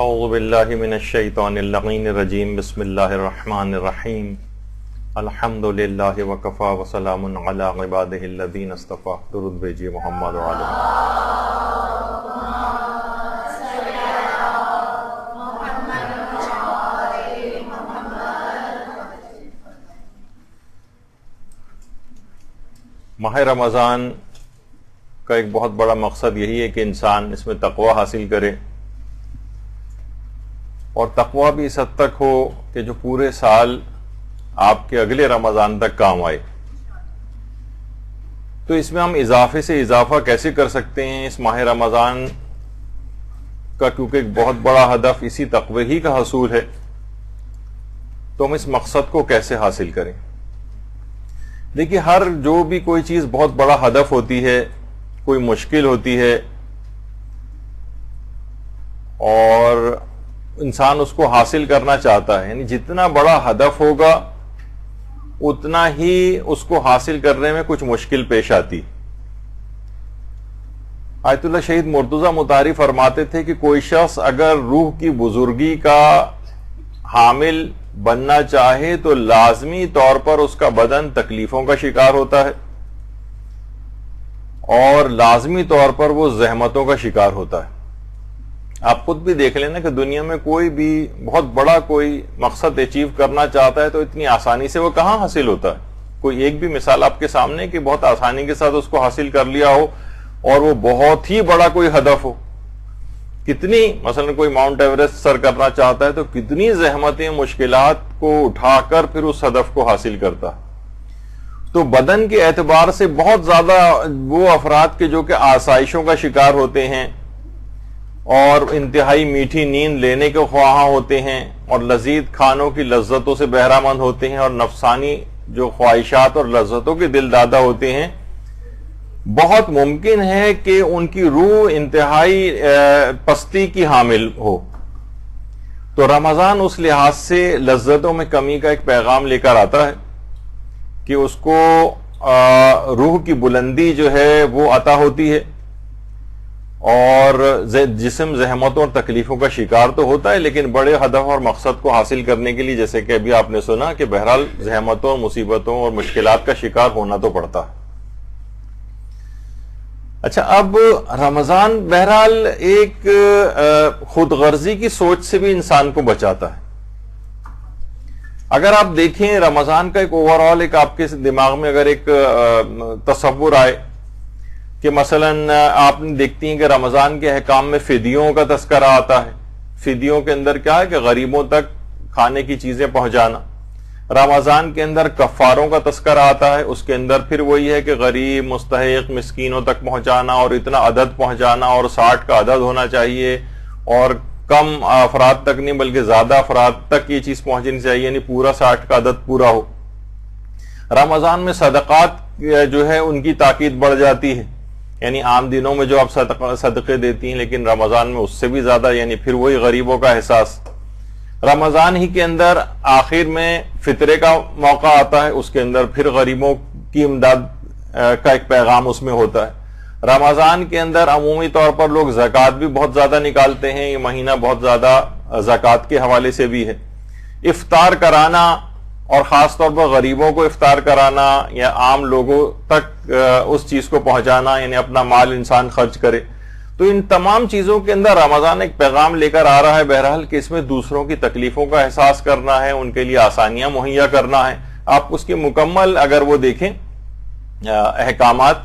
اعوذ باللہ من الشیطان اللعین الرجیم بسم اللہ الرحمن الرحیم الحمد للہ وکفا وسلام علی عبادہ الذین اصطفیٰ. درود بھیجیے محمد وعلیہ. ماہ رمضان کا ایک بہت بڑا مقصد یہی ہے کہ انسان اس میں تقوی حاصل کرے، اور تقوی بھی اس حد تک ہو کہ جو پورے سال آپ کے اگلے رمضان تک کام آئے. تو اس میں ہم اضافے سے اضافہ کیسے کر سکتے ہیں اس ماہ رمضان کا، کیونکہ ایک بہت بڑا ہدف اسی تقوی ہی کا حصول ہے، تو ہم اس مقصد کو کیسے حاصل کریں. دیکھیے، ہر جو بھی کوئی چیز بہت بڑا ہدف ہوتی ہے، کوئی مشکل ہوتی ہے، اور انسان اس کو حاصل کرنا چاہتا ہے، یعنی جتنا بڑا ہدف ہوگا اتنا ہی اس کو حاصل کرنے میں کچھ مشکل پیش آتی. آیت اللہ شہید مرتضی مطہری فرماتے تھے کہ کوئی شخص اگر روح کی بزرگی کا حامل بننا چاہے تو لازمی طور پر اس کا بدن تکلیفوں کا شکار ہوتا ہے، اور لازمی طور پر وہ زحمتوں کا شکار ہوتا ہے. آپ خود بھی دیکھ لینا کہ دنیا میں کوئی بھی بہت بڑا کوئی مقصد اچیو کرنا چاہتا ہے تو اتنی آسانی سے وہ کہاں حاصل ہوتا ہے. کوئی ایک بھی مثال آپ کے سامنے کہ بہت آسانی کے ساتھ اس کو حاصل کر لیا ہو، اور وہ بہت ہی بڑا کوئی ہدف ہو. کتنی، مثلا کوئی ماؤنٹ ایوریسٹ سر کرنا چاہتا ہے تو کتنی زحمتیں، مشکلات کو اٹھا کر پھر اس ہدف کو حاصل کرتا ہے. تو بدن کے اعتبار سے بہت زیادہ وہ افراد کے جو کہ آسائشوں کا شکار ہوتے ہیں، اور انتہائی میٹھی نیند لینے کے خواہاں ہوتے ہیں، اور لذیذ کھانوں کی لذتوں سے بہرہ مند ہوتے ہیں، اور نفسانی جو خواہشات اور لذتوں کے دل دادہ ہوتے ہیں، بہت ممکن ہے کہ ان کی روح انتہائی پستی کی حامل ہو. تو رمضان اس لحاظ سے لذتوں میں کمی کا ایک پیغام لے کر آتا ہے کہ اس کو روح کی بلندی جو ہے وہ عطا ہوتی ہے، اور جسم زحمتوں اور تکلیفوں کا شکار تو ہوتا ہے، لیکن بڑے ہدف اور مقصد کو حاصل کرنے کے لیے، جیسے کہ ابھی آپ نے سنا، کہ بہرحال زحمتوں، مصیبتوں اور مشکلات کا شکار ہونا تو پڑتا ہے. اچھا، اب رمضان بہرحال ایک خود غرضی کی سوچ سے بھی انسان کو بچاتا ہے. اگر آپ دیکھیں رمضان کا ایک اوور آل ایک آپ کے دماغ میں اگر ایک تصور آئے کہ مثلا آپ نے دیکھتی ہیں کہ رمضان کے احکام میں فدیوں کا تذکرہ آتا ہے. فدیوں کے اندر کیا ہے کہ غریبوں تک کھانے کی چیزیں پہنچانا. رمضان کے اندر کفاروں کا تذکرہ آتا ہے، اس کے اندر پھر وہی ہے کہ غریب، مستحق، مسکینوں تک پہنچانا، اور اتنا عدد پہنچانا، اور 60 کا عدد ہونا چاہیے، اور کم افراد تک نہیں بلکہ زیادہ افراد تک یہ چیز پہنچنی چاہیے، یعنی پورا 60 کا عدد پورا ہو. رمضان میں صدقات جو ہے ان کی تاکید بڑھ جاتی ہے، یعنی عام دنوں میں جو آپ صدقے دیتی ہیں، لیکن رمضان میں اس سے بھی زیادہ، یعنی پھر وہی غریبوں کا احساس. رمضان ہی کے اندر آخر میں فطرے کا موقع آتا ہے، اس کے اندر پھر غریبوں کی امداد کا ایک پیغام اس میں ہوتا ہے. رمضان کے اندر عمومی طور پر لوگ زکوٰۃ بھی بہت زیادہ نکالتے ہیں، یہ مہینہ بہت زیادہ زکوٰۃ کے حوالے سے بھی ہے. افطار کرانا، اور خاص طور پر غریبوں کو افطار کرانا یا عام لوگوں تک اس چیز کو پہنچانا، یعنی اپنا مال انسان خرچ کرے. تو ان تمام چیزوں کے اندر رمضان ایک پیغام لے کر آ رہا ہے بہرحال کہ اس میں دوسروں کی تکلیفوں کا احساس کرنا ہے، ان کے لیے آسانیاں مہیا کرنا ہے. آپ اس کے مکمل اگر وہ دیکھیں احکامات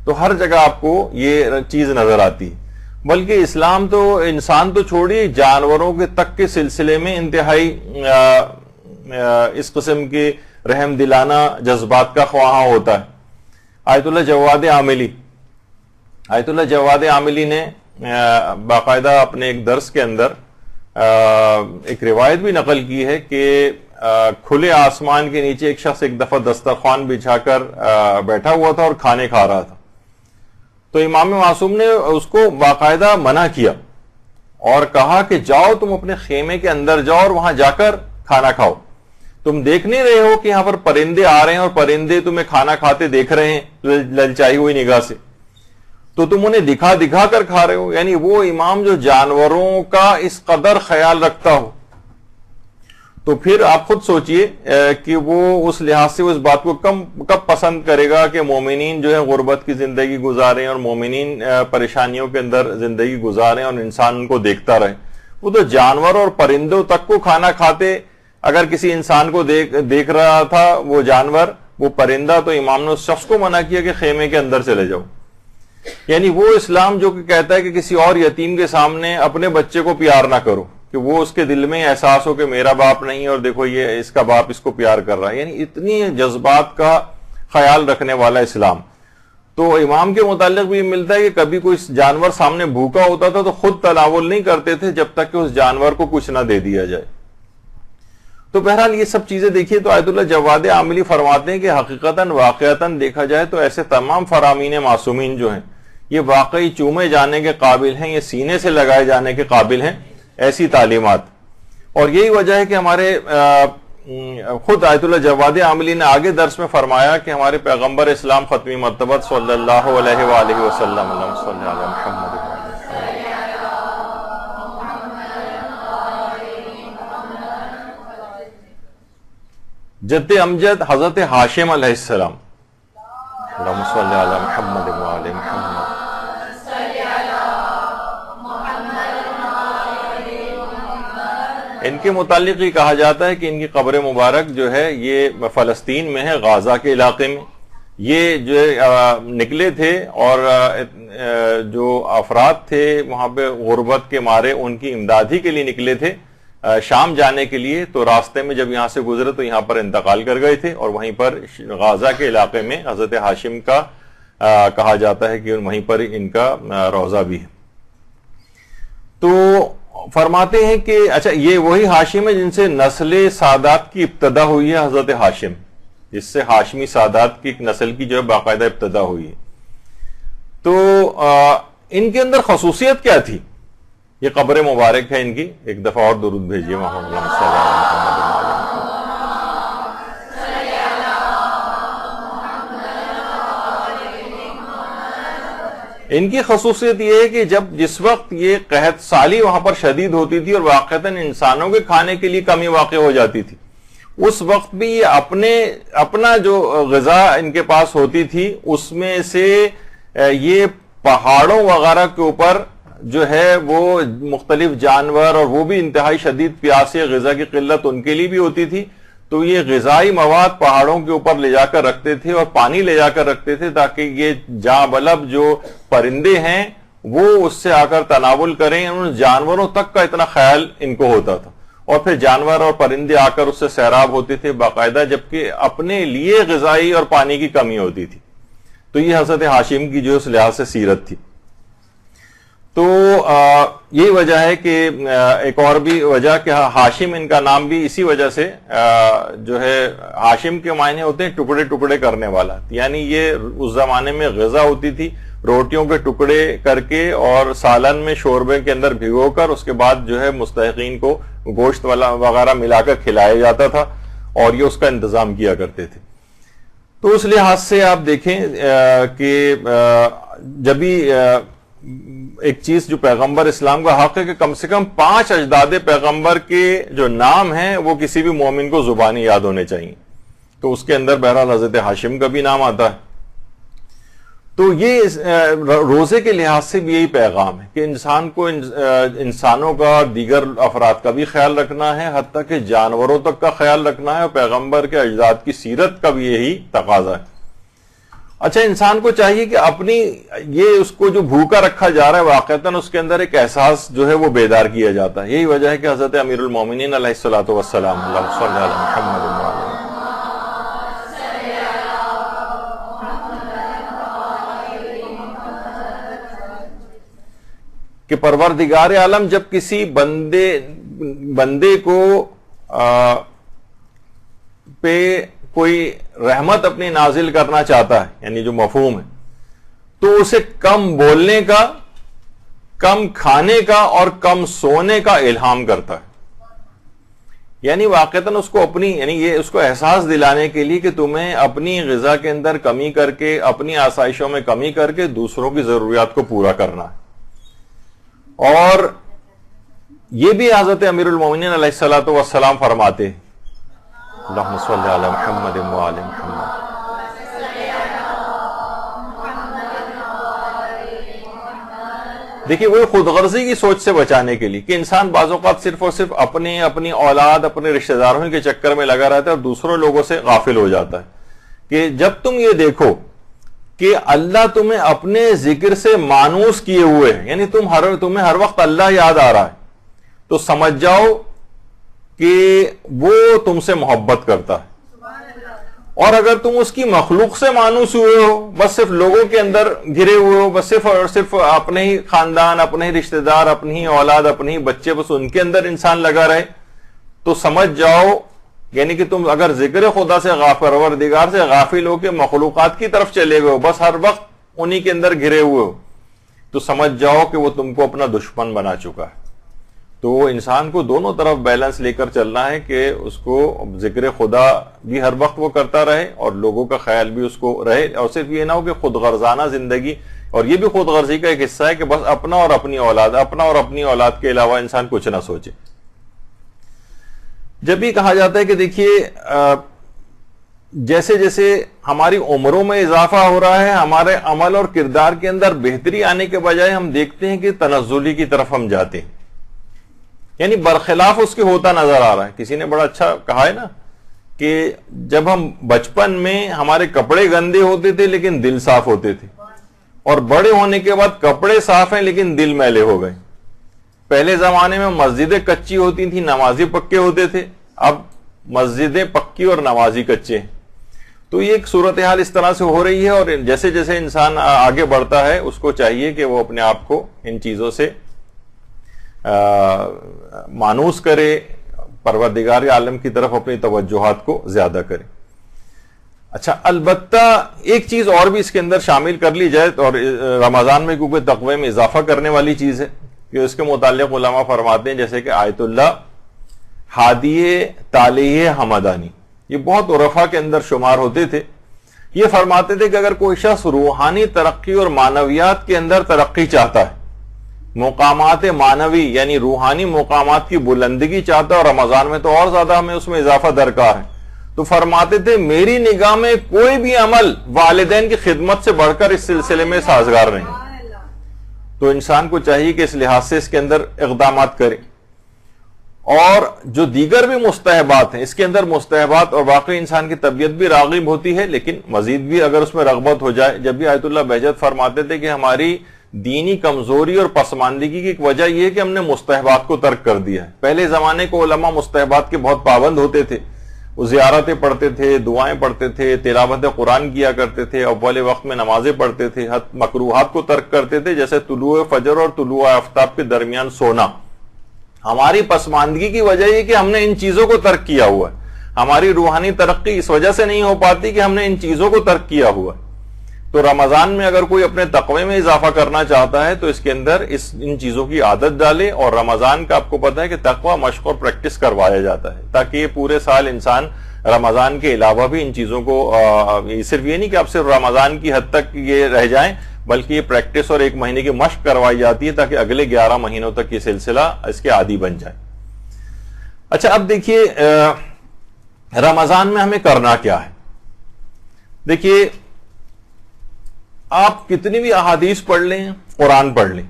تو ہر جگہ آپ کو یہ چیز نظر آتی ہے. بلکہ اسلام تو انسان تو چھوڑیے، جانوروں کے تک کے سلسلے میں انتہائی اس قسم کے رحم دلانہ جذبات کا خواہاں ہوتا ہے. آیت اللہ جواد عاملی نے باقاعدہ اپنے ایک درس کے اندر ایک روایت بھی نقل کی ہے کہ کھلے آسمان کے نیچے ایک شخص ایک دفعہ دسترخوان بچھا کر بیٹھا ہوا تھا اور کھانے کھا رہا تھا. تو امام معصوم نے اس کو باقاعدہ منع کیا اور کہا کہ جاؤ تم اپنے خیمے کے اندر جاؤ اور وہاں جا کر کھانا کھاؤ. تم دیکھ نہیں رہے ہو کہ یہاں پر پرندے آ رہے ہیں اور پرندے تمہیں کھانا کھاتے دیکھ رہے ہیں للچائی ہوئی نگاہ سے. تو تم انہیں دکھا دکھا کر کھا رہے ہو. یعنی وہ امام جو جانوروں کا اس قدر خیال رکھتا ہو تو پھر آپ خود سوچئے کہ وہ اس لحاظ سے اس بات کو کب پسند کرے گا کہ مومنین جو ہے غربت کی زندگی گزاریں اور مومنین پریشانیوں کے اندر زندگی گزاریں اور انسان ان کو دیکھتا رہے. وہ تو جانور اور پرندوں تک کو کھانا کھاتے. اگر کسی انسان کو دیکھ رہا تھا وہ جانور وہ پرندہ تو امام نے اس شخص کو منع کیا کہ خیمے کے اندر چلے جاؤ. یعنی وہ اسلام جو کہ کہتا ہے کہ کسی اور یتیم کے سامنے اپنے بچے کو پیار نہ کرو کہ وہ اس کے دل میں احساس ہو کہ میرا باپ نہیں اور دیکھو یہ اس کا باپ اس کو پیار کر رہا ہے. یعنی اتنی جذبات کا خیال رکھنے والا اسلام. تو امام کے متعلق بھی ملتا ہے کہ کبھی کوئی جانور سامنے بھوکا ہوتا تھا تو خود تناول نہیں کرتے تھے جب تک کہ اس جانور کو کچھ نہ دے دیا جائے. تو بہرحال یہ سب چیزیں دیکھیے تو آیت اللہ جواد عاملی فرماتے ہیں کہ حقیقتاً واقعتاً دیکھا جائے تو ایسے تمام فرامین معصومین جو ہیں یہ واقعی چومے جانے کے قابل ہیں, یہ سینے سے لگائے جانے کے قابل ہیں ایسی تعلیمات. اور یہی وجہ ہے کہ ہمارے خود آیت اللہ جواد عاملی نے آگے درس میں فرمایا کہ ہمارے پیغمبر اسلام ختمی مرتبت صلی اللہ علیہ وآلہ وسلم صلی اللہ محمد جد امجد حضرت ہاشم علیہ السلام اللہم صلی علی محمد وآل محمد. ان کے متعلق یہ کہا جاتا ہے کہ ان کی قبر مبارک جو ہے یہ فلسطین میں ہے, غازہ کے علاقے میں. یہ جو نکلے تھے اور جو افراد تھے وہاں پہ غربت کے مارے ان کی امدادی کے لیے نکلے تھے شام جانے کے لیے. تو راستے میں جب یہاں سے گزرے تو یہاں پر انتقال کر گئے تھے اور وہیں پر غازہ کے علاقے میں حضرت ہاشم کا کہا جاتا ہے کہ وہیں پر ان کا روضہ بھی ہے. تو فرماتے ہیں کہ اچھا یہ وہی ہاشم ہے جن سے نسل سادات کی ابتدا ہوئی ہے, حضرت ہاشم جس سے ہاشمی سادات کی نسل کی جو ہے باقاعدہ ابتدا ہوئی ہے. تو ان کے اندر خصوصیت کیا تھی؟ یہ قبر مبارک ہے ان کی. ایک دفعہ اور درود بھیجیے محمد صلی اللہ علیہ وسلم. ان کی خصوصیت یہ ہے کہ جس وقت یہ قحط سالی وہاں پر شدید ہوتی تھی اور واقعتاً انسانوں کے کھانے کے لیے کمی واقع ہو جاتی تھی, اس وقت بھی یہ اپنا جو غذا ان کے پاس ہوتی تھی اس میں سے یہ پہاڑوں وغیرہ کے اوپر جو ہے وہ مختلف جانور اور وہ بھی انتہائی شدید پیاس یا غذا کی قلت ان کے لیے بھی ہوتی تھی. تو یہ غذائی مواد پہاڑوں کے اوپر لے جا کر رکھتے تھے اور پانی لے جا کر رکھتے تھے تاکہ یہ جاں بلب جو پرندے ہیں وہ اس سے آ کر تناول کریں. ان جانوروں تک کا اتنا خیال ان کو ہوتا تھا اور پھر جانور اور پرندے آ کر اس سے سیراب ہوتے تھے باقاعدہ, جبکہ اپنے لیے غذائی اور پانی کی کمی ہوتی تھی. تو یہ حضرت ہاشم کی جو اس لحاظ سے سیرت تھی. تو یہی وجہ ہے کہ ایک اور بھی وجہ کہ ہاشم ان کا نام بھی اسی وجہ سے جو ہے ہاشم کے معنی ہوتے ہیں ٹکڑے ٹکڑے کرنے والا. یعنی یہ اس زمانے میں غذا ہوتی تھی روٹیوں کے ٹکڑے کر کے اور سالن میں شوربے کے اندر بھگو کر اس کے بعد جو ہے مستحقین کو گوشت والا وغیرہ ملا کر کھلایا جاتا تھا اور یہ اس کا انتظام کیا کرتے تھے. تو اس لحاظ سے آپ دیکھیں کہ جب بھی ایک چیز جو پیغمبر اسلام کا حق ہے کہ کم سے کم 5 اجداد پیغمبر کے جو نام ہیں وہ کسی بھی مومن کو زبانی یاد ہونے چاہیے. تو اس کے اندر بہرحال حضرت ہاشم کا بھی نام آتا ہے. تو یہ روزے کے لحاظ سے بھی یہی پیغام ہے کہ انسان کو انسانوں کا اور دیگر افراد کا بھی خیال رکھنا ہے, حتیٰ کہ جانوروں تک کا خیال رکھنا ہے, اور پیغمبر کے اجداد کی سیرت کا بھی یہی تقاضا ہے. اچھا انسان کو چاہیے کہ اپنی یہ اس کو جو بھوکا رکھا جا رہا ہے واقعتاً اس کے اندر ایک احساس جو ہے وہ بیدار کیا جاتا ہے. یہی وجہ ہے کہ حضرت امیر المومنین علیہ الصلوۃ والسلام اللہم صلی علی محمد کہ پروردگار عالم جب کسی بندے کو پہ کوئی رحمت اپنی نازل کرنا چاہتا ہے, یعنی جو مفہوم ہے, تو اسے کم بولنے کا, کم کھانے کا اور کم سونے کا الہام کرتا ہے. یعنی واقعتاً اس کو اپنی یعنی یہ اس کو احساس دلانے کے لیے کہ تمہیں اپنی غذا کے اندر کمی کر کے، اپنی آسائشوں میں کمی کر کے دوسروں کی ضروریات کو پورا کرنا ہے۔ اور یہ بھی حضرت امیر المومنین علیہ الصلوۃ والسلام فرماتے، اللہم صلی علی محمد وآل محمد۔ دیکھیے وہ خود غرضی کی سوچ سے بچانے کے لیے کہ انسان بعض اوقات صرف اور صرف اپنی اولاد، اپنے رشتہ داروں کے چکر میں لگا رہتا ہے اور دوسروں لوگوں سے غافل ہو جاتا ہے، کہ جب تم یہ دیکھو کہ اللہ تمہیں اپنے ذکر سے مانوس کیے ہوئے ہیں، یعنی تمہیں ہر وقت اللہ یاد آ رہا ہے، تو سمجھ جاؤ کہ وہ تم سے محبت کرتا ہے۔ اور اگر تم اس کی مخلوق سے مانوس ہوئے ہو، بس صرف لوگوں کے اندر گھرے ہوئے ہو، بس صرف اور صرف اپنے ہی خاندان، اپنے ہی رشتہ دار، اپنی ہی اولاد، اپنے ہی بچے، بس ان کے اندر انسان لگا رہے، تو سمجھ جاؤ یعنی کہ تم اگر ذکر خدا سے پروردگار سے غافل ہو کے مخلوقات کی طرف چلے گئے ہو، بس ہر وقت انہی کے اندر گھرے ہوئے ہو، تو سمجھ جاؤ کہ وہ تم کو اپنا دشمن بنا چکا ہے۔ تو انسان کو دونوں طرف بیلنس لے کر چلنا ہے کہ اس کو ذکر خدا بھی ہر وقت وہ کرتا رہے اور لوگوں کا خیال بھی اس کو رہے، اور صرف یہ نہ ہو کہ خود غرضانہ زندگی، اور یہ بھی خود غرضی کا ایک حصہ ہے کہ بس اپنا اور اپنی اولاد کے علاوہ انسان کچھ نہ سوچے۔ جب بھی کہا جاتا ہے کہ دیکھیے جیسے جیسے ہماری عمروں میں اضافہ ہو رہا ہے، ہمارے عمل اور کردار کے اندر بہتری آنے کے بجائے ہم دیکھتے ہیں کہ تنزلی کی طرف ہم جاتے ہیں، یعنی برخلاف اس کے ہوتا نظر آ رہا ہے۔ کسی نے بڑا اچھا کہا ہے نا کہ جب ہم بچپن میں ہمارے کپڑے گندے ہوتے تھے لیکن دل صاف ہوتے تھے، اور بڑے ہونے کے بعد کپڑے صاف ہیں لیکن دل میلے ہو گئے۔ پہلے زمانے میں مسجدیں کچی ہوتی تھیں، نمازی پکے ہوتے تھے، اب مسجدیں پکی اور نمازی کچے ہیں۔ تو یہ ایک صورتحال اس طرح سے ہو رہی ہے، اور جیسے جیسے انسان آگے بڑھتا ہے اس کو چاہیے کہ وہ اپنے آپ کو ان چیزوں سے مانوس کرے، پروردگار عالم کی طرف اپنی توجہات کو زیادہ کرے۔ اچھا، البتہ ایک چیز اور بھی اس کے اندر شامل کر لی جائے، اور رمضان میں کیونکہ تقوی میں اضافہ کرنے والی چیز ہے، کہ اس کے متعلق علماء فرماتے ہیں جیسے کہ آیت اللہ ہادی تالیہ حمدانی، یہ بہت عرفا کے اندر شمار ہوتے تھے۔ یہ فرماتے تھے کہ اگر کوئی شخص روحانی ترقی اور معنویات کے اندر ترقی چاہتا ہے، مقامات معنوی یعنی روحانی مقامات کی بلندگی چاہتا ہے، اور رمضان میں تو اور زیادہ ہمیں اس میں اضافہ درکار ہے، تو فرماتے تھے میری نگاہ میں کوئی بھی عمل والدین کی خدمت سے بڑھ کر اس سلسلے میں سازگار نہیں۔ تو انسان کو چاہیے کہ اس لحاظ سے اس کے اندر اقدامات کرے۔ اور جو دیگر بھی مستحبات ہیں، اس کے اندر مستحبات، اور واقعی انسان کی طبیعت بھی راغب ہوتی ہے، لیکن مزید بھی اگر اس میں رغبت ہو جائے۔ جب بھی آیت اللہ بہجت فرماتے تھے کہ ہماری دینی کمزوری اور پسماندگی کی ایک وجہ یہ ہے کہ ہم نے مستحبات کو ترک کر دیا ہے۔ پہلے زمانے کو علماء مستحبات کے بہت پابند ہوتے تھے، وہ زیارتیں پڑھتے تھے، دعائیں پڑھتے تھے، تلاوت قرآن کیا کرتے تھے، اول وقت میں نمازیں پڑھتے تھے، مکروہات کو ترک کرتے تھے، جیسے طلوع فجر اور طلوع آفتاب کے درمیان سونا۔ ہماری پسماندگی کی وجہ یہ کہ ہم نے ان چیزوں کو ترک کیا ہوا ہے۔ ہماری روحانی ترقی اس وجہ سے نہیں ہو پاتی کہ ہم نے ان چیزوں کو ترک کیا ہوا ہے۔ تو رمضان میں اگر کوئی اپنے تقوی میں اضافہ کرنا چاہتا ہے تو اس کے اندر ان چیزوں کی عادت ڈالے، اور رمضان کا آپ کو پتا ہے کہ تقوی مشق اور پریکٹس کروایا جاتا ہے، تاکہ یہ پورے سال انسان رمضان کے علاوہ بھی ان چیزوں کو صرف یہ نہیں کہ آپ صرف رمضان کی حد تک یہ رہ جائیں، بلکہ یہ پریکٹس اور 1 مہینے کی مشق کروائی جاتی ہے تاکہ اگلے 11 مہینوں تک یہ سلسلہ اس کے عادی بن جائے۔ اچھا، اب دیکھیے رمضان میں ہمیں کرنا کیا ہے۔ دیکھیے آپ کتنی بھی احادیث پڑھ لیں، قرآن پڑھ لیں،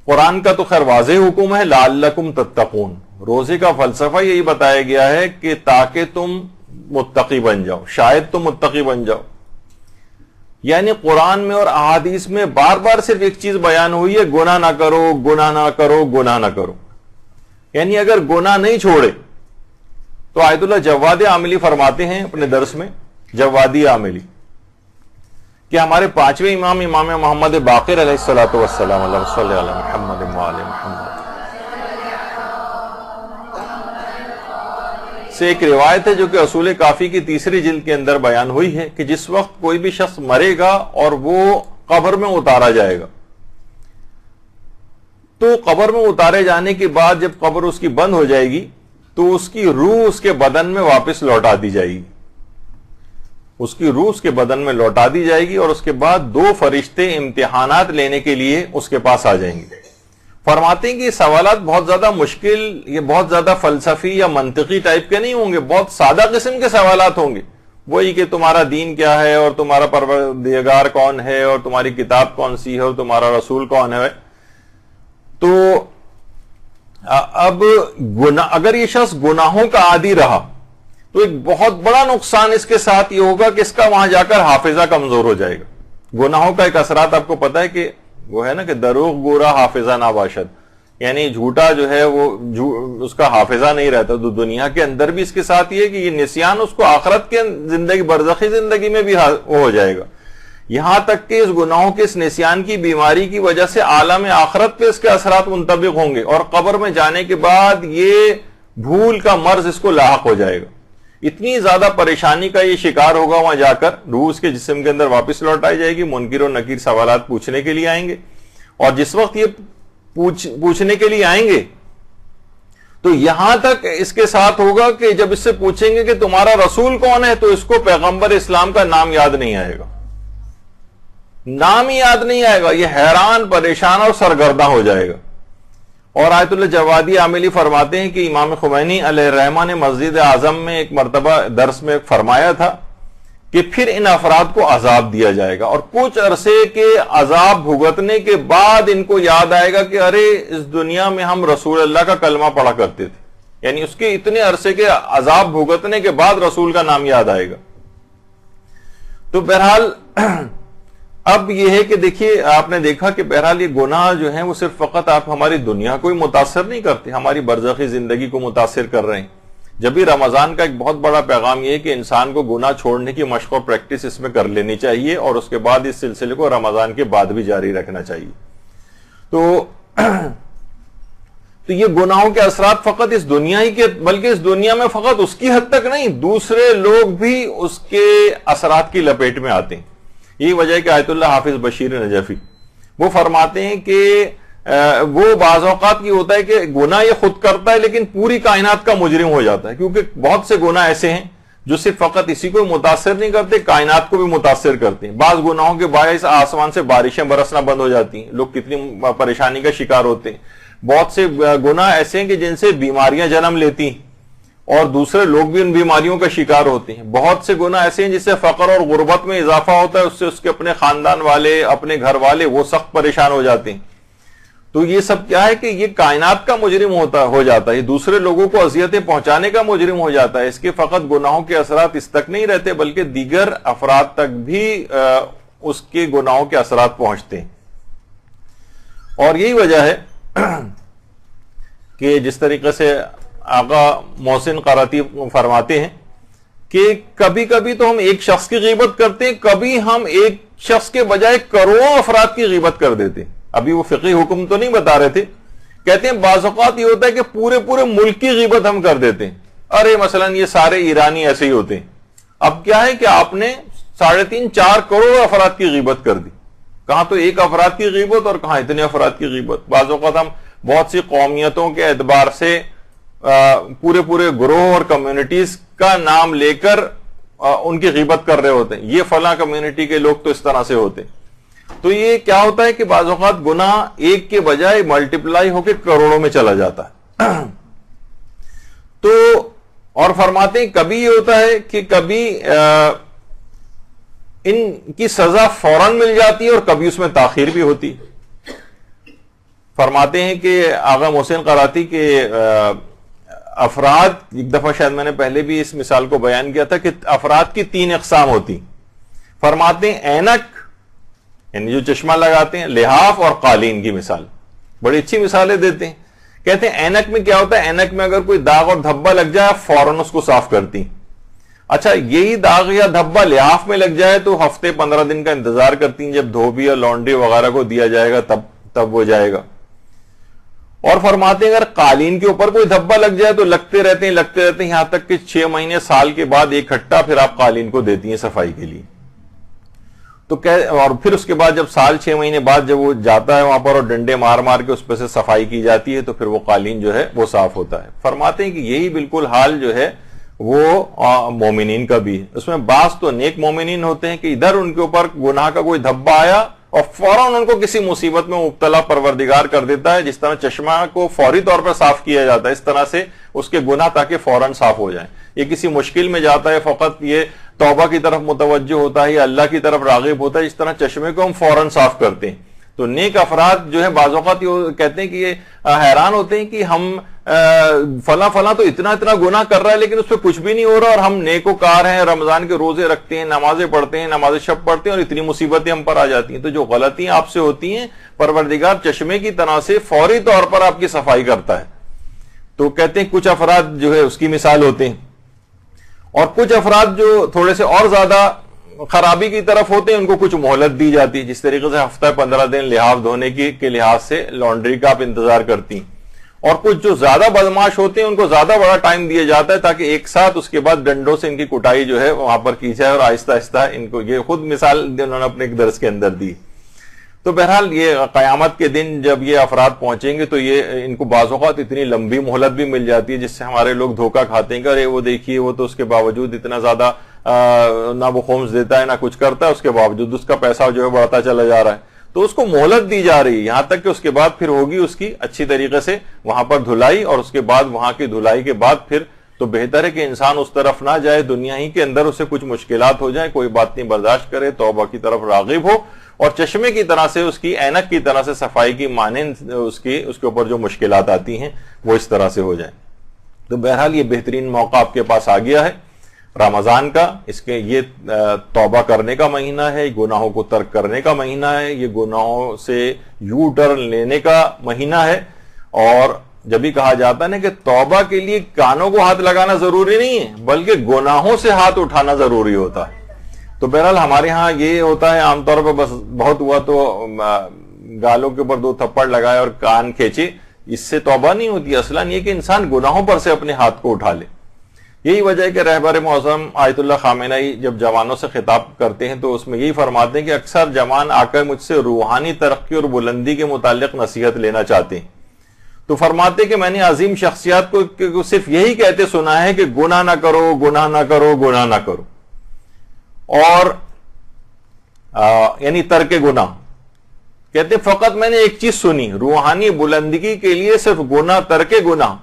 قرآن کا تو خیر واضح حکم ہے لعلکم تتقون، روزے کا فلسفہ یہی بتایا گیا ہے کہ تاکہ تم متقی بن جاؤ، شاید تم متقی بن جاؤ۔ یعنی قرآن میں اور احادیث میں بار بار صرف ایک چیز بیان ہوئی ہے، گناہ نہ کرو، گناہ نہ کرو، گناہ نہ کرو۔ یعنی اگر گناہ نہیں چھوڑے تو آیت اللہ جواد عاملی فرماتے ہیں اپنے درس میں، جوادی عاملی، کہ ہمارے 5ویں امام محمد باقر علیہ الصلوۃ والسلام، اللہم صلی علی محمد وآل محمد، سے ایک روایت ہے جو کہ اصول کافی کی 3ری جلد کے اندر بیان ہوئی ہے کہ جس وقت کوئی بھی شخص مرے گا اور وہ قبر میں اتارا جائے گا تو قبر میں اتارے جانے کے بعد جب قبر اس کی بند ہو جائے گی تو اس کی روح اس کے بدن میں واپس لوٹا دی جائے گی، اس کی روح اس کے بدن میں لوٹا دی جائے گی، اور اس کے بعد 2 فرشتے امتحانات لینے کے لیے اس کے پاس آ جائیں گے۔ فرماتے ہیں کہ یہ سوالات بہت زیادہ مشکل، یہ بہت زیادہ فلسفی یا منطقی ٹائپ کے نہیں ہوں گے، بہت سادہ قسم کے سوالات ہوں گے، وہی کہ تمہارا دین کیا ہے، اور تمہارا پروردگار کون ہے، اور تمہاری کتاب کون سی ہے، اور تمہارا رسول کون ہے۔ تو اب اگر یہ شخص گناہوں کا عادی رہا تو ایک بہت بڑا نقصان اس کے ساتھ یہ ہوگا کہ اس کا وہاں جا کر حافظہ کمزور ہو جائے گا۔ گناہوں کا ایک اثرات آپ کو پتا ہے کہ وہ ہے نا کہ دروغ گورا حافظہ نہ باشد، یعنی جھوٹا جو ہے وہ اس کا حافظہ نہیں رہتا۔ تو دنیا کے اندر بھی اس کے ساتھ یہ کہ یہ نسیان اس کو آخرت کے زندگی، برزخی زندگی میں بھی ہو جائے گا، یہاں تک کہ اس گناہوں کے اس نسیان کی بیماری کی وجہ سے عالم آخرت پہ اس کے اثرات منطبق ہوں گے، اور قبر میں جانے کے بعد یہ بھول کا مرض اس کو لاحق ہو جائے گا۔ اتنی زیادہ پریشانی کا یہ شکار ہوگا، وہاں جا کر روح اس کے جسم کے اندر واپس لوٹائی جائے گی، منکر و نکیر سوالات پوچھنے کے لیے آئیں گے، اور جس وقت یہ پوچھنے کے لیے آئیں گے تو یہاں تک اس کے ساتھ ہوگا کہ جب اس سے پوچھیں گے کہ تمہارا رسول کون ہے تو اس کو پیغمبر اسلام کا نام یاد نہیں آئے گا، نام ہی یاد نہیں آئے گا، یہ حیران، پریشان اور سرگرداں ہو جائے گا۔ اور آیت اللہ جوادی عاملی فرماتے ہیں کہ امام خمینی علیہ الرحمہ نے مسجد اعظم میں ایک مرتبہ درس میں فرمایا تھا کہ پھر ان افراد کو عذاب دیا جائے گا، اور کچھ عرصے کے عذاب بھگتنے کے بعد ان کو یاد آئے گا کہ ارے اس دنیا میں ہم رسول اللہ کا کلمہ پڑھا کرتے تھے، یعنی اس کے اتنے عرصے کے عذاب بھگتنے کے بعد رسول کا نام یاد آئے گا۔ تو بہرحال اب یہ ہے کہ دیکھیے، آپ نے دیکھا کہ بہرحال یہ گناہ جو ہیں وہ صرف فقط آپ ہماری دنیا کو ہی متاثر نہیں کرتے، ہماری برزخی زندگی کو متاثر کر رہے ہیں۔ جب بھی رمضان کا ایک بہت بڑا پیغام یہ ہے کہ انسان کو گناہ چھوڑنے کی مشق اور پریکٹس اس میں کر لینی چاہیے، اور اس کے بعد اس سلسلے کو رمضان کے بعد بھی جاری رکھنا چاہیے۔ تو یہ گناہوں کے اثرات فقط اس دنیا ہی کے، بلکہ اس دنیا میں فقط اس کی حد تک نہیں، دوسرے لوگ بھی اس کے اثرات کی لپیٹ میں آتے ہیں۔ یہی وجہ ہے کہ آیت اللہ حافظ بشیر نجفی وہ فرماتے ہیں کہ وہ بعض اوقات کی ہوتا ہے کہ گناہ یہ خود کرتا ہے لیکن پوری کائنات کا مجرم ہو جاتا ہے، کیونکہ بہت سے گناہ ایسے ہیں جو صرف فقط اسی کو متاثر نہیں کرتے، کائنات کو بھی متاثر کرتے ہیں۔ بعض گناہوں کے باعث آسمان سے بارشیں برسنا بند ہو جاتی ہیں، لوگ کتنی پریشانی کا شکار ہوتے ہیں۔ بہت سے گناہ ایسے ہیں کہ جن سے بیماریاں جنم لیتی ہیں اور دوسرے لوگ بھی ان بیماریوں کا شکار ہوتے ہیں۔ بہت سے گناہ ایسے ہیں جس سے فقر اور غربت میں اضافہ ہوتا ہے، اس سے اس کے اپنے خاندان والے، اپنے گھر والے وہ سخت پریشان ہو جاتے ہیں۔ تو یہ سب کیا ہے کہ یہ کائنات کا مجرم ہو جاتا ہے، یہ دوسرے لوگوں کو اذیتیں پہنچانے کا مجرم ہو جاتا ہے۔ اس کے فقط گناہوں کے اثرات اس تک نہیں رہتے بلکہ دیگر افراد تک بھی اس کے گناہوں کے اثرات پہنچتے ہیں۔ اور یہی وجہ ہے کہ جس طریقے سے آقا محسن قراتی فرماتے ہیں کہ کبھی کبھی تو ہم ایک شخص کی غیبت کرتے ہیں، کبھی ہم ایک شخص کے بجائے کروڑوں افراد کی غیبت کر دیتے ہیں۔ ابھی وہ فقہی حکم تو نہیں بتا رہے تھے، کہتے ہیں بعض اوقات یہ ہوتا ہے کہ پورے ملک کی غیبت ہم کر دیتے ہیں۔ ارے مثلا یہ سارے ایرانی ایسے ہی ہوتے ہیں۔ اب کیا ہے کہ آپ نے 3.5-4 کروڑ افراد کی غیبت کر دی، کہاں تو ایک افراد کی غیبت اور کہاں اتنے افراد کی غیبت۔ بعض اوقات ہم بہت سی قومیتوں کے اعتبار سے پورے گروہ اور کمیونٹیز کا نام لے کر ان کی غیبت کر رہے ہوتے ہیں، یہ فلاں کمیونٹی کے لوگ تو اس طرح سے ہوتے ہیں۔ تو یہ کیا ہوتا ہے کہ بعض اوقات گناہ ایک کے بجائے ملٹیپلائی ہو کے کروڑوں میں چلا جاتا ہے۔ تو اور فرماتے ہیں کبھی یہ ہوتا ہے کہ کبھی ان کی سزا فوراً مل جاتی ہے اور کبھی اس میں تاخیر بھی ہوتی۔ فرماتے ہیں کہ آغا محسن قراتی کے افراد، ایک دفعہ شاید میں نے پہلے بھی اس مثال کو بیان کیا تھا کہ افراد کی 3 اقسام ہوتی۔ فرماتے ہیں اینک، یعنی جو چشمہ لگاتے ہیں، لحاف اور قالین کی مثال، بڑی اچھی مثالیں دیتے ہیں۔ کہتے ہیں اینک میں کیا ہوتا ہے، اینک میں اگر کوئی داغ اور دھبا لگ جائے فوراً اس کو صاف کرتی۔ اچھا یہی داغ یا دھبا لحاف میں لگ جائے تو ہفتے 15 دن کا انتظار کرتی ہیں، جب دھوبی یا لانڈری وغیرہ کو دیا جائے گا تب وہ جائے گا۔ اور فرماتے ہیں اگر قالین کے اوپر کوئی دھبا لگ جائے تو لگتے رہتے ہیں یہاں تک کہ 6 مہینے سال کے بعد ایک کھٹا پھر آپ قالین کو دیتی ہیں صفائی کے لیے۔ تو اور پھر اس کے بعد جب سال 6 مہینے بعد جب وہ جاتا ہے وہاں پر اور ڈنڈے مار مار کے اس پہ سے صفائی کی جاتی ہے تو پھر وہ قالین جو ہے وہ صاف ہوتا ہے. فرماتے ہیں کہ یہی بالکل حال جو ہے وہ مومنین کا بھی ہے. اس میں بعض تو نیک مومنین ہوتے ہیں کہ ادھر ان کے اوپر گناہ کا کوئی دھبا آیا اور فوراً ان کو کسی مصیبت میں مبتلا پروردگار کر دیتا ہے, جس طرح چشمہ کو فوری طور پر صاف کیا جاتا ہے اس طرح سے اس کے گناہ تاکہ فوراً صاف ہو جائیں. یہ کسی مشکل میں جاتا ہے فقط یہ توبہ کی طرف متوجہ ہوتا ہے یا اللہ کی طرف راغب ہوتا ہے, اس طرح چشمے کو ہم فوراً صاف کرتے ہیں. تو نیک افراد جو ہے بعض اوقات یہ کہتے ہیں کہ یہ حیران ہوتے ہیں کہ ہم فلاں فلاں تو اتنا گناہ کر رہا ہے لیکن اس پہ کچھ بھی نہیں ہو رہا, اور ہم نیکوکار ہیں, رمضان کے روزے رکھتے ہیں, نمازیں پڑھتے ہیں, نماز شب پڑھتے ہیں, اور اتنی مصیبتیں ہم پر آ جاتی ہیں. تو جو غلطیاں آپ سے ہوتی ہیں پروردگار چشمے کی طرح سے فوری طور پر آپ کی صفائی کرتا ہے. تو کہتے ہیں کچھ افراد جو ہے اس کی مثال ہوتے ہیں, اور کچھ افراد جو تھوڑے سے اور زیادہ خرابی کی طرف ہوتے ہیں ان کو کچھ مہلت دی جاتی ہے. جس طریقے سے ہفتہ 15 دن لحاظ دھونے کے لحاظ سے لانڈری کا آپ انتظار کرتی ہیں, اور کچھ جو زیادہ بدماش ہوتے ہیں ان کو زیادہ بڑا ٹائم دیا جاتا ہے تاکہ ایک ساتھ اس کے بعد ڈنڈوں سے ان کی کٹائی جو ہے وہاں پر کی جائے, اور آہستہ آہستہ ان کو یہ خود مثال انہوں نے اپنے ایک درس کے اندر دی. تو بہرحال یہ قیامت کے دن جب یہ افراد پہنچیں گے تو یہ ان کو بعض اوقات اتنی لمبی مہلت بھی مل جاتی ہے جس سے ہمارے لوگ دھوکہ کھاتے ہیں کہ ارے وہ دیکھیے وہ تو اس کے باوجود اتنا زیادہ نہ وہ خمس دیتا ہے نہ کچھ کرتا ہے, اس کے باوجود اس کا پیسہ جو ہے بڑھتا چلا جا رہا ہے. تو اس کو مہلت دی جا رہی ہے یہاں تک کہ اس کے بعد پھر ہوگی اس کی اچھی طریقے سے وہاں پر دھلائی, اور اس کے بعد وہاں کی دھلائی کے بعد پھر تو بہتر ہے کہ انسان اس طرف نہ جائے, دنیا ہی کے اندر اسے کچھ مشکلات ہو جائیں, کوئی بات نہیں برداشت کرے, توبہ کی طرف راغب ہو, اور چشمے کی طرح سے اس کی اینک کی طرح سے صفائی کی مانند اس کے اوپر جو مشکلات آتی ہیں وہ اس طرح سے ہو جائیں. تو بہرحال یہ بہترین موقع آپ کے پاس آ گیا ہے رمضان کا. اس کے یہ توبہ کرنے کا مہینہ ہے, گناہوں کو ترک کرنے کا مہینہ ہے, یہ گناہوں سے یو ٹرن لینے کا مہینہ ہے. اور جب بھی کہا جاتا ہے نا کہ توبہ کے لیے کانوں کو ہاتھ لگانا ضروری نہیں ہے بلکہ گناہوں سے ہاتھ اٹھانا ضروری ہوتا ہے. تو بہرحال ہمارے ہاں یہ ہوتا ہے عام طور پر بس بہت ہوا تو گالوں کے اوپر 2 تھپڑ لگائے اور کان کھینچے, اس سے توبہ نہیں ہوتی. اصلاً یہ کہ انسان گناہوں پر سے اپنے ہاتھ کو اٹھا لے. یہی وجہ ہے کہ رہبر معظم آیت اللہ خامنہئی جب جوانوں سے خطاب کرتے ہیں تو اس میں یہی فرماتے ہیں کہ اکثر جوان آ کر مجھ سے روحانی ترقی اور بلندی کے متعلق نصیحت لینا چاہتے ہیں. تو فرماتے کہ میں نے عظیم شخصیات کو صرف یہی کہتے سنا ہے کہ گناہ نہ کرو, گناہ نہ کرو, گناہ نہ کرو, اور یعنی ترک گناہ. کہتے فقط میں نے ایک چیز سنی, روحانی بلندگی کے لیے صرف گناہ, ترک گناہ.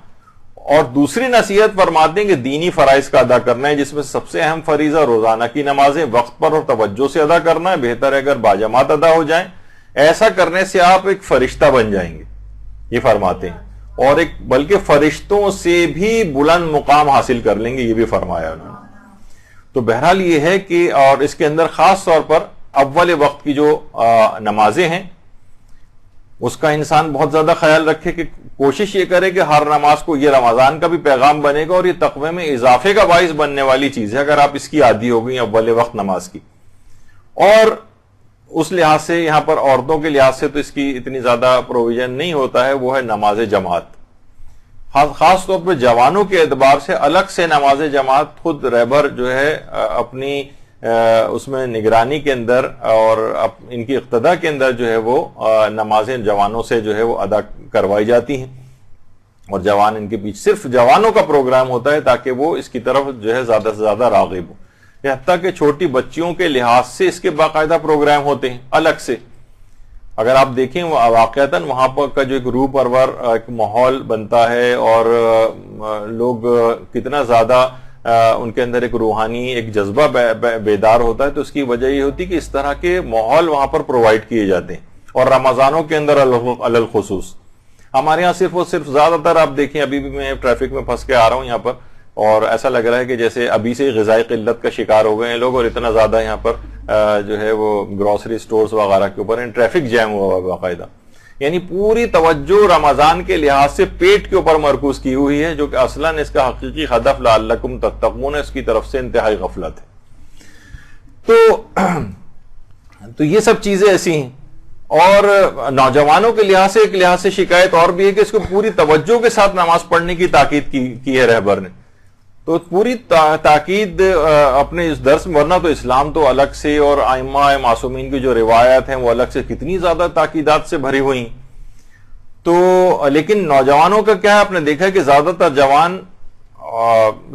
اور دوسری نصیحت فرماتے ہیں کہ دینی فرائض کا ادا کرنا ہے, جس میں سب سے اہم فریضہ روزانہ کی نمازیں وقت پر اور توجہ سے ادا کرنا ہے. بہتر ہے اگر باجماعت ادا ہو جائیں, ایسا کرنے سے آپ ایک فرشتہ بن جائیں گے, یہ فرماتے ہیں, اور ایک بلکہ فرشتوں سے بھی بلند مقام حاصل کر لیں گے, یہ بھی فرمایا انہوں نے. تو بہرحال یہ ہے کہ اور اس کے اندر خاص طور پر اول وقت کی جو نمازیں ہیں اس کا انسان بہت زیادہ خیال رکھے, کہ کوشش یہ کرے کہ ہر نماز کو, یہ رمضان کا بھی پیغام بنے گا اور یہ تقوی میں اضافے کا باعث بننے والی چیز ہے اگر آپ اس کی عادی ہو گئی اول وقت نماز کی. اور اس لحاظ سے یہاں پر عورتوں کے لحاظ سے تو اس کی اتنی زیادہ پروویژن نہیں ہوتا ہے, وہ ہے نماز جماعت. خاص طور پہ جوانوں کے اعتبار سے الگ سے نماز جماعت خود رہبر جو ہے اپنی اس میں نگرانی کے اندر اور ان کی اقتداء کے اندر جو ہے وہ نمازیں جوانوں سے جو ہے وہ ادا کروائی جاتی ہیں, اور جوان ان کے پیچھے صرف جوانوں کا پروگرام ہوتا ہے تاکہ وہ اس کی طرف جو ہے زیادہ سے زیادہ راغب ہو. حتیٰ کہ چھوٹی بچیوں کے لحاظ سے اس کے باقاعدہ پروگرام ہوتے ہیں الگ سے. اگر آپ دیکھیں واقعتاً وہاں پر کا جو ایک روح پرور ایک ماحول بنتا ہے, اور لوگ کتنا زیادہ ان کے اندر ایک روحانی ایک جذبہ بیدار ہوتا ہے, تو اس کی وجہ یہ ہوتی کہ اس طرح کے ماحول وہاں پر پرووائڈ کیے جاتے ہیں. اور رمضانوں کے اندر علی الخصوص ہمارے یہاں صرف زیادہ تر آپ دیکھیں, ابھی بھی میں ٹریفک میں پھنس کے آ رہا ہوں یہاں پر, اور ایسا لگ رہا ہے کہ جیسے ابھی سے غذائی قلت کا شکار ہو گئے ہیں لوگ, اور اتنا زیادہ یہاں پر جو ہے وہ گروسری سٹورز وغیرہ کے اوپر ٹریفک جیم ہوا ہوا باقاعدہ. یعنی پوری توجہ رمضان کے لحاظ سے پیٹ کے اوپر مرکوز کی ہوئی ہے, جو کہ اصلاً اس کا حقیقی ہدف لعلکم تتقون اس کی طرف سے انتہائی غفلت ہے. تو یہ سب چیزیں ایسی ہیں. اور نوجوانوں کے لحاظ سے ایک لحاظ سے شکایت اور بھی ہے کہ اس کو پوری توجہ کے ساتھ نماز پڑھنے کی تاکید کی ہے رہبر نے. تو پوری تاکید اپنے اس درس میں، ورنہ تو اسلام تو الگ سے اور ائمہ معصومین کی جو روایات ہیں وہ الگ سے کتنی زیادہ تاکیدات سے بھری ہوئی. تو لیکن نوجوانوں کا کیا ہے، آپ نے دیکھا ہے کہ زیادہ تر جوان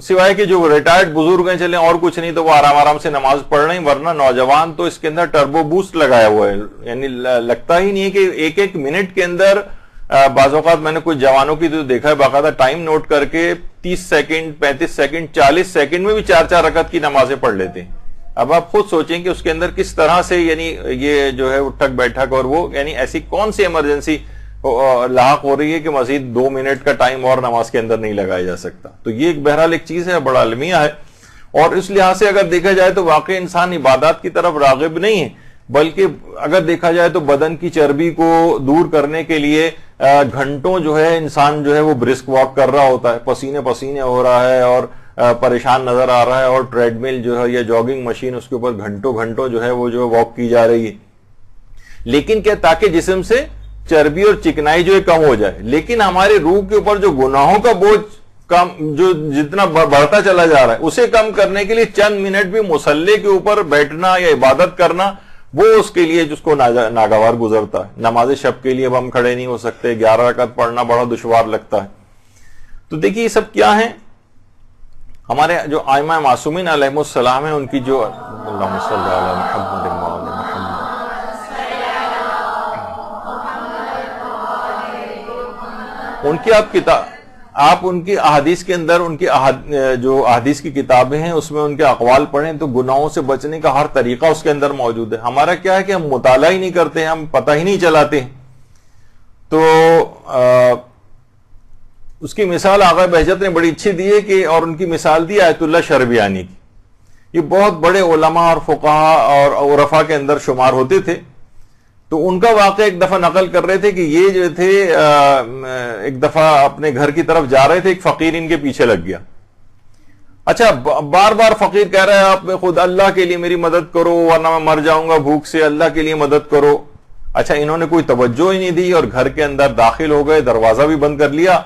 سوائے کہ جو ریٹائرڈ بزرگ ہیں چلیں اور کچھ نہیں تو وہ آرام آرام سے نماز پڑھ رہے ہیں، ورنہ نوجوان تو اس کے اندر ٹربو بوسٹ لگایا ہوا ہے. یعنی لگتا ہی نہیں ہے کہ ایک ایک منٹ کے اندر بعض اوقات میں نے کچھ جوانوں کی تو دیکھا ہے باقاعدہ ٹائم نوٹ کر کے 30 سیکنڈ 35 سیکنڈ 40 سیکنڈ میں بھی 4 رکعت کی نمازیں پڑھ لیتے ہیں. اب آپ خود سوچیں کہ اس کے اندر کس طرح سے یعنی یہ جو ہے اٹھک بیٹھک اور وہ یعنی ایسی کون سی ایمرجنسی لاحق ہو رہی ہے کہ مزید 2 منٹ کا ٹائم اور نماز کے اندر نہیں لگایا جا سکتا. تو یہ ایک بہرحال ایک چیز ہے، بڑا المیہ ہے. اور اس لحاظ سے اگر دیکھا جائے تو واقعی انسان عبادات کی طرف راغب نہیں ہے، بلکہ اگر دیکھا جائے تو بدن کی چربی کو دور کرنے کے لیے گھنٹوں جو ہے انسان جو ہے وہ برسک واک کر رہا ہوتا ہے، پسینے پسینے ہو رہا ہے اور پریشان نظر آ رہا ہے، اور ٹریڈ مل جو ہے یا جاگنگ مشین اس کے اوپر گھنٹوں جو ہے وہ جو واک کی جا رہی ہے. لیکن کیا تاکہ جسم سے چربی اور چکنائی جو ہے کم ہو جائے. لیکن ہمارے روح کے اوپر جو گناہوں کا بوجھ کم جو جتنا بڑھتا چلا جا رہا ہے اسے کم کرنے کے لیے چند منٹ بھی مصلی کے اوپر بیٹھنا یا عبادت کرنا وہ اس کے لیے جس کو ناگوار گزرتا ہے. نماز شب کے لیے اب ہم کھڑے نہیں ہو سکتے، 11 رکعت پڑھنا بڑا دشوار لگتا ہے. تو دیکھیے یہ سب کیا ہیں، ہمارے جو ائمہ معصومین علیہم السلام ہیں ان کی جو اللہم صلی علی محمد وعلی محمد، ان کی آپ ان کی احادیث کے اندر ان کی جو احادیث کی کتابیں ہیں اس میں ان کے اقوال پڑھیں تو گناہوں سے بچنے کا ہر طریقہ اس کے اندر موجود ہے. ہمارا کیا ہے کہ ہم مطالعہ ہی نہیں کرتے ہیں، ہم پتہ ہی نہیں چلاتے ہیں. تو اس کی مثال آغا بہجت نے بڑی اچھی دی ہے کہ، اور ان کی مثال دی آیت اللہ شربیانی کی. یہ بہت بڑے علماء اور فقہا اور عرفاء کے اندر شمار ہوتے تھے. تو ان کا واقعہ ایک دفعہ نقل کر رہے تھے کہ یہ جو تھے ایک دفعہ اپنے گھر کی طرف جا رہے تھے، ایک فقیر ان کے پیچھے لگ گیا. اچھا بار بار فقیر کہہ رہا ہے آپ خود اللہ کے لیے میری مدد کرو ورنہ میں مر جاؤں گا بھوک سے، اللہ کے لیے مدد کرو. اچھا انہوں نے کوئی توجہ ہی نہیں دی اور گھر کے اندر داخل ہو گئے، دروازہ بھی بند کر لیا.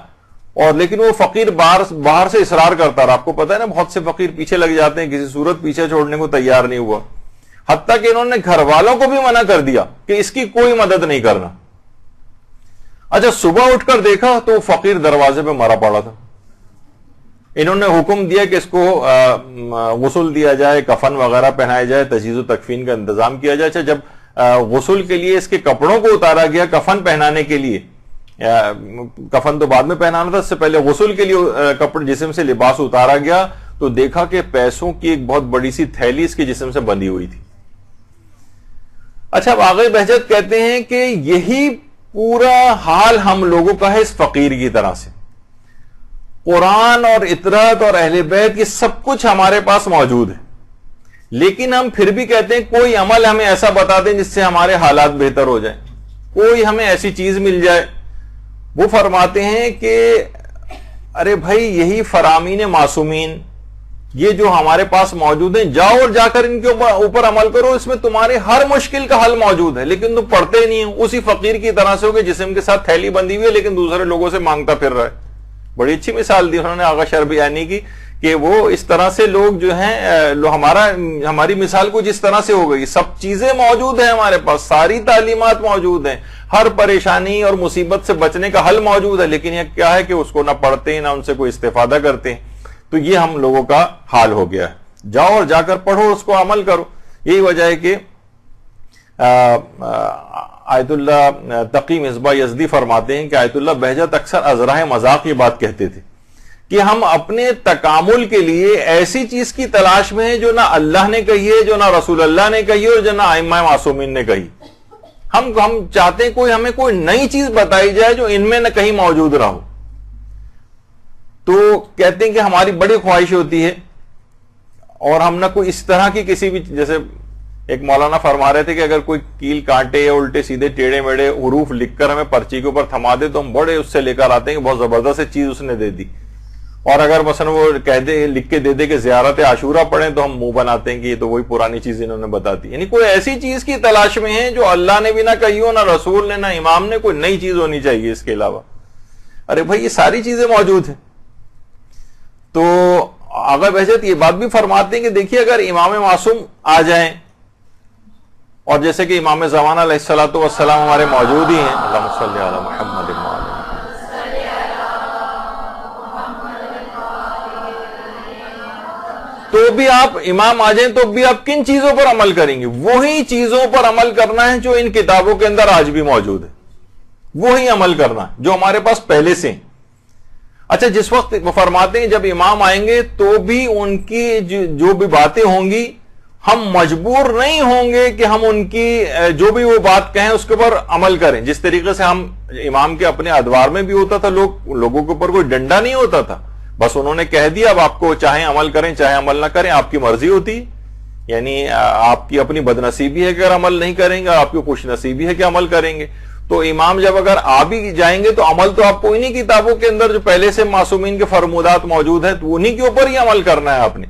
اور لیکن وہ فقیر باہر سے اصرار کرتا رہا. آپ کو پتا ہے نا بہت سے فقیر پیچھے لگ جاتے ہیں، کسی صورت پیچھے چھوڑنے کو تیار نہیں ہوا، حتیٰ کہ انہوں نے گھر والوں کو بھی منع کر دیا کہ اس کی کوئی مدد نہیں کرنا. اچھا صبح اٹھ کر دیکھا تو فقیر دروازے پہ مرا پڑا تھا. انہوں نے حکم دیا کہ اس کو غسل دیا جائے، کفن وغیرہ پہنایا جائے، تجہیز و تکفین کا انتظام کیا جائے. اچھا جب غسل کے لیے اس کے کپڑوں کو اتارا گیا کفن پہنانے کے لیے، کفن تو بعد میں پہنانا تھا، اس سے پہلے غسل کے لیے کپڑے جسم سے لباس اتارا گیا تو دیکھا کہ پیسوں کی ایک بہت بڑی سی تھیلی اس کے جسم سے بندھی ہوئی تھی. اچھا اب آغا بہجت کہتے ہیں کہ یہی پورا حال ہم لوگوں کا ہے اس فقیر کی طرح سے. قرآن اور اطرت اور اہل بیت یہ سب کچھ ہمارے پاس موجود ہے، لیکن ہم پھر بھی کہتے ہیں کوئی عمل ہمیں ایسا بتا دیں جس سے ہمارے حالات بہتر ہو جائیں، کوئی ہمیں ایسی چیز مل جائے. وہ فرماتے ہیں کہ ارے بھائی یہی فرامین معصومین یہ جو ہمارے پاس موجود ہیں، جاؤ اور جا کر ان کے اوپر عمل کرو، اس میں تمہارے ہر مشکل کا حل موجود ہے. لیکن تم پڑھتے نہیں ہو، اسی فقیر کی طرح سے ہو کہ جسم کے ساتھ تھیلی بندھی ہوئی ہے لیکن دوسرے لوگوں سے مانگتا پھر رہا ہے. بڑی اچھی مثال دی انہوں نے آغا شربیانی کی کہ وہ اس طرح سے لوگ جو ہیں ہماری مثال کو جس طرح سے ہو گئی، سب چیزیں موجود ہیں ہمارے پاس، ساری تعلیمات موجود ہیں، ہر پریشانی اور مصیبت سے بچنے کا حل موجود ہے، لیکن یہ کیا ہے کہ اس کو نہ پڑھتے ہیں نہ ان سے کوئی استفادہ کرتے ہیں. تو یہ ہم لوگوں کا حال ہو گیا ہے. جاؤ اور جا کر پڑھو، اس کو عمل کرو. یہی وجہ ہے کہ آیت اللہ تقی مصباح یزدی فرماتے ہیں کہ آیت اللہ بہجت اکثر ازراہ مذاق یہ بات کہتے تھے کہ ہم اپنے تکامل کے لیے ایسی چیز کی تلاش میں ہیں جو نہ اللہ نے کہی ہے، جو نہ رسول اللہ نے کہی ہے اور جو نہ ائمہ معصومین نے کہی. ہم چاہتے ہیں ہمیں کوئی نئی چیز بتائی جائے جو ان میں نہ کہیں موجود رہا ہو. تو کہتے ہیں کہ ہماری بڑی خواہش ہوتی ہے اور ہم نہ کوئی اس طرح کی کسی بھی، جیسے ایک مولانا فرما رہے تھے کہ اگر کوئی کیل کانٹے یا الٹے سیدھے ٹیڑے میڑے حروف لکھ کر ہمیں پرچی کے اوپر تھما دے تو ہم بڑے اس سے لے کر آتے ہیں کہ بہت زبردست چیز اس نے دے دی. اور اگر مثلا وہ کہہ دے لکھ کے دے دے کہ زیارت عاشورہ پڑھیں تو ہم منہ بناتے ہیں کہ یہ تو وہی پرانی چیز انہوں نے بتا دی. یعنی کوئی ایسی چیز کی تلاش میں ہے جو اللہ نے بھی نہ کہی ہو، نہ رسول نے، نہ امام نے، کوئی نئی چیز ہونی چاہیے اس کے علاوہ. ارے بھائی یہ ساری چیزیں موجود ہیں. تو آقا بہجت یہ بات بھی فرماتے ہیں کہ دیکھیے اگر امام معصوم آ جائیں، اور جیسے کہ امام زمانہ علیہ الصلوۃ والسلام ہمارے موجود ہی ہیں، اللہم صلی علی محمد وعلی تو بھی آپ امام آ جائیں تو بھی آپ کن چیزوں پر عمل کریں گے؟ وہی چیزوں پر عمل کرنا ہے جو ان کتابوں کے اندر آج بھی موجود ہے، وہی عمل کرنا ہے جو ہمارے پاس پہلے سے ہیں۔ اچھا، جس وقت وہ فرماتے ہیں جب امام آئیں گے تو بھی ان کی جو بھی باتیں ہوں گی ہم مجبور نہیں ہوں گے کہ ہم ان کی جو بھی وہ بات کہیں اس کے اوپر عمل کریں، جس طریقے سے ہم امام کے اپنے ادوار میں بھی ہوتا تھا، لوگوں کے اوپر کوئی ڈنڈا نہیں ہوتا تھا، بس انہوں نے کہہ دیا اب آپ کو چاہے عمل کریں چاہے عمل نہ کریں آپ کی مرضی ہوتی، یعنی آپ کی اپنی بد نصیبی ہے کہ اگر عمل نہیں کریں گے، آپ کی خوش نصیبی ہے کہ عمل کریں گے۔ تو امام جب اگر آ بھی جائیں گے تو عمل تو آپ کو انہی کتابوں کے اندر جو پہلے سے معصومین کے فرمودات موجود ہیں تو انہی کے اوپر ہی عمل کرنا ہے آپ نے۔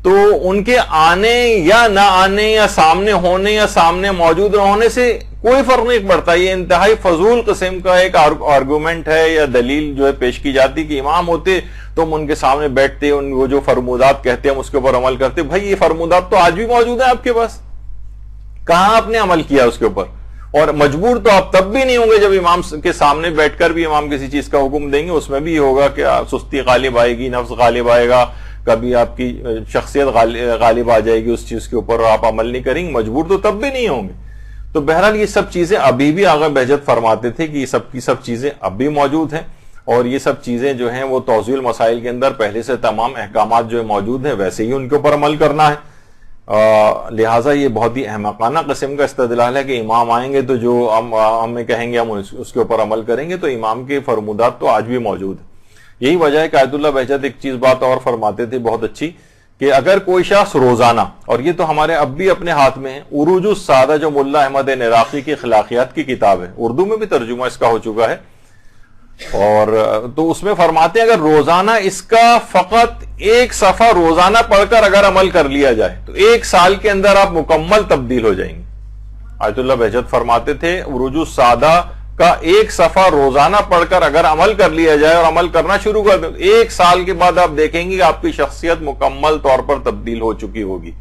تو ان کے آنے یا نہ آنے یا سامنے ہونے یا سامنے موجود نہ ہونے سے کوئی فرق نہیں پڑتا، یہ انتہائی فضول قسم کا ایک آرگومنٹ ہے یا دلیل جو ہے پیش کی جاتی کہ امام ہوتے تو ہم ان کے سامنے بیٹھتے، وہ جو فرمودات کہتے ہیں ہم اس کے اوپر عمل کرتے۔ بھائی یہ فرمودات تو آج بھی موجود ہیں آپ کے پاس، کہاں آپ نے عمل کیا اس کے اوپر؟ اور مجبور تو آپ تب بھی نہیں ہوں گے جب امام کے سامنے بیٹھ کر بھی امام کسی چیز کا حکم دیں گے، اس میں بھی یہ ہوگا کہ سستی غالب آئے گی، نفس غالب آئے گا، کبھی آپ کی شخصیت غالب آ جائے گی اس چیز کے اوپر اور آپ عمل نہیں کریں گے، مجبور تو تب بھی نہیں ہوں گے۔ تو بہرحال یہ سب چیزیں ابھی بھی آقا بہجت فرماتے تھے کہ یہ سب کی سب چیزیں اب بھی موجود ہیں، اور یہ سب چیزیں جو ہیں وہ توضیح المسائل کے اندر پہلے سے تمام احکامات جو موجود ہیں ویسے ہی ان کے اوپر عمل کرنا ہے۔ لہٰذا یہ بہت ہی احمقانہ قسم کا استدلال ہے کہ امام آئیں گے تو جو ہمیں کہیں گے ہم اس کے اوپر عمل کریں گے، تو امام کے فرمودات تو آج بھی موجود ہیں۔ یہی وجہ ہے کہ آیت اللہ بہجت ایک چیز بات اور فرماتے تھے بہت اچھی، کہ اگر کوئی شخص روزانہ، اور یہ تو ہمارے اب بھی اپنے ہاتھ میں ہے، عروج السادہ جو ملا احمد عراقی کی خلاقیات کی کتاب ہے، اردو میں بھی ترجمہ اس کا ہو چکا ہے، اور تو اس میں فرماتے ہیں اگر روزانہ اس کا فقط ایک صفحہ روزانہ پڑھ کر اگر عمل کر لیا جائے تو 1 سال کے اندر آپ مکمل تبدیل ہو جائیں گے۔ آیت اللہ بہجت فرماتے تھے عروج السادہ کا 1 صفحہ روزانہ پڑھ کر اگر عمل کر لیا جائے اور عمل کرنا شروع کر دیں، 1 سال کے بعد آپ دیکھیں گے کہ آپ کی شخصیت مکمل طور پر تبدیل ہو چکی ہوگی۔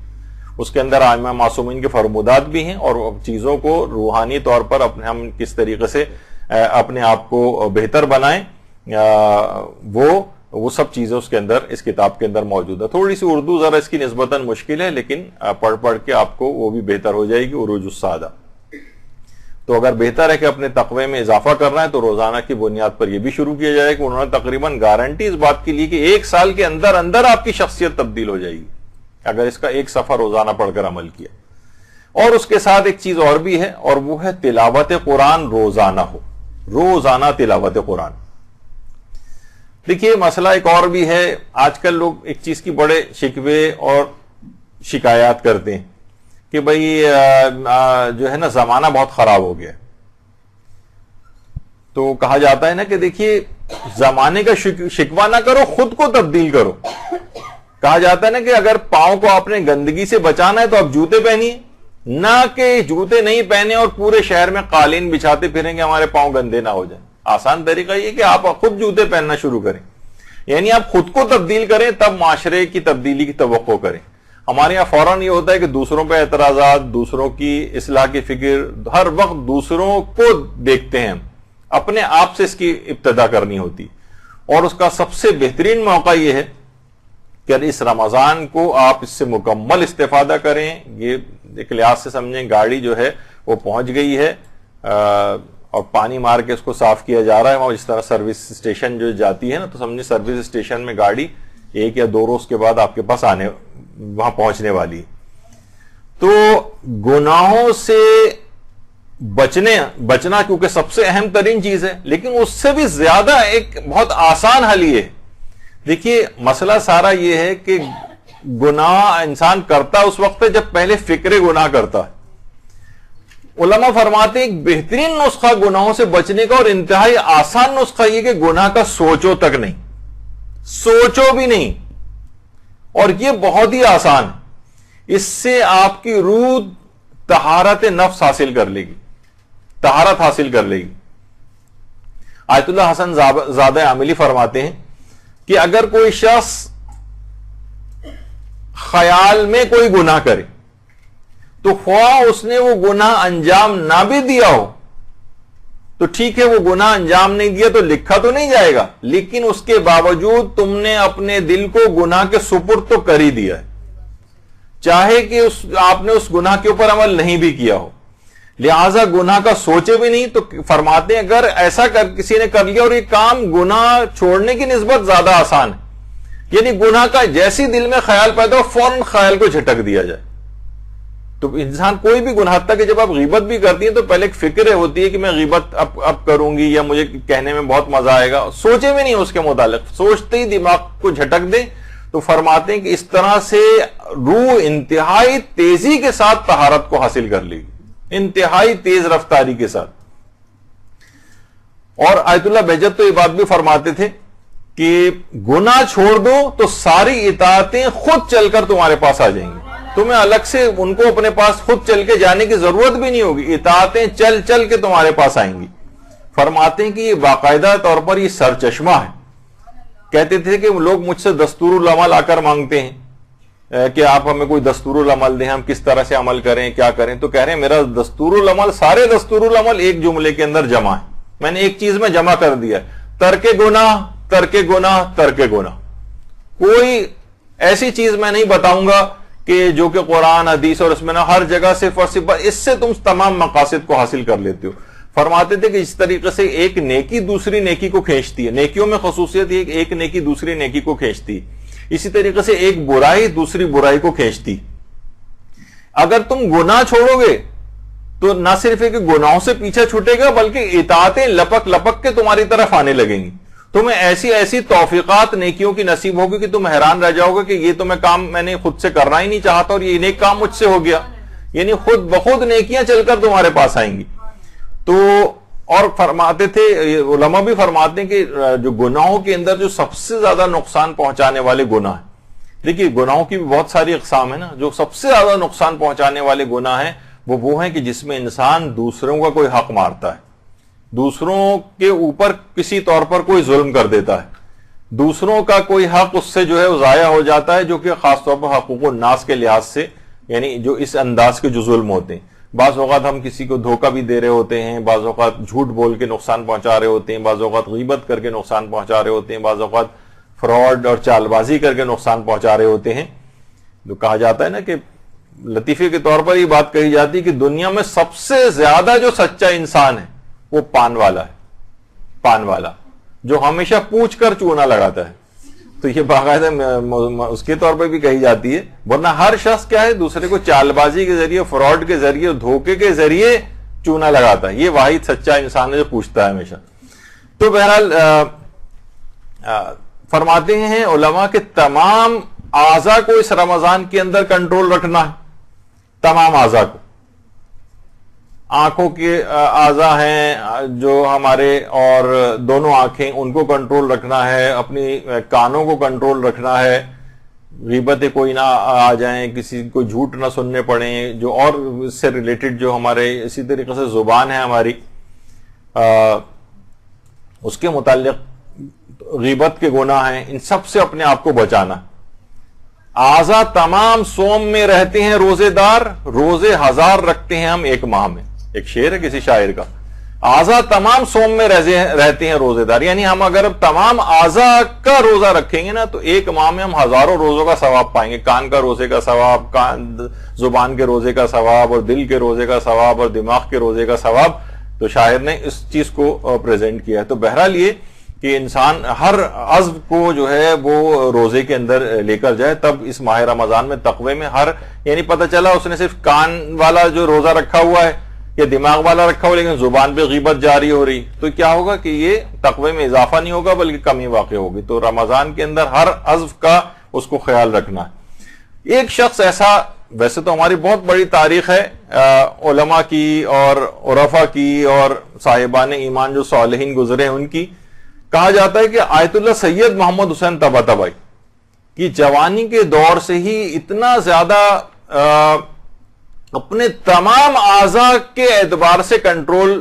اس کے اندر ائمہ معصومین کے فرمودات بھی ہیں، اور چیزوں کو روحانی طور پر ہم کس طریقے سے اپنے آپ کو بہتر بنائیں، وہ سب چیزیں اس کے اندر اس کتاب کے اندر موجود ہے۔ تھوڑی سی اردو ذرا اس کی نسبتاً مشکل ہے، لیکن پڑھ کے آپ کو وہ بھی بہتر ہو جائے گی عروج السادہ۔ تو اگر بہتر ہے کہ اپنے تقوی میں اضافہ کرنا ہے تو روزانہ کی بنیاد پر یہ بھی شروع کیا جائے کہ انہوں نے تقریباً گارنٹی اس بات کی لی کہ 1 سال کے اندر اندر آپ کی شخصیت تبدیل ہو جائے گی اگر اس کا 1 صفحہ روزانہ پڑھ کر عمل کیا۔ اور اس کے ساتھ ایک چیز اور بھی ہے، اور وہ ہے تلاوت قرآن روزانہ ہو، روزانہ تلاوت قرآن۔ دیکھیے مسئلہ ایک اور بھی ہے، آج کل لوگ ایک چیز کی بڑے شکوے اور شکایات کرتے ہیں کہ بھئی جو ہے نا زمانہ بہت خراب ہو گیا، تو کہا جاتا ہے نا کہ دیکھیے زمانے کا شکوہ نہ کرو، خود کو تبدیل کرو۔ کہا جاتا ہے نا کہ اگر پاؤں کو آپ نے گندگی سے بچانا ہے تو آپ جوتے پہنیے، نہ کہ جوتے نہیں پہنے اور پورے شہر میں قالین بچھاتے پھریں گے ہمارے پاؤں گندے نہ ہو جائیں۔ آسان طریقہ یہ کہ آپ خود جوتے پہننا شروع کریں، یعنی آپ خود کو تبدیل کریں تب معاشرے کی تبدیلی کی توقع کریں۔ ہمارے یہاں فوراً یہ ہوتا ہے کہ دوسروں پہ اعتراضات، دوسروں کی اصلاح کی فکر، ہر وقت دوسروں کو دیکھتے ہیں، اپنے آپ سے اس کی ابتدا کرنی ہوتی۔ اور اس کا سب سے بہترین موقع یہ ہے کہ اس رمضان کو آپ اس سے مکمل استفادہ کریں۔ یہ ایک لحاظ سے سمجھیں گاڑی جو ہے وہ پہنچ گئی ہے اور پانی مار کے اس کو صاف کیا جا رہا ہے، اور جس طرح سروس اسٹیشن جو جاتی ہے نا، تو سمجھیں سروس اسٹیشن میں گاڑی 1 یا 2 روز کے بعد آپ کے پاس وہاں پہنچنے والی۔ تو گناہوں سے بچنا کیونکہ سب سے اہم ترین چیز ہے، لیکن اس سے بھی زیادہ ایک بہت آسان حل یہ ہے۔ دیکھیے مسئلہ سارا یہ ہے کہ گناہ انسان کرتا اس وقت ہے جب پہلے فکر گناہ کرتا ہے۔ علماء فرماتے ہیں ایک بہترین نسخہ گناہوں سے بچنے کا اور انتہائی آسان نسخہ یہ کہ گناہ کا سوچو تک نہیں، سوچو بھی نہیں، اور یہ بہت ہی آسان ہے۔ اس سے آپ کی روح طہارت نفس حاصل کر لے گی، طہارت حاصل کر لے گی۔ آیت اللہ حسن زادہ عاملی فرماتے ہیں کہ اگر کوئی شخص خیال میں کوئی گناہ کرے تو خواہ اس نے وہ گناہ انجام نہ بھی دیا ہو تو ٹھیک ہے، وہ گناہ انجام نہیں دیا تو لکھا تو نہیں جائے گا، لیکن اس کے باوجود تم نے اپنے دل کو گناہ کے سپرد تو کر ہی دیا ہے، چاہے کہ آپ نے اس گناہ کے اوپر عمل نہیں بھی کیا ہو، لہذا گناہ کا سوچے بھی نہیں۔ تو فرماتے ہیں اگر ایسا کسی نے کر لیا اور یہ کام گناہ چھوڑنے کی نسبت زیادہ آسان ہے، یعنی گناہ کا جیسی دل میں خیال پیدا ہو فوراً خیال کو جھٹک دیا جائے، تو انسان کوئی بھی گناہ، حتیٰ کہ جب آپ غیبت بھی کرتی ہیں تو پہلے ایک فکر ہوتی ہے کہ میں غیبت اب کروں گی یا مجھے کہنے میں بہت مزہ آئے گا، سوچے بھی نہیں اس کے متعلق، سوچتے ہی دماغ کو جھٹک دے۔ تو فرماتے ہیں کہ اس طرح سے روح انتہائی تیزی کے ساتھ طہارت کو حاصل کر لی، انتہائی تیز رفتاری کے ساتھ۔ اور آیت اللہ بہجت تو یہ بات بھی فرماتے تھے کہ گناہ چھوڑ دو تو ساری اطاعتیں خود چل کر تمہارے پاس آ جائیں گی، تمہیں الگ سے ان کو اپنے پاس خود چل کے جانے کی ضرورت بھی نہیں ہوگی، اطاعتیں چل چل کے تمہارے پاس آئیں گی۔ فرماتے ہیں کہ یہ باقاعدہ طور پر یہ سرچشمہ ہے۔ کہتے تھے کہ لوگ مجھ سے دستور العمل آ کر مانگتے ہیں کہ آپ ہمیں کوئی دستور العمل دیں، ہم کس طرح سے عمل کریں، کیا کریں، تو کہہ رہے ہیں میرا دستور العمل، سارے دستور العمل ایک جملے کے اندر جمع ہے، میں نے ایک چیز میں جمع کر دیا، ترک گناہ، ترک گناہ، ترک گناہ۔ کوئی ایسی چیز میں نہیں بتاؤں گا کہ جو کہ قرآن حدیث اور اس میں نہ، ہر جگہ صرف اور صرف اس سے تم تمام مقاصد کو حاصل کر لیتے ہو۔ فرماتے تھے کہ اس طریقے سے ایک نیکی دوسری نیکی کو کھینچتی ہے، نیکیوں میں خصوصیت یہ کہ ایک نیکی دوسری نیکی کو کھینچتی ہے، اسی طریقے سے ایک برائی دوسری برائی کو کھینچتی۔ اگر تم گناہ چھوڑو گے تو نہ صرف ہے کہ گناہوں سے پیچھا چھوٹے گا بلکہ اطاعتیں لپک لپک کے تمہاری طرف آنے لگیں گی، تمہیں ایسی ایسی توفیقات نیکیوں کی نصیب ہوگی کہ تم حیران رہ جاؤ گے کہ یہ تو میں کام میں نے خود سے کرنا ہی نہیں چاہتا اور یہ نیک کام مجھ سے ہو گیا، یعنی خود بخود نیکیاں چل کر تمہارے پاس آئیں گی۔ تو اور فرماتے تھے علماء بھی فرماتے ہیں کہ جو گناہوں کے اندر جو سب سے زیادہ نقصان پہنچانے والے گناہ ہیں، دیکھیے گناہوں کی بھی بہت ساری اقسام ہیں نا، جو سب سے زیادہ نقصان پہنچانے والے گناہ ہیں وہ ہیں کہ جس میں انسان دوسروں کا کوئی حق مارتا ہے، دوسروں کے اوپر کسی طور پر کوئی ظلم کر دیتا ہے، دوسروں کا کوئی حق اس سے جو ہے وہ ضائع ہو جاتا ہے، جو کہ خاص طور پر حقوق الناس کے لحاظ سے، یعنی جو اس انداز کے جو ظلم ہوتے ہیں۔ بعض اوقات ہم کسی کو دھوکہ بھی دے رہے ہوتے ہیں، بعض اوقات جھوٹ بول کے نقصان پہنچا رہے ہوتے ہیں، بعض اوقات غیبت کر کے نقصان پہنچا رہے ہوتے ہیں، بعض اوقات فراڈ اور چال بازی کر کے نقصان پہنچا رہے ہوتے ہیں۔ جو کہا جاتا ہے نا کہ لطیفے کے طور پر یہ بات کہی جاتی ہے کہ دنیا میں سب سے زیادہ جو سچا انسان ہے وہ پان والا ہے، پان والا جو ہمیشہ پوچھ کر چونا لگاتا ہے، تو یہ باقاعدہ اس کے طور پہ بھی کہی جاتی ہے، ورنہ ہر شخص کیا ہے دوسرے کو چال بازی کے ذریعے، فراڈ کے ذریعے، دھوکے کے ذریعے چونا لگاتا ہے، یہ واحد سچا انسان ہے جو پوچھتا ہے ہمیشہ۔ تو بہرحال فرماتے ہیں علماء کہ تمام اعضاء کو اس رمضان کے اندر کنٹرول رکھنا ہے، تمام اعضاء کو، آنکھوں کے اعضاء ہیں جو ہمارے اور دونوں آنکھیں، ان کو کنٹرول رکھنا ہے، اپنی کانوں کو کنٹرول رکھنا ہے، غیبتیں کوئی نہ آ جائیں، کسی کو جھوٹ نہ سننے پڑیں، جو اور اس سے ریلیٹڈ جو ہمارے، اسی طریقے سے زبان ہے ہماری، اس کے متعلق غیبت کے گناہ ہیں، ان سب سے اپنے آپ کو بچانا۔ اعضاء تمام صوم میں رہتے ہیں روزے دار، روزے ہزار رکھتے ہیں ہم ایک ماہ میں، ایک شعر ہے کسی شاعر کا، اعضاء تمام صوم میں رہتے ہیں روزے دار، یعنی ہم اگر تمام اعضاء کا روزہ رکھیں گے نا تو ایک ماہ میں ہم ہزاروں روزوں کا ثواب پائیں گے، کان کا روزے کا ثواب، زبان کے روزے کا ثواب، اور دل کے روزے کا ثواب، اور دماغ کے روزے کا ثواب۔ تو شاعر نے اس چیز کو پریزنٹ کیا ہے۔ تو بہرحال یہ کہ انسان ہر عضو کو جو ہے وہ روزے کے اندر لے کر جائے، تب اس ماہ رمضان میں تقوی میں یعنی پتہ چلا اس نے صرف کان والا جو روزہ رکھا ہوا ہے یا دماغ والا رکھا ہوا لیکن زبان پہ غیبت جاری ہو رہی، تو کیا ہوگا کہ یہ تقوی میں اضافہ نہیں ہوگا بلکہ کمی واقع ہوگی۔ تو رمضان کے اندر ہر عضو کا اس کو خیال رکھنا ہے۔ ایک شخص ایسا، ویسے تو ہماری بہت بڑی تاریخ ہے علماء کی اور عرفاء کی اور صاحبان ایمان جو صالحین گزرے ہیں ان کی، کہا جاتا ہے کہ آیت اللہ سید محمد حسین طباطبائی کی جوانی کے دور سے ہی اتنا زیادہ اپنے تمام اعضاء کے اعتبار سے کنٹرول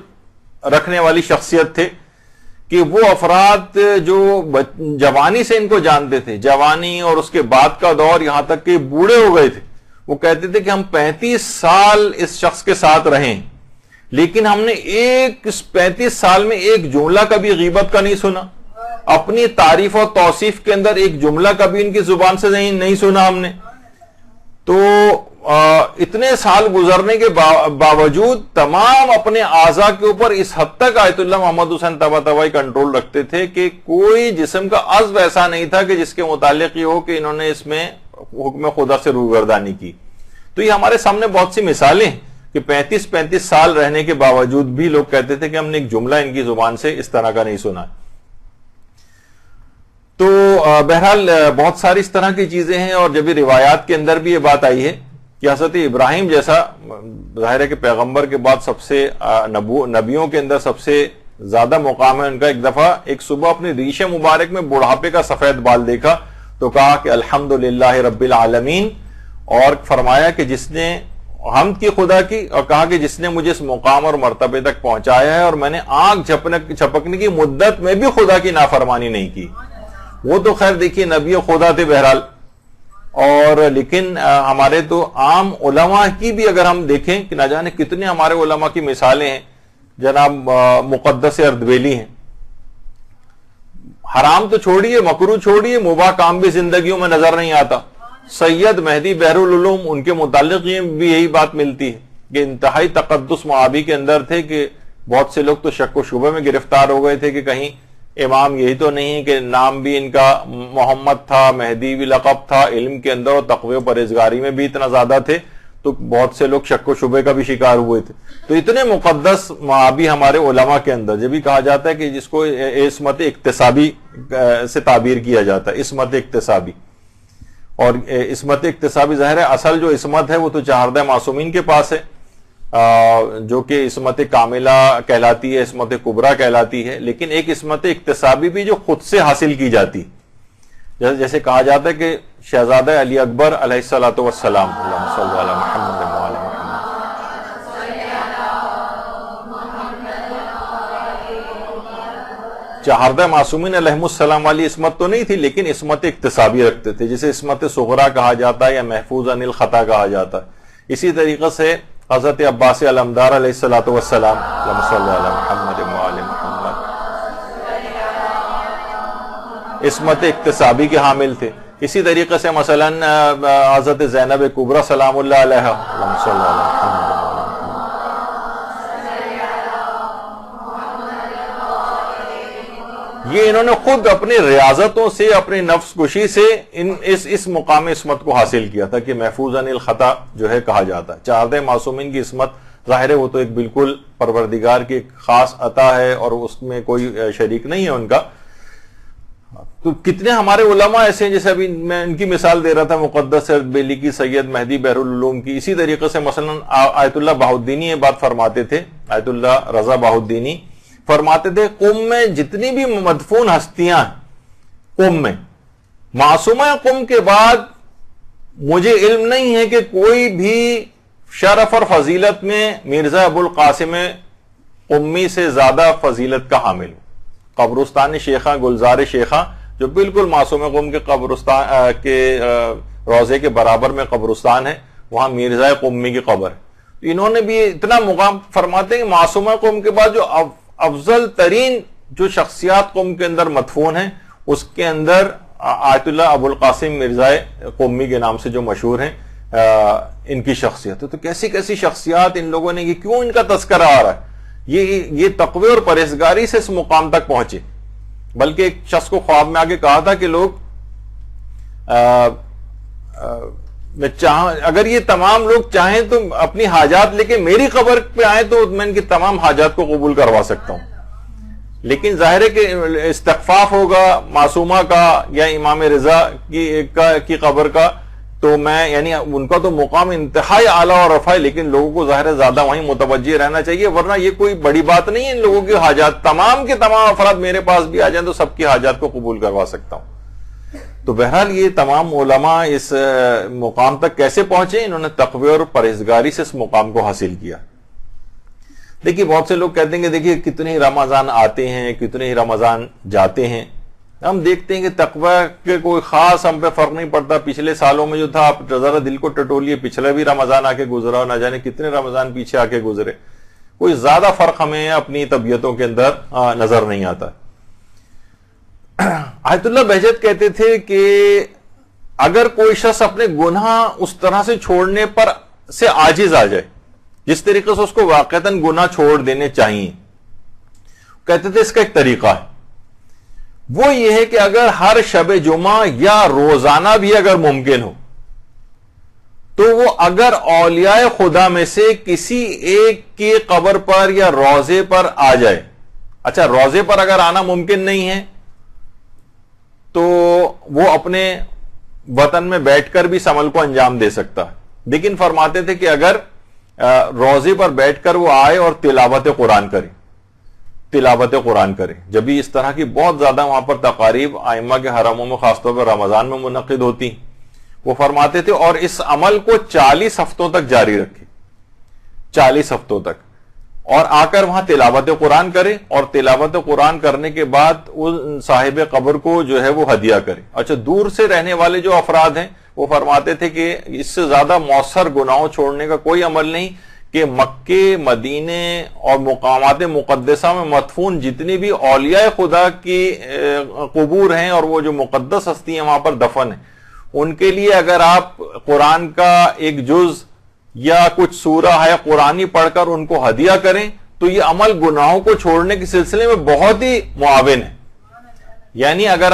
رکھنے والی شخصیت تھے کہ وہ افراد جو جوانی سے ان کو جانتے تھے، جوانی اور اس کے بعد کا دور، یہاں تک کہ بوڑھے ہو گئے تھے، وہ کہتے تھے کہ ہم 35 سال اس شخص کے ساتھ رہیں، لیکن ہم نے 35 سال میں ایک جملہ کبھی غیبت کا نہیں سنا، اپنی تعریف اور توصیف کے اندر ایک جملہ کبھی ان کی زبان سے نہیں سنا ہم نے. تو اتنے سال گزرنے کے باوجود تمام اپنے اعضاء کے اوپر اس حد تک آیت اللہ محمد حسین طباطبائی کنٹرول رکھتے تھے کہ کوئی جسم کا عضو ایسا نہیں تھا کہ جس کے متعلق یہ ہو کہ انہوں نے اس میں حکم خدا سے روگردانی کی. تو یہ ہمارے سامنے بہت سی مثالیں ہیں کہ 35 سال رہنے کے باوجود بھی لوگ کہتے تھے کہ ہم نے ایک جملہ ان کی زبان سے اس طرح کا نہیں سنا. تو بہرحال بہت ساری اس طرح کی چیزیں ہیں، اور جب روایات کے اندر بھی یہ بات آئی ہے کہ حضرت ابراہیم جیسا ظاہر ہے کہ پیغمبر کے بعد سب سے نبیوں کے اندر سب سے زیادہ مقام ہے ان کا، ایک دفعہ ایک صبح اپنی ریش مبارک میں بڑھاپے کا سفید بال دیکھا تو کہا کہ الحمدللہ رب العالمین، اور فرمایا کہ جس نے حمد کی خدا کی، اور کہا کہ جس نے مجھے اس مقام اور مرتبے تک پہنچایا ہے اور میں نے آنکھ جھپکنے کی مدت میں بھی خدا کی نافرمانی نہیں کی. وہ تو خیر دیکھیے نبی خدا تھے بہرحال، اور لیکن ہمارے تو عام علماء کی بھی اگر ہم دیکھیں کہ نہ جانے کتنے ہمارے علماء کی مثالیں ہیں. جناب مقدس اردبیلی ہیں، حرام تو چھوڑیے، مکروہ چھوڑیے، مباح کام بھی زندگیوں میں نظر نہیں آتا. سید مہدی بحر العلوم، ان کے متعلق بھی یہی بات ملتی ہے کہ انتہائی تقدس معابی کے اندر تھے کہ بہت سے لوگ تو شک و شبہ میں گرفتار ہو گئے تھے کہ کہیں امام یہی تو نہیں کہ نام بھی ان کا محمد تھا، مہدی بھی لقب تھا، علم کے اندر اور تقوی و پرہیزگاری میں بھی اتنا زیادہ تھے، تو بہت سے لوگ شک و شبہ کا بھی شکار ہوئے تھے. تو اتنے مقدس معابی ہمارے علماء کے اندر، جب بھی کہا جاتا ہے کہ جس کو عصمت اکتسابی سے تعبیر کیا جاتا ہے، عصمت اکتسابی، اور عصمت اکتسابی ظاہر ہے اصل جو عصمت ہے وہ تو چہاردہ معصومین کے پاس ہے، جو کہ عصمت کاملہ کہلاتی ہے، عصمت کبریٰ کہلاتی ہے. لیکن ایک عصمت اکتسابی بھی جو خود سے حاصل کی جاتی، جیسے کہا جاتا ہے کہ شہزادہ علی اکبر علیہ الصلوۃ والسلام، اللہم صلی علی محمد وعلی محمد، چہاردہ معصومین علیہم السلام والی عصمت تو نہیں تھی، لیکن عصمت اکتسابی رکھتے تھے، جسے عصمت صغریٰ کہا جاتا ہے یا محفوظ عن الخطا کہا جاتا ہے. اسی طریقے سے حضرت عباس علمدار علیہ الصلوۃ والسلام، اللہم صلی علی محمد وعلی محمد، عصمت اکتسابی کے حامل تھے. اسی طریقے سے مثلا حضرت زینب کبریٰ سلام اللہ علیہا، اللہم صلی علی محمد، یہ انہوں نے خود اپنی ریاضتوں سے، اپنی نفس کشی سے اس مقام عصمت کو حاصل کیا تھا کہ محفوظ عن الخطا جو ہے کہا جاتا ہے. چہاردہ معصومین کی عصمت ظاہر ہے وہ تو ایک بالکل پروردگار کی ایک خاص عطا ہے اور اس میں کوئی شریک نہیں ہے ان کا. تو کتنے ہمارے علماء ایسے ہیں، جیسے ابھی میں ان کی مثال دے رہا تھا مقدس اردبیلی کی، سید مہدی بحر العلوم کی. اسی طریقے سے مثلا آیت اللہ بہاؤالدینی یہ بات فرماتے تھے، آیت اللہ رضا بہاؤالدینی فرماتے تھے قم میں جتنی بھی مدفون ہستیاں قم میں، معصومہ قم کے بعد مجھے علم نہیں ہے کہ کوئی بھی شرف اور فضیلت میں مرزا ابو القاسم قمی سے زیادہ فضیلت کا حامل ہو. قبرستان شیخہ، گلزار شیخہ جو بالکل معصوم قم کے قبرستان کے روضے کے برابر میں قبرستان ہے، وہاں مرزا قمی کی قبر ہے. انہوں نے بھی اتنا مقام فرماتے ہیں کہ معصومہ قم کے بعد جو افضل ترین جو شخصیات قم کے اندر مدفون ہیں، اس کے اندر آیت اللہ ابو القاسم مرزا قمی کے نام سے جو مشہور ہیں ان کی شخصیت. تو کیسی کیسی شخصیات ان لوگوں نے، یہ کیوں ان کا تذکرہ آ رہا ہے؟ یہ تقوی اور پرہیزگاری سے اس مقام تک پہنچے. بلکہ ایک شخص کو خواب میں آگے کہا تھا کہ لوگ اگر یہ تمام لوگ چاہیں تو اپنی حاجات لے کے میری قبر پہ آئیں تو میں ان کی تمام حاجات کو قبول کروا سکتا ہوں. لیکن ظاہر ہے کہ استخفاف ہوگا معصومہ کا یا امام رضا کی قبر کا، تو میں یعنی ان کا تو مقام انتہائی اعلیٰ اور رفع ہے، لیکن لوگوں کو ظاہر ہے زیادہ وہیں متوجہ رہنا چاہیے، ورنہ یہ کوئی بڑی بات نہیں ہے. ان لوگوں کی حاجات تمام کے تمام افراد میرے پاس بھی آ جائیں تو سب کی حاجات کو قبول کروا سکتا ہوں. تو بہرحال یہ تمام علماء اس مقام تک کیسے پہنچے؟ انہوں نے تقوی اور پرہیزگاری سے اس مقام کو حاصل کیا. دیکھیے بہت سے لوگ کہتے ہیں کہ دیکھیے کتنے ہی رمضان آتے ہیں کتنے ہی رمضان جاتے ہیں، ہم دیکھتے ہیں کہ تقوی کے کوئی خاص ہم پہ فرق نہیں پڑتا. پچھلے سالوں میں جو تھا آپ ذرا دل کو ٹٹولیے، پچھلا بھی رمضان آ کے گزرا اور نہ جانے کتنے رمضان پیچھے آ کے گزرے، کوئی زیادہ فرق ہمیں اپنی طبیعتوں کے اندر نظر نہیں آتا. آیت اللہ بہجت کہتے تھے کہ اگر کوئی شخص اپنے گناہ اس طرح سے چھوڑنے پر سے عاجز آ جائے جس طریقے سے اس کو واقعتاً گناہ چھوڑ دینے چاہیے، کہتے تھے اس کا ایک طریقہ ہے، وہ یہ ہے کہ اگر ہر شب جمعہ یا روزانہ بھی اگر ممکن ہو تو وہ اگر اولیاء خدا میں سے کسی ایک کی قبر پر یا روضے پر آ جائے. اچھا روضے پر اگر آنا ممکن نہیں ہے تو وہ اپنے وطن میں بیٹھ کر بھی اس عمل کو انجام دے سکتا ہے، لیکن فرماتے تھے کہ اگر روضے پر بیٹھ کر وہ آئے اور تلاوت قرآن کرے، جب بھی اس طرح کی بہت زیادہ وہاں پر تقاریب ائمہ کے حرموں میں خاص طور پر رمضان میں منعقد ہوتی، وہ فرماتے تھے اور اس عمل کو 40 ہفتوں تک جاری رکھے، 40 ہفتوں تک، اور آ کر وہاں تلاوت قرآن کرے، اور تلاوت قرآن کرنے کے بعد ان صاحب قبر کو جو ہے وہ ہدیہ کرے. اچھا دور سے رہنے والے جو افراد ہیں وہ فرماتے تھے کہ اس سے زیادہ مؤثر گناہوں چھوڑنے کا کوئی عمل نہیں کہ مکے مدینے اور مقامات مقدسہ میں مدفون جتنی بھی اولیاء خدا کی قبور ہیں اور وہ جو مقدس ہستی ہیں وہاں پر دفن ہیں، ان کے لیے اگر آپ قرآن کا ایک جز یا کچھ سورہ ہے قرآنی پڑھ کر ان کو ہدیہ کریں تو یہ عمل گناہوں کو چھوڑنے کے سلسلے میں بہت ہی معاون ہے. یعنی اگر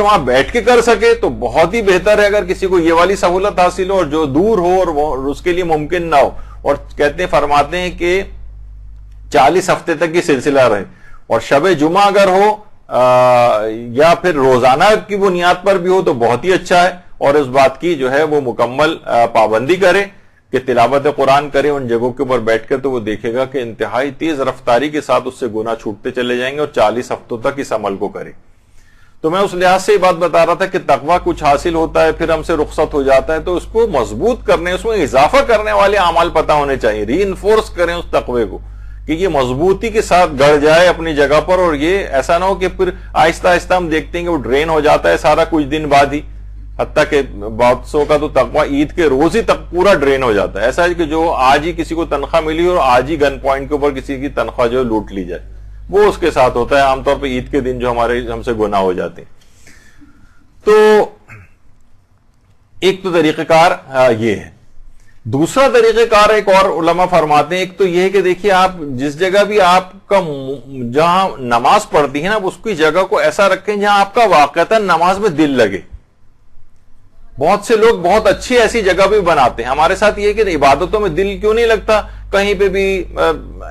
وہاں بیٹھ کے کر سکے تو بہت ہی بہتر ہے، اگر کسی کو یہ والی سہولت حاصل ہو اور جو دور ہو اور اس کے لیے ممکن نہ ہو. اور کہتے فرماتے ہیں کہ 40 ہفتے تک یہ سلسلہ رہے، اور شب جمعہ اگر ہو یا پھر روزانہ کی بنیاد پر بھی ہو تو بہت ہی اچھا ہے، اور اس بات کی جو ہے وہ مکمل پابندی کرے کہ تلاوت قرآن کرے ان جگہوں کے اوپر بیٹھ کر، تو وہ دیکھے گا کہ انتہائی تیز رفتاری کے ساتھ اس سے گناہ چھوٹتے چلے جائیں گے، اور 40 ہفتوں تک اس عمل کو کرے. تو میں اس لحاظ سے یہ بات بتا رہا تھا کہ تقویٰ کچھ حاصل ہوتا ہے پھر ہم سے رخصت ہو جاتا ہے، تو اس کو مضبوط کرنے، اس میں اضافہ کرنے والے اعمال پتہ ہونے چاہیے، ری انفورس کریں اس تقوی کو کہ یہ مضبوطی کے ساتھ گڑ جائے اپنی جگہ پر، اور یہ ایسا نہ ہو کہ پھر آہستہ آہستہ ہم دیکھتے ہیں کہ وہ ڈرین ہو جاتا ہے سارا کچھ دن بعد ہی، حتیٰ کہ بہت سو کا تو تقویٰ عید کے روز ہی تک پورا ڈرین ہو جاتا ہے. ایسا ہے کہ جو آج ہی کسی کو تنخواہ ملی اور آج ہی گن پوائنٹ کے اوپر کسی کی تنخواہ جو لوٹ لی جائے، وہ اس کے ساتھ ہوتا ہے عام طور پہ عید کے دن جو ہم سے گناہ ہو جاتے ہیں. تو ایک تو طریقہ کار یہ ہے. دوسرا طریقہ کار ایک اور علماء فرماتے ہیں، ایک تو یہ ہے کہ دیکھیے آپ جس جگہ بھی آپ کا جہاں نماز پڑھتی ہے نا اس کی جگہ کو ایسا رکھیں جہاں آپ کا واقعتاً نماز میں دل لگے. بہت سے لوگ بہت اچھی ایسی جگہ بھی بناتے ہیں. ہمارے ساتھ یہ کہ عبادتوں میں دل کیوں نہیں لگتا، کہیں پہ بھی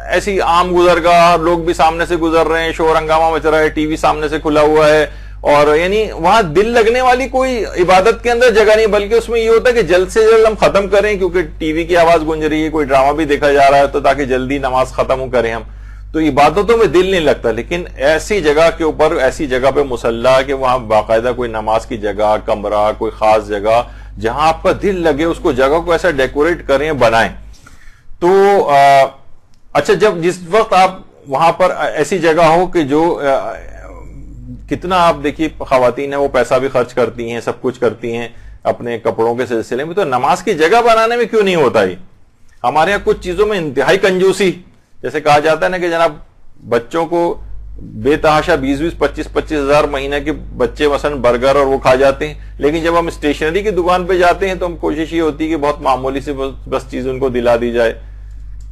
ایسی عام گزرگاہ، لوگ بھی سامنے سے گزر رہے ہیں، شور ہنگامہ مچ رہا ہے، ٹی وی سامنے سے کھلا ہوا ہے، اور یعنی وہاں دل لگنے والی کوئی عبادت کے اندر جگہ نہیں، بلکہ اس میں یہ ہوتا ہے کہ جلد سے جلد ہم ختم کریں کیونکہ ٹی وی کی آواز گونج رہی ہے، کوئی ڈرامہ بھی دیکھا جا رہا ہے، تو تاکہ جلدی نماز ختم کریں ہم. تو عبادتوں میں دل نہیں لگتا. لیکن ایسی جگہ کے اوپر، ایسی جگہ پہ مصلی کہ وہاں باقاعدہ کوئی نماز کی جگہ، کمرہ، کوئی خاص جگہ جہاں آپ کا دل لگے، اس کو جگہ کو ایسا ڈیکوریٹ کریں، بنائیں. تو اچھا جس وقت آپ وہاں پر ایسی جگہ ہو کہ جو کتنا آپ دیکھیے خواتین ہیں وہ پیسہ بھی خرچ کرتی ہیں، سب کچھ کرتی ہیں اپنے کپڑوں کے سلسلے میں، تو نماز کی جگہ بنانے میں کیوں نہیں ہوتا؟ یہ ہمارے یہاں کچھ چیزوں میں انتہائی کنجوسی، جیسے کہا جاتا ہے نا کہ جناب بچوں کو بے تحاشا 20-25 ہزار مہینے کے بچے مثلا برگر اور وہ کھا جاتے ہیں، لیکن جب ہم اسٹیشنری کی دکان پہ جاتے ہیں تو ہم کوشش یہ ہوتی ہے کہ بہت معمولی سے بس چیز ان کو دلا دی جائے.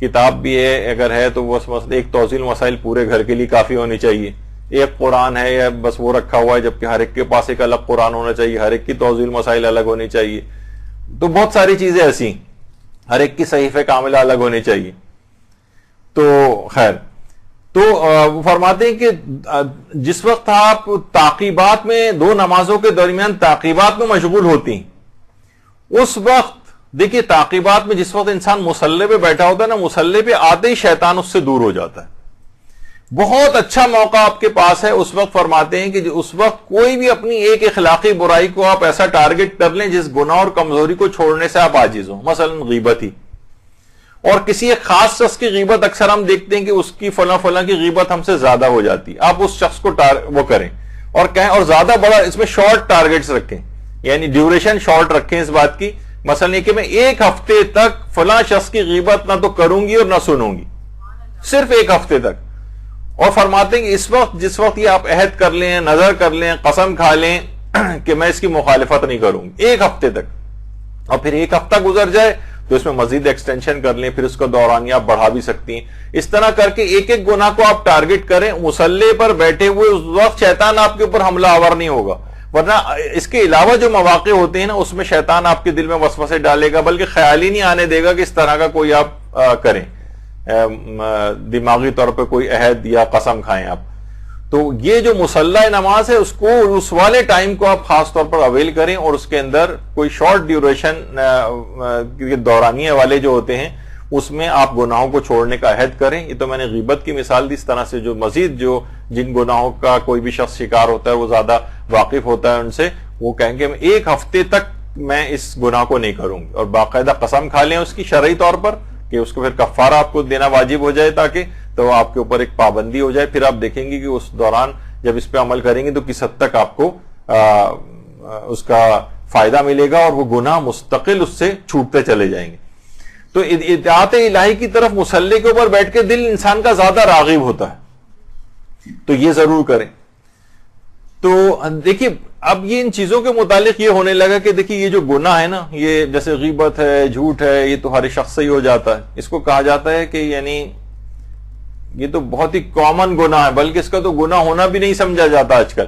کتاب بھی ہے اگر ہے تو بس ایک توزیع مسائل پورے گھر کے لیے کافی ہونی چاہیے، ایک قرآن ہے یا بس وہ رکھا ہوا ہے، جبکہ ہر ایک کے پاس ایک الگ قرآن ہونا چاہیے، ہر ایک کی توزیع مسائل الگ ہونی چاہیے. تو بہت ساری چیزیں ایسی، ہر ایک کی صحیفہ کاملہ الگ ہونی چاہیے. تو خیر، تو وہ فرماتے ہیں کہ جس وقت آپ تعقیبات میں، دو نمازوں کے درمیان تعقیبات میں مشغول ہوتی ہیں، اس وقت دیکھیے تعقیبات میں جس وقت انسان مصلی پہ بیٹھا ہوتا ہے نا، مصلی پہ آتے ہی شیطان اس سے دور ہو جاتا ہے. بہت اچھا موقع آپ کے پاس ہے اس وقت. فرماتے ہیں کہ اس وقت کوئی بھی اپنی ایک اخلاقی برائی کو آپ ایسا ٹارگٹ کر لیں جس گناہ اور کمزوری کو چھوڑنے سے آپ عاجز ہوں، مثلا غیبت ہی، اور کسی ایک خاص شخص کی غیبت اکثر ہم دیکھتے ہیں کہ اس کی فلاں فلاں کی غیبت ہم سے زیادہ ہو جاتی ہے، آپ اس شخص کو وہ کریں اور کہیں، اور زیادہ بڑا اس میں شارٹ ٹارگیٹس رکھیں، یعنی ڈیوریشن شارٹ رکھیں اس بات کی، مثلا یہ کہ میں 1 ہفتے تک فلاں شخص کی غیبت نہ تو کروں گی اور نہ سنوں گی، صرف 1 ہفتے تک. اور فرماتے ہیں کہ اس وقت جس وقت یہ آپ عہد کر لیں، نظر کر لیں، قسم کھا لیں کہ میں اس کی مخالفت نہیں کروں گی 1 ہفتے تک، اور پھر 1 ہفتہ گزر جائے تو اس میں مزید ایکسٹینشن کر لیں، پھر اس کا دورانیہ آپ بڑھا بھی سکتی ہیں. اس طرح کر کے ایک ایک گناہ کو آپ ٹارگٹ کریں. مصلی پر بیٹھے ہوئے اس وقت شیطان آپ کے اوپر حملہ آور نہیں ہوگا، ورنہ اس کے علاوہ جو مواقع ہوتے ہیں نا اس میں شیطان آپ کے دل میں وسوسے ڈالے گا، بلکہ خیال ہی نہیں آنے دے گا کہ اس طرح کا کوئی آپ کریں، دماغی طور پہ کوئی عہد یا قسم کھائیں آپ. تو یہ جو مصلی نماز ہے اس کو، اس والے ٹائم کو آپ خاص طور پر اویل کریں، اور اس کے اندر کوئی شارٹ ڈیوریشن دورانیے والے جو ہوتے ہیں اس میں آپ گناہوں کو چھوڑنے کا عہد کریں. یہ تو میں نے غیبت کی مثال دی. اس طرح سے جو مزید جو جن گناہوں کا کوئی بھی شخص شکار ہوتا ہے، وہ زیادہ واقف ہوتا ہے ان سے، وہ کہیں گے 1 ہفتے تک میں اس گناہ کو نہیں کروں گی، اور باقاعدہ قسم کھا لیں اس کی شرعی طور پر کہ اس کو پھر کفارہ آپ کو دینا واجب ہو جائے، تاکہ تو آپ کے اوپر ایک پابندی ہو جائے. پھر آپ دیکھیں گے کہ اس دوران جب اس پہ عمل کریں گے تو کس حد تک آپ کو اس کا فائدہ ملے گا، اور وہ گناہ مستقل اس سے چھوٹتے چلے جائیں گے. تو اطاعت الہی کی طرف مصلی کے اوپر بیٹھ کے دل انسان کا زیادہ راغب ہوتا ہے، تو یہ ضرور کریں. تو دیکھیے اب یہ ان چیزوں کے متعلق یہ ہونے لگا کہ دیکھیے یہ جو گناہ ہے نا، یہ جیسے غیبت ہے، جھوٹ ہے، یہ تو ہر شخص سے ہی ہو جاتا ہے. اس کو کہا جاتا ہے کہ یعنی یہ تو بہت ہی کامن گناہ ہے، بلکہ اس کا تو گناہ ہونا بھی نہیں سمجھا جاتا آج کل.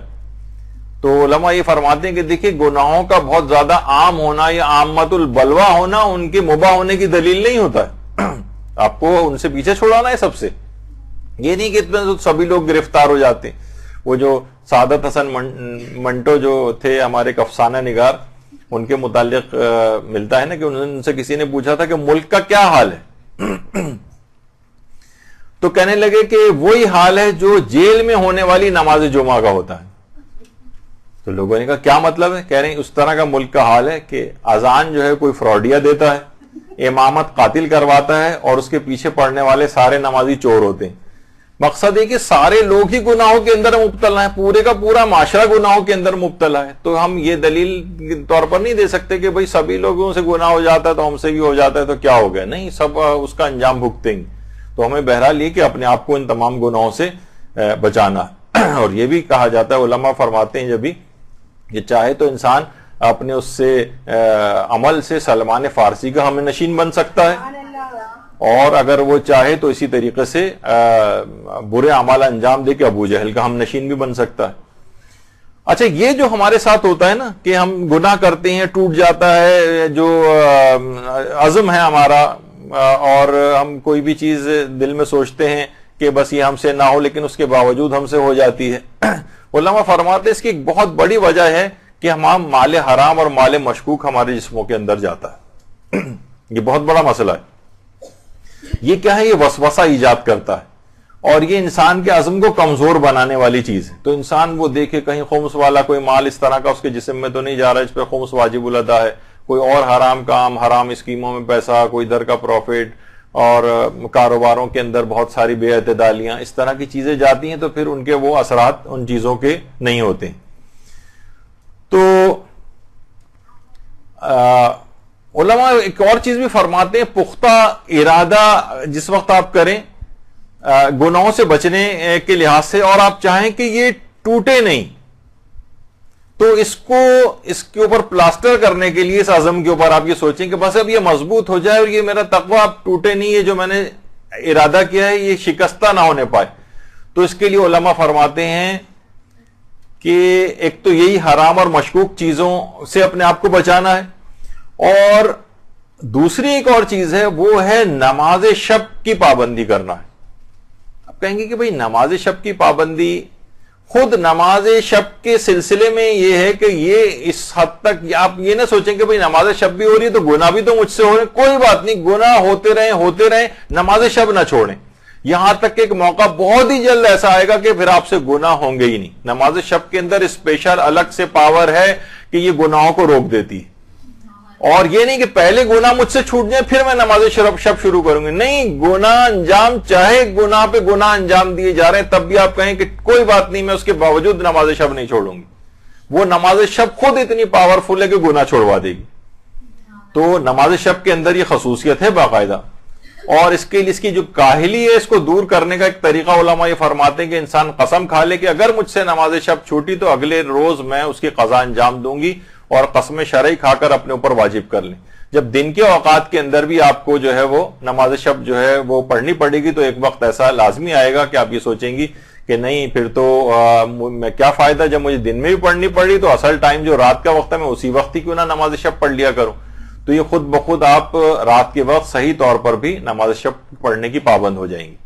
تو علماء یہ فرماتے ہیں کہ دیکھیے گناہوں کا بہت زیادہ عام ہونا یا عامت البلوہ ہونا ان کے مباح ہونے کی دلیل نہیں ہوتا ہے. آپ کو ان سے پیچھے چھوڑانا ہے سب سے. یہ نہیں کہ اتنے سبھی لوگ گرفتار ہو جاتے ہیں. وہ جو سعادت حسن منٹو جو تھے ہمارے افسانہ نگار، ان کے متعلق ملتا ہے نا کہ ان سے کسی نے پوچھا تھا کہ ملک کا کیا حال ہے، تو کہنے لگے کہ وہی حال ہے جو جیل میں ہونے والی نماز جمعہ کا ہوتا ہے. تو لوگوں نے کہا کیا مطلب ہے؟ کہہ رہے ہیں اس طرح کا ملک کا حال ہے کہ اذان جو ہے کوئی فراڈیا دیتا ہے، امامت قاتل کرواتا ہے، اور اس کے پیچھے پڑھنے والے سارے نمازی چور ہوتے ہیں. مقصد ہے کہ سارے لوگ ہی گناہوں کے اندر مبتلا ہیں، پورے کا پورا معاشرہ گناہوں کے اندر مبتلا ہے. تو ہم یہ دلیل کے طور پر نہیں دے سکتے کہ بھئی سبھی لوگوں سے گناہ ہو جاتا ہے تو ہم سے بھی ہو جاتا ہے تو کیا ہو گیا. نہیں، سب اس کا انجام بھگتیں گے. تو ہمیں بہرحال یہ کہ اپنے آپ کو ان تمام گناہوں سے بچانا. اور یہ بھی کہا جاتا ہے، علماء فرماتے ہیں جب بھی کہ چاہے تو انسان اپنے اس سے عمل سے سلمان فارسی کا ہمیں نشین بن سکتا ہے، اور اگر وہ چاہے تو اسی طریقے سے برے اعمال انجام دے کے ابو جہل کا ہم نشین بھی بن سکتا ہے. اچھا، یہ جو ہمارے ساتھ ہوتا ہے نا کہ ہم گناہ کرتے ہیں، ٹوٹ جاتا ہے جو عزم ہے ہمارا، اور ہم کوئی بھی چیز دل میں سوچتے ہیں کہ بس یہ ہم سے نہ ہو، لیکن اس کے باوجود ہم سے ہو جاتی ہے. علماء فرماتے ہیں اس کی ایک بہت بڑی وجہ ہے کہ ہم مال حرام اور مال مشکوک ہمارے جسموں کے اندر جاتا ہے. یہ بہت بڑا مسئلہ ہے. یہ کیا ہے؟ یہ وسوسہ ایجاد کرتا ہے، اور یہ انسان کے عزم کو کمزور بنانے والی چیز ہے. تو انسان وہ دیکھے کہیں خمس والا کوئی مال اس طرح کا اس کے جسم میں تو نہیں جا رہا اس پہ خمس واجب الادا ہے، کوئی اور حرام کام، حرام اسکیموں میں پیسہ، کوئی ادھر کا پروفٹ، اور کاروباروں کے اندر بہت ساری بے اعتدالیاں، اس طرح کی چیزیں جاتی ہیں تو پھر ان کے وہ اثرات ان چیزوں کے نہیں ہوتے. تو علماء ایک اور چیز بھی فرماتے ہیں، پختہ ارادہ جس وقت آپ کریں گناہوں سے بچنے کے لحاظ سے، اور آپ چاہیں کہ یہ ٹوٹے نہیں، تو اس کے اوپر پلاسٹر کرنے کے لیے، اس عزم کے اوپر آپ یہ سوچیں کہ بس اب یہ مضبوط ہو جائے اور یہ میرا تقوی اب ٹوٹے نہیں، یہ جو میں نے ارادہ کیا ہے یہ شکستہ نہ ہونے پائے. تو اس کے لیے علماء فرماتے ہیں کہ ایک تو یہی حرام اور مشکوک چیزوں سے اپنے آپ کو بچانا ہے، اور دوسری ایک اور چیز ہے وہ ہے نماز شب کی پابندی کرنا ہے. آپ کہیں گے کہ بھئی نماز شب کی پابندی، خود نماز شب کے سلسلے میں یہ ہے کہ یہ اس حد تک آپ یہ نہ سوچیں کہ بھئی نماز شب بھی ہو رہی ہے تو گناہ بھی تو مجھ سے ہو رہے ہیں. کوئی بات نہیں، گناہ ہوتے رہیں، نماز شب نہ چھوڑیں. یہاں تک کہ ایک موقع بہت ہی جلد ایسا آئے گا کہ پھر آپ سے گناہ ہوں گے ہی نہیں. نماز شب کے اندر اسپیشل الگ سے پاور ہے کہ یہ گناہوں کو روک دیتی ہے. اور یہ نہیں کہ پہلے گناہ مجھ سے چھوٹ جائیں پھر میں نماز شب شروع کروں گی. نہیں, گناہ انجام, چاہے گناہ پہ گناہ انجام دیے جا رہے ہیں تب بھی آپ کہیں کہ کوئی بات نہیں, میں اس کے باوجود نماز شب نہیں چھوڑوں گی. وہ نماز شب خود اتنی پاورفل ہے کہ گناہ چھوڑوا دے گی. تو نماز شب کے اندر یہ خصوصیت ہے باقاعدہ. اور اس کی جو کاہلی ہے اس کو دور کرنے کا ایک طریقہ علماء یہ فرماتے ہیں کہ انسان قسم کھا لے کہ اگر مجھ سے نماز شب چھوٹی تو اگلے روز میں اس کی قضا انجام دوں گی, اور قسم شرعی کھا کر اپنے اوپر واجب کر لیں. جب دن کے اوقات کے اندر بھی آپ کو جو ہے وہ نماز شب جو ہے وہ پڑھنی پڑے گی تو ایک وقت ایسا لازمی آئے گا کہ آپ یہ سوچیں گی کہ نہیں پھر تو میں کیا فائدہ, جب مجھے دن میں بھی پڑھنی پڑی تو اصل ٹائم جو رات کا وقت ہے میں اسی وقت ہی کیوں نہ نماز شب پڑھ لیا کروں. تو یہ خود بخود آپ رات کے وقت صحیح طور پر بھی نماز شب پڑھنے کی پابند ہو جائیں گی.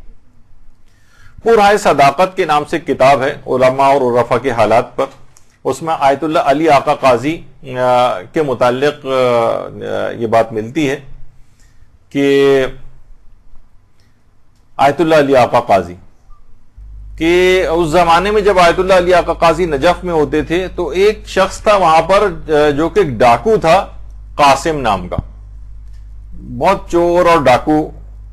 پورائے صداقت کے نام سے کتاب ہے علماء اور عرفا کے حالات پر. اس میں آیت اللہ علی آقا قاضی کے متعلق یہ بات ملتی ہے کہ آیت اللہ علی آقا قاضی کہ اس زمانے میں جب آیت اللہ علی آقا قاضی نجف میں ہوتے تھے تو ایک شخص تھا وہاں پر جو کہ ایک ڈاکو تھا قاسم نام کا, بہت چور اور ڈاکو,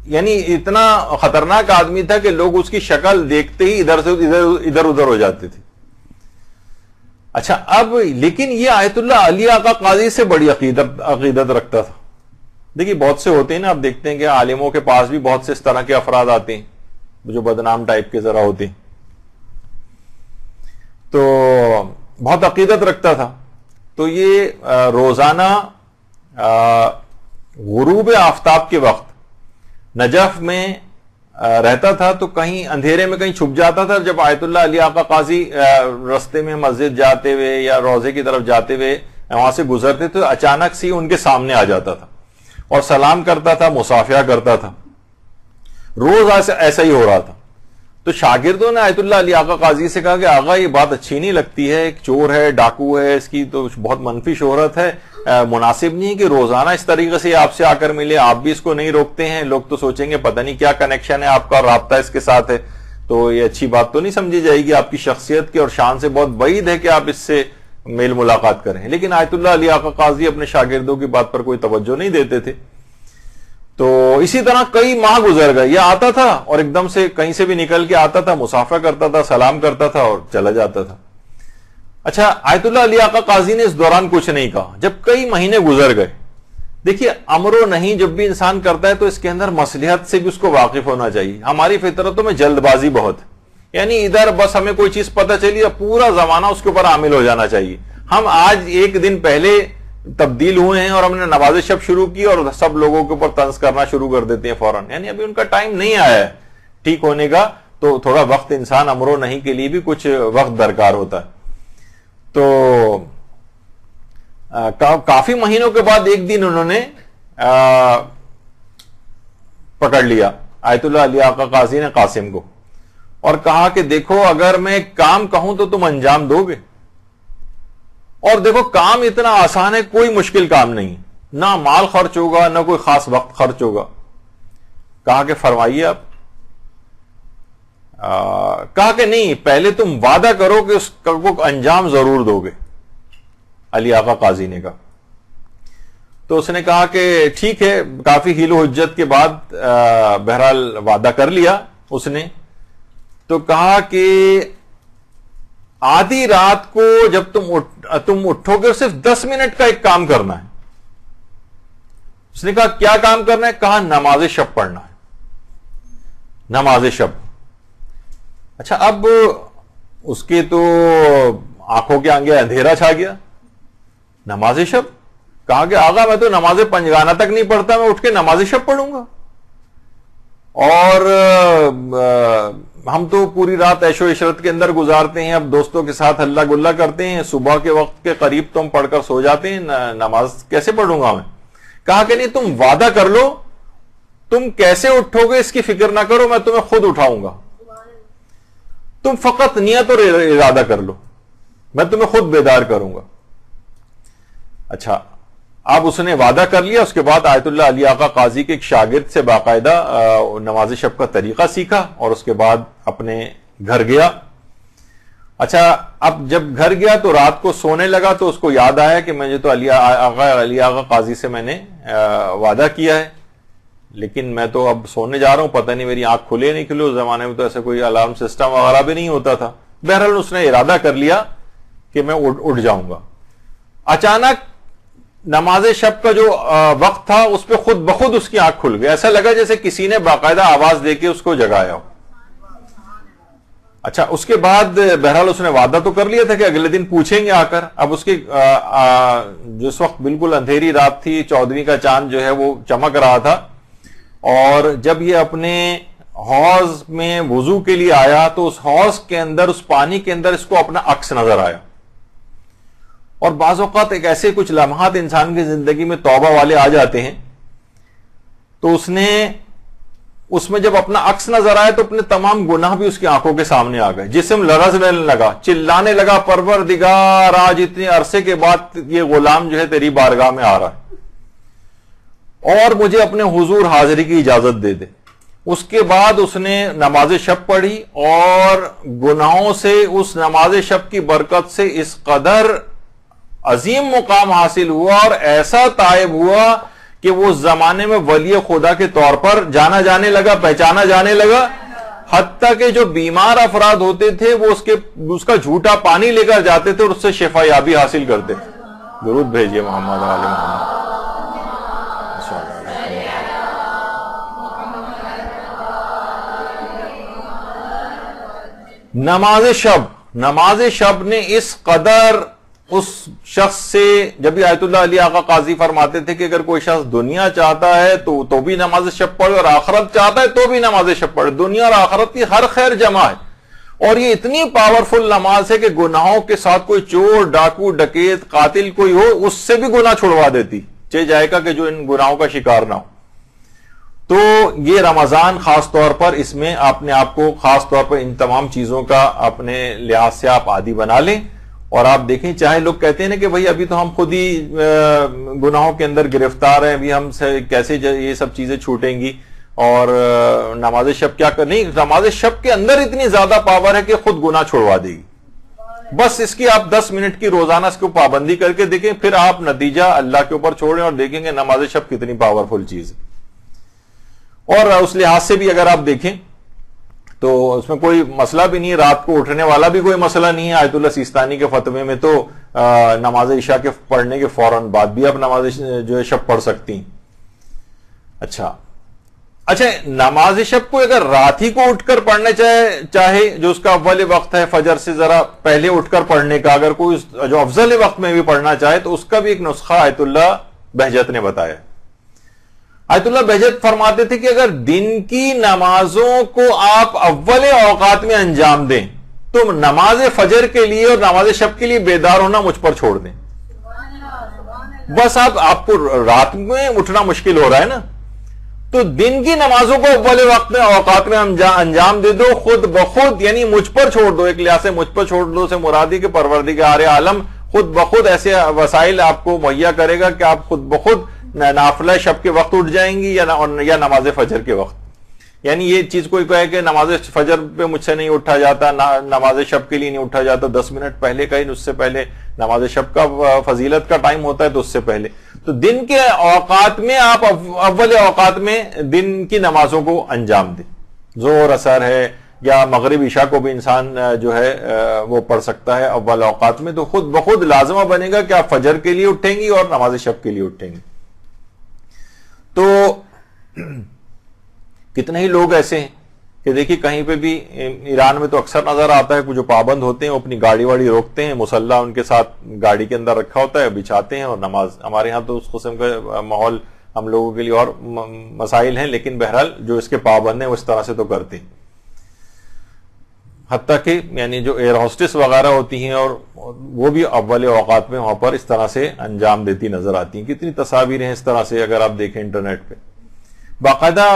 یعنی اتنا خطرناک آدمی تھا کہ لوگ اس کی شکل دیکھتے ہی ادھر سے ادھر ادھر ہو جاتے تھے. اچھا اب لیکن یہ آیت اللہ علی آقا قاضی سے بڑی عقیدت رکھتا تھا. دیکھیے بہت سے ہوتے ہیں نا, آپ دیکھتے ہیں کہ عالموں کے پاس بھی بہت سے اس طرح کے افراد آتے ہیں جو بدنام ٹائپ کے ذرا ہوتے ہیں, تو بہت عقیدت رکھتا تھا. تو یہ روزانہ غروب آفتاب کے وقت نجف میں رہتا تھا, تو کہیں اندھیرے میں کہیں چھپ جاتا تھا. جب آیت اللہ علی آقا قاضی رستے میں مسجد جاتے ہوئے یا روزے کی طرف جاتے ہوئے وہاں سے گزرتے تو اچانک سے ان کے سامنے آ جاتا تھا اور سلام کرتا تھا, مصافحہ کرتا تھا. روز ایسا ہی ہو رہا تھا. تو شاگردوں نے آیت اللہ علی آقا قاضی سے کہا کہ آقا یہ بات اچھی نہیں لگتی ہے, ایک چور ہے, ڈاکو ہے, اس کی تو بہت منفی شہرت ہے, مناسب نہیں کہ روزانہ اس طریقے سے آپ سے آ کر ملے, آپ بھی اس کو نہیں روکتے ہیں, لوگ تو سوچیں گے پتہ نہیں کیا کنیکشن ہے آپ کا, رابطہ اس کے ساتھ ہے, تو یہ اچھی بات تو نہیں سمجھی جائے گی, آپ کی شخصیت کے اور شان سے بہت بعید ہے کہ آپ اس سے میل ملاقات کریں. لیکن آیت اللہ علی آقا قاضی اپنے شاگردوں کی بات پر کوئی توجہ نہیں دیتے تھے. تو اسی طرح کئی ماہ گزر گئے, یہ آتا تھا اور ایک دم سے کہیں سے بھی نکل کے آتا تھا, مصافحہ کرتا تھا, سلام کرتا تھا اور چلا جاتا تھا. اچھا آیت اللہ علی آقا قاضی نے اس دوران کچھ نہیں کہا. جب کئی مہینے گزر گئے, دیکھیے امر و نہیں جب بھی انسان کرتا ہے تو اس کے اندر مصلحت سے بھی اس کو واقف ہونا چاہیے. ہماری فطرتوں میں جلد بازی بہت ہے, یعنی ادھر بس ہمیں کوئی چیز پتہ چلی پورا زمانہ اس کے اوپر عامل ہو جانا چاہیے. ہم آج ایک دن پہلے تبدیل ہوئے ہیں اور ہم نے نماز شب شروع کی اور سب لوگوں کے اوپر طنز کرنا شروع کر دیتے ہیں فوراً, یعنی ابھی ان کا ٹائم نہیں آیا ہے ٹھیک ہونے کا. تو تھوڑا وقت انسان امر و نہیں کے لیے بھی کچھ وقت درکار ہوتا ہے. تو کافی مہینوں کے بعد ایک دن انہوں نے پکڑ لیا آیت اللہ علی آقا قاضی نے قاسم کو اور کہا کہ دیکھو اگر میں ایک کام کہوں تو تم انجام دو گے, اور دیکھو کام اتنا آسان ہے, کوئی مشکل کام نہیں, نہ مال خرچ ہوگا نہ کوئی خاص وقت خرچ ہوگا. کہا کہ فرمائیے آپ. کہا کہ نہیں, پہلے تم وعدہ کرو کہ اس کو انجام ضرور دو گے. علی آقا قاضی نے کہا. تو اس نے کہا کہ ٹھیک ہے, کافی حیل و حجت کے بعد بہرحال وعدہ کر لیا اس نے. تو کہا کہ آدھی رات کو جب تم اٹھو گے صرف 10 منٹ کا ایک کام کرنا ہے. اس نے کہا کیا کام کرنا ہے؟ کہا نماز شب پڑھنا ہے, نماز شب. اچھا اب اس کے تو آنکھوں کے آگے اندھیرا چھا گیا. نماز شب, کہا کہ آقا میں تو نماز پنجگانہ تک نہیں پڑھتا, میں اٹھ کے نماز شب پڑھوں گا, اور ہم تو پوری رات عیش و عشرت کے اندر گزارتے ہیں, اب دوستوں کے ساتھ ہلا گلا کرتے ہیں, صبح کے وقت کے قریب تو ہم پڑھ کر سو جاتے ہیں, نماز کیسے پڑھوں گا میں؟ کہا کہ نہیں, تم وعدہ کر لو, تم کیسے اٹھو گے اس کی فکر نہ کرو, میں تمہیں خود اٹھاؤں گا, تم فقط نیت اور ارادہ کر لو, میں تمہیں خود بیدار کروں گا. اچھا اب اس نے وعدہ کر لیا. اس کے بعد آیت اللہ علی آقا قاضی کے ایک شاگرد سے باقاعدہ نماز شب کا طریقہ سیکھا اور اس کے بعد اپنے گھر گیا. اچھا اب جب گھر گیا تو رات کو سونے لگا تو اس کو یاد آیا کہ مجھے تو علی آغا قاضی سے میں نے وعدہ کیا ہے، لیکن میں تو اب سونے جا رہا ہوں، پتہ نہیں میری آنکھ کھلے نہیں کھلے، اس زمانے میں تو ایسے کوئی الارم سسٹم وغیرہ بھی نہیں ہوتا تھا۔ بہرحال اس نے ارادہ کر لیا کہ میں اٹھ جاؤں گا۔ اچانک نماز شب کا جو وقت تھا اس پہ خود بخود اس کی آنکھ کھل گئی، ایسا لگا جیسے کسی نے باقاعدہ آواز دے کے اس کو جگایا ہو۔ اچھا اس کے بعد بہرحال اس نے وعدہ تو کر لیا تھا کہ اگلے دن پوچھیں گے آ کر۔ اب اس کی جس وقت بالکل اندھیری رات تھی، 14ویں کا چاند جو ہے وہ چمک رہا تھا، اور جب یہ اپنے حوض میں وضو کے لیے آیا تو اس حوض کے اندر، اس پانی کے اندر اس کو اپنا عکس نظر آیا۔ اور بعض اوقات ایک ایسے کچھ لمحات انسان کی زندگی میں توبہ والے آ جاتے ہیں، تو اس میں جب اپنا عکس نظر آیا تو اپنے تمام گناہ بھی اس کی آنکھوں کے سامنے آ گئے، جسم لرزنے لگا، چلانے لگا، پروردگار آج اتنے عرصے کے بعد یہ غلام جو ہے تیری بارگاہ میں آ رہا ہے اور مجھے اپنے حضور حاضری کی اجازت دے دے۔ اس کے بعد اس نے نماز شب پڑھی اور گناہوں سے اس نماز شب کی برکت سے اس قدر عظیم مقام حاصل ہوا اور ایسا تائب ہوا کہ وہ اس زمانے میں ولی خدا کے طور پر جانا جانے لگا، پہچانا جانے لگا، حتیٰ کہ جو بیمار افراد ہوتے تھے وہ اس کا جھوٹا پانی لے کر جاتے تھے اور اس سے شفا یابی حاصل کرتے تھے۔ درود بھیجیے محمد علی محمد۔ نماز شب نے اس قدر اس شخص سے، جب بھی آیت اللہ علی آقا قاضی فرماتے تھے کہ اگر کوئی شخص دنیا چاہتا ہے تو بھی نماز شب پڑھے، اور آخرت چاہتا ہے تو بھی نماز شب پڑھے، دنیا اور آخرت کی ہر خیر جمع ہے۔ اور یہ اتنی پاورفل نماز ہے کہ گناہوں کے ساتھ کوئی چور، ڈاکو، ڈکیت، قاتل کوئی ہو، اس سے بھی گناہ چھڑوا دیتی، چاہے جائے گا کہ جو ان گناہوں کا شکار نہ ہو۔ تو یہ رمضان خاص طور پر اس میں آپ نے آپ کو خاص طور پر ان تمام چیزوں کا اپنے لحاظ سے آپ عادی بنا لیں، اور آپ دیکھیں چاہے لوگ کہتے ہیں نا کہ بھئی ابھی تو ہم خود ہی گناہوں کے اندر گرفتار ہیں، ابھی ہم کیسے یہ سب چیزیں چھوٹیں گی، اور نماز شب کیا کرنی، نماز شب کے اندر اتنی زیادہ پاور ہے کہ خود گناہ چھوڑوا دے گی۔ بس اس کی آپ 10 منٹ کی روزانہ اس کو پابندی کر کے دیکھیں، پھر آپ نتیجہ اللہ کے اوپر چھوڑیں اور دیکھیں گے نماز شب کتنی پاورفل چیز ہے۔ اور اس لحاظ سے بھی اگر آپ دیکھیں تو اس میں کوئی مسئلہ بھی نہیں، رات کو اٹھنے والا بھی کوئی مسئلہ نہیں ہے۔ آیت اللہ سیستانی کے فتوے میں تو نماز عشاء کے پڑھنے کے فوراً بعد بھی آپ نماز جو ہے شب پڑھ سکتی ہیں۔ اچھا نماز شب کو اگر رات ہی کو اٹھ کر پڑھنا چاہے، جو اس کا اول وقت ہے فجر سے ذرا پہلے اٹھ کر پڑھنے کا، اگر کوئی جو افضل وقت میں بھی پڑھنا چاہے تو اس کا بھی ایک نسخہ آیت اللہ بہجت نے بتایا۔ آیت اللہ بہجت فرماتے تھے کہ اگر دن کی نمازوں کو آپ اول اوقات میں انجام دیں تو نماز فجر کے لیے اور نماز شب کے لیے بیدار ہونا مجھ پر چھوڑ دیں۔ بس آپ کو رات میں اٹھنا مشکل ہو رہا ہے نا، تو دن کی نمازوں کو اول وقت میں اوقات میں انجام دے دو، خود بخود، یعنی مجھ پر چھوڑ دو۔ ایک لحاظ سے مجھ پر چھوڑ دو سے مرادی کہ پروردگار عالم خود بخود ایسے وسائل آپ کو مہیا کرے گا کہ آپ خود بخود نافلہ شب کے وقت اٹھ جائیں گی یا نماز فجر کے وقت۔ یعنی یہ چیز کوئی کہے کہ نماز فجر پہ مجھ سے نہیں اٹھا جاتا، نماز شب کے لیے نہیں اٹھا جاتا، 10 منٹ پہلے کہیں اس سے پہلے نماز شب کا فضیلت کا ٹائم ہوتا ہے تو اس سے پہلے، تو دن کے اوقات میں آپ اول اوقات میں دن کی نمازوں کو انجام دیں۔ ظہر، عصر ہے یا مغرب عشاء کو بھی انسان جو ہے وہ پڑھ سکتا ہے اول اوقات میں، تو خود بخود لازمہ بنے گا کہ آپ فجر کے لیے اٹھیں گی اور نماز شب کے لیے اٹھیں گے۔ تو کتنے ہی لوگ ایسے ہیں کہ دیکھیے کہیں پہ بھی ایران میں تو اکثر نظر آتا ہے، جو پابند ہوتے ہیں وہ اپنی گاڑی واڑی روکتے ہیں، مصلی ان کے ساتھ گاڑی کے اندر رکھا ہوتا ہے، بچھاتے ہیں اور نماز۔ ہمارے ہاں تو اس قسم کا ماحول ہم لوگوں کے لیے اور مسائل ہیں، لیکن بہرحال جو اس کے پابند ہیں وہ اس طرح سے تو کرتے ہیں۔ حتیٰ کہ یعنی جو ایئر ہوسٹس وغیرہ ہوتی ہیں اور وہ بھی اول اوقات میں وہاں پر اس طرح سے انجام دیتی نظر آتی ہیں۔ کتنی تصاویر ہیں اس طرح سے اگر آپ دیکھیں انٹرنیٹ پہ۔ باقاعدہ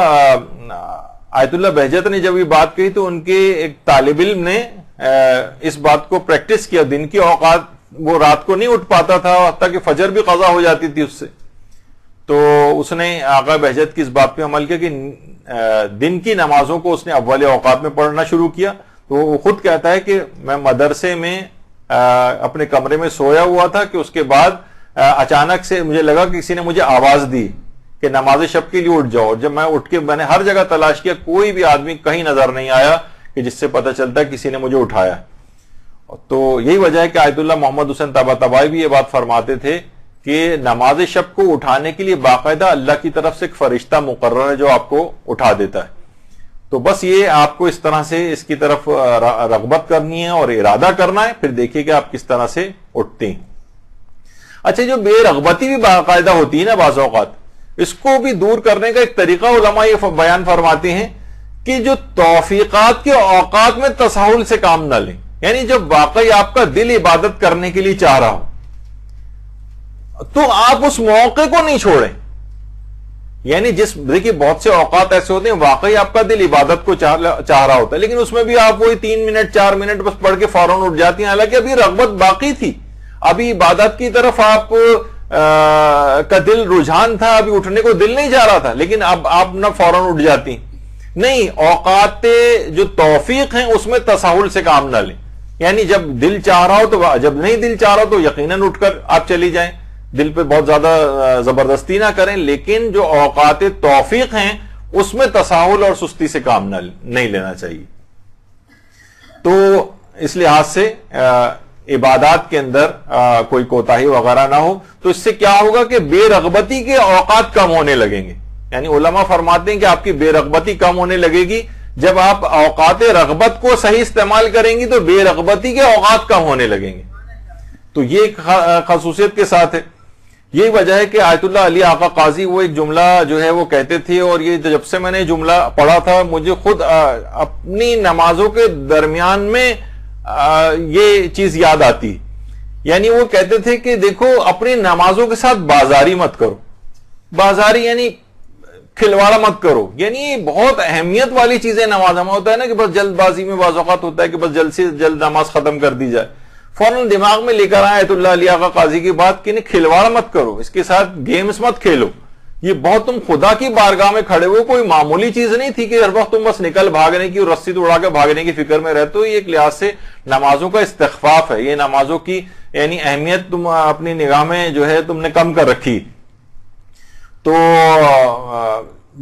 آیت اللہ بہجت نے جب یہ بات کہی تو ان کے ایک طالب علم نے اس بات کو پریکٹس کیا، دن کی اوقات وہ رات کو نہیں اٹھ پاتا تھا، حتیٰ کہ فجر بھی قضا ہو جاتی تھی اس سے، تو اس نے آقا بہجت کی اس بات پہ عمل کیا کہ دن کی نمازوں کو اس نے اول اوقات میں پڑھنا شروع کیا، تو وہ خود کہتا ہے کہ میں مدرسے میں اپنے کمرے میں سویا ہوا تھا کہ اس کے بعد اچانک سے مجھے لگا کہ کسی نے مجھے آواز دی کہ نماز شب کے لیے اٹھ جاؤ. جب میں اٹھ کے میں نے ہر جگہ تلاش کیا, کوئی بھی آدمی کہیں نظر نہیں آیا کہ جس سے پتہ چلتا ہے کسی نے مجھے اٹھایا. تو یہی وجہ ہے کہ آیت اللہ محمد حسین طباطبائی بھی یہ بات فرماتے تھے کہ نماز شب کو اٹھانے کے لیے باقاعدہ اللہ کی طرف سے ایک فرشتہ مقرر ہے جو آپ کو اٹھا دیتا ہے. تو بس یہ آپ کو اس طرح سے اس کی طرف رغبت کرنی ہے اور ارادہ کرنا ہے, پھر دیکھیے کہ آپ کس طرح سے اٹھتے ہیں. اچھا, جو بے رغبتی بھی باقاعدہ ہوتی ہے نا بعض اوقات, اس کو بھی دور کرنے کا ایک طریقہ علماء یہ بیان فرماتے ہیں کہ جو توفیقات کے اوقات میں تساہل سے کام نہ لیں. یعنی جب واقعی آپ کا دل عبادت کرنے کے لیے چاہ رہا ہو تو آپ اس موقع کو نہیں چھوڑیں. یعنی دیکھیے بہت سے اوقات ایسے ہوتے ہیں واقعی آپ کا دل عبادت کو چاہ رہا ہوتا ہے, لیکن اس میں بھی آپ وہی 3 منٹ 4 منٹ بس پڑھ کے فوراً اٹھ جاتی ہیں, حالانکہ ابھی رغبت باقی تھی, ابھی عبادت کی طرف آپ کا دل رجحان تھا, ابھی اٹھنے کو دل نہیں جا رہا تھا, لیکن اب آپ نہ فوراً اٹھ جاتی. نہیں, اوقات جو توفیق ہیں اس میں تساہل سے کام نہ لیں. یعنی جب دل چاہ رہا ہو تو, جب نہیں دل چاہ رہا ہو تو یقیناً اٹھ کر آپ چلی جائیں, دل پہ بہت زیادہ زبردستی نہ کریں, لیکن جو اوقات توفیق ہیں اس میں تساہل اور سستی سے کام نہیں لینا چاہیے. تو اس لحاظ سے عبادات کے اندر کوئی کوتاہی وغیرہ نہ ہو. تو اس سے کیا ہوگا کہ بے رغبتی کے اوقات کم ہونے لگیں گے. یعنی علماء فرماتے ہیں کہ آپ کی بے رغبتی کم ہونے لگے گی جب آپ اوقات رغبت کو صحیح استعمال کریں گی, تو بے رغبتی کے اوقات کم ہونے لگیں گے. تو یہ ایک خصوصیت کے ساتھ ہے. یہی وجہ ہے کہ آیت اللہ علی آقا قاضی وہ ایک جملہ جو ہے وہ کہتے تھے, اور یہ جب سے میں نے جملہ پڑھا تھا مجھے خود اپنی نمازوں کے درمیان میں یہ چیز یاد آتی. یعنی وہ کہتے تھے کہ دیکھو اپنی نمازوں کے ساتھ بازاری مت کرو. بازاری یعنی کھلواڑا مت کرو. یعنی بہت اہمیت والی چیزیں نماز میں ہوتا ہے نا کہ بس جلد بازی میں بعض اوقات ہوتا ہے کہ بس جلد سے جلد نماز ختم کر دی جائے. فوراً دماغ میں لے کر آئے آیت اللہ علی آقا قاضی کی بات کہ نہیں, کھلواڑ مت کرو, اس کے ساتھ گیمز مت کھیلو. یہ بہت تم خدا کی بارگاہ میں کھڑے ہو, کوئی معمولی چیز نہیں تھی کہ ہر وقت تم بس نکل بھاگنے کی اور رسی تو اڑا کے بھاگنے کی فکر میں رہتے ہو. یہ ایک لحاظ سے نمازوں کا استخفاف ہے, یہ نمازوں کی یعنی اہمیت تم اپنی نگاہ میں جو ہے تم نے کم کر رکھی. تو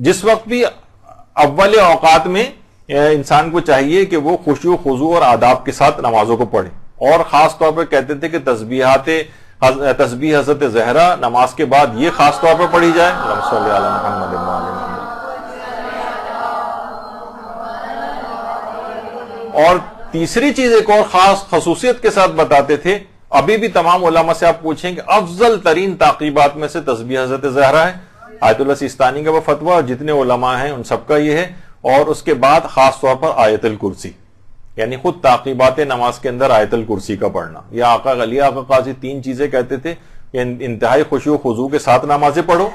جس وقت بھی اول اوقات میں انسان کو چاہیے کہ وہ خشوع و خضوع اور آداب کے ساتھ نمازوں کو پڑھے. اور خاص طور پہ کہتے تھے کہ تسبیح حضرت زہرا نماز کے بعد یہ خاص طور پہ پڑھی جائے. اللہم صلی علی محمد اور تیسری چیز ایک اور خاص خصوصیت کے ساتھ بتاتے تھے, ابھی بھی تمام علماء سے آپ پوچھیں کہ افضل ترین تعقیبات میں سے تسبیح حضرت زہرا ہے. آیت اللہ سیستانی کا وہ فتویٰ اور جتنے علماء ہیں ان سب کا یہ ہے. اور اس کے بعد خاص طور پر آیت الکرسی, یعنی خود تعقیبات نماز کے اندر آیت الکرسی کا پڑھنا. یہ آقا علی آقا قاضی 3 چیزیں کہتے تھے کہ انتہائی خشوع و خضوع کے ساتھ نمازیں پڑھو,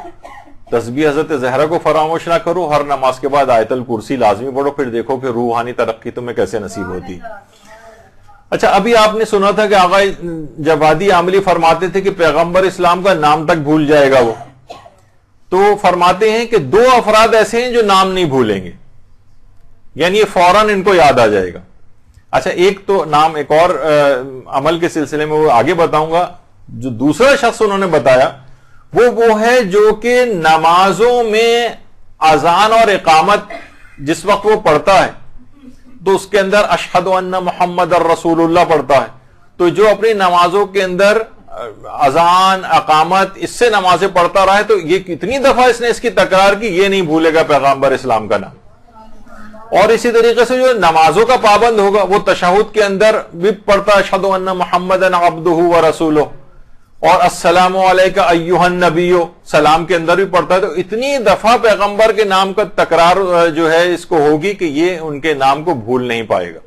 تسبیح حضرت زہرا کو فراموش نہ کرو, ہر نماز کے بعد آیت الکرسی لازمی پڑھو, پھر دیکھو کہ روحانی ترقی تمہیں کیسے نصیب ہوتی. اچھا, ابھی آپ نے سنا تھا کہ آقا جوادی عاملی فرماتے تھے کہ پیغمبر اسلام کا نام تک بھول جائے گا وہ. تو فرماتے ہیں کہ 2 افراد ایسے ہیں جو نام نہیں بھولیں گے, یعنی یہ فوراً ان کو یاد آ جائے گا. اچھا, ایک تو نام ایک اور عمل کے سلسلے میں وہ آگے بتاؤں گا. جو دوسرا شخص انہوں نے بتایا وہ ہے جو کہ نمازوں میں اذان اور اقامت جس وقت وہ پڑھتا ہے تو اس کے اندر اشہد ان محمد الرسول اللہ پڑھتا ہے. تو جو اپنی نمازوں کے اندر اذان اقامت اس سے نمازیں پڑھتا رہا ہے تو یہ کتنی دفعہ اس نے اس کی تکرار کی, یہ نہیں بھولے گا پیغمبر اسلام کا نام. اور اسی طریقے سے جو نمازوں کا پابند ہوگا وہ تشہد کے اندر بھی پڑھتا ہے اشہد ان محمدًا عبدہ ورسولہ, اور السلام علیکہ ایھا النبی سلام کے اندر بھی پڑھتا ہے. تو اتنی دفعہ پیغمبر کے نام کا تکرار جو ہے اس کو ہوگی کہ یہ ان کے نام کو بھول نہیں پائے گا.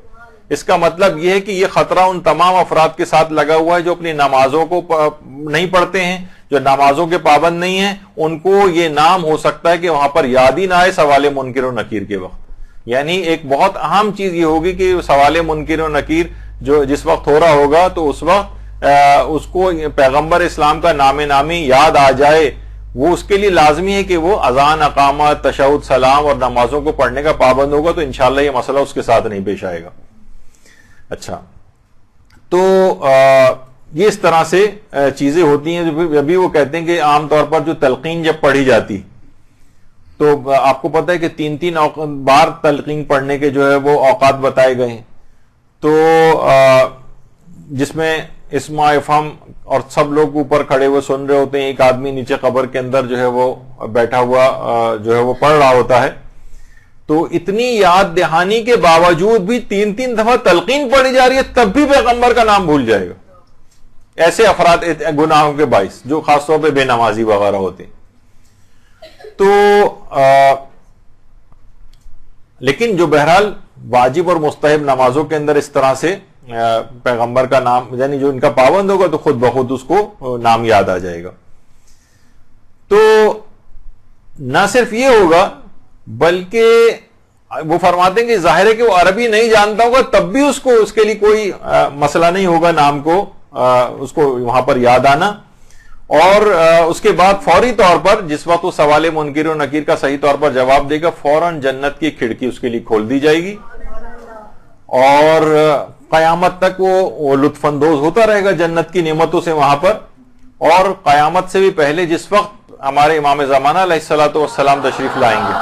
اس کا مطلب یہ ہے کہ یہ خطرہ ان تمام افراد کے ساتھ لگا ہوا ہے جو اپنی نمازوں کو نہیں پڑھتے ہیں, جو نمازوں کے پابند نہیں ہیں. ان کو یہ نام ہو سکتا ہے کہ وہاں پر یاد ہی نہ آئے سوال منکر و نکیر کے وقت. یعنی ایک بہت اہم چیز یہ ہوگی کہ سوال منکر و نکیر جو جس وقت ہو رہا ہوگا تو اس وقت اس کو پیغمبر اسلام کا نام نامی یاد آ جائے. وہ اس کے لیے لازمی ہے کہ وہ اذان اقامت تشہد سلام اور نمازوں کو پڑھنے کا پابند ہوگا, تو انشاءاللہ یہ مسئلہ اس کے ساتھ نہیں پیش آئے گا. اچھا، تو یہ اس طرح سے چیزیں ہوتی ہیں. جو ابھی وہ کہتے ہیں کہ عام طور پر جو تلقین جب پڑھی جاتی تو آپ کو پتہ ہے کہ 3 بار تلقین پڑھنے کے جو ہے وہ اوقات بتائے گئے ہیں. تو جس میں اسماء افہام اور سب لوگ اوپر کھڑے ہوئے سن رہے ہوتے ہیں، ایک آدمی نیچے قبر کے اندر جو ہے وہ بیٹھا ہوا جو ہے وہ پڑھ رہا ہوتا ہے. تو اتنی یاد دہانی کے باوجود بھی 3 دفعہ تلقین پڑھی جا رہی ہے، تب بھی پیغمبر کا نام بھول جائے گا. ایسے افراد گناہوں کے باعث جو خاص طور پہ بے نمازی وغیرہ ہوتے ہیں. تو لیکن جو بہرحال واجب اور مستحب نمازوں کے اندر اس طرح سے پیغمبر کا نام، یعنی جو ان کا پابند ہوگا تو خود بخود اس کو نام یاد آ جائے گا. تو نہ صرف یہ ہوگا بلکہ وہ فرماتے ہیں کہ ظاہر ہے کہ وہ عربی نہیں جانتا ہوگا، تب بھی اس کے لیے کوئی مسئلہ نہیں ہوگا نام کو اس کو وہاں پر یاد آنا. اور اس کے بعد فوری طور پر جس وقت وہ سوال منکر و نکیر کا صحیح طور پر جواب دے گا، فوراً جنت کی کھڑکی اس کے لیے کھول دی جائے گی اور قیامت تک وہ لطف اندوز ہوتا رہے گا جنت کی نعمتوں سے وہاں پر. اور قیامت سے بھی پہلے جس وقت ہمارے امام زمانہ علیہ الصلوۃ والسلام تشریف لائیں گے،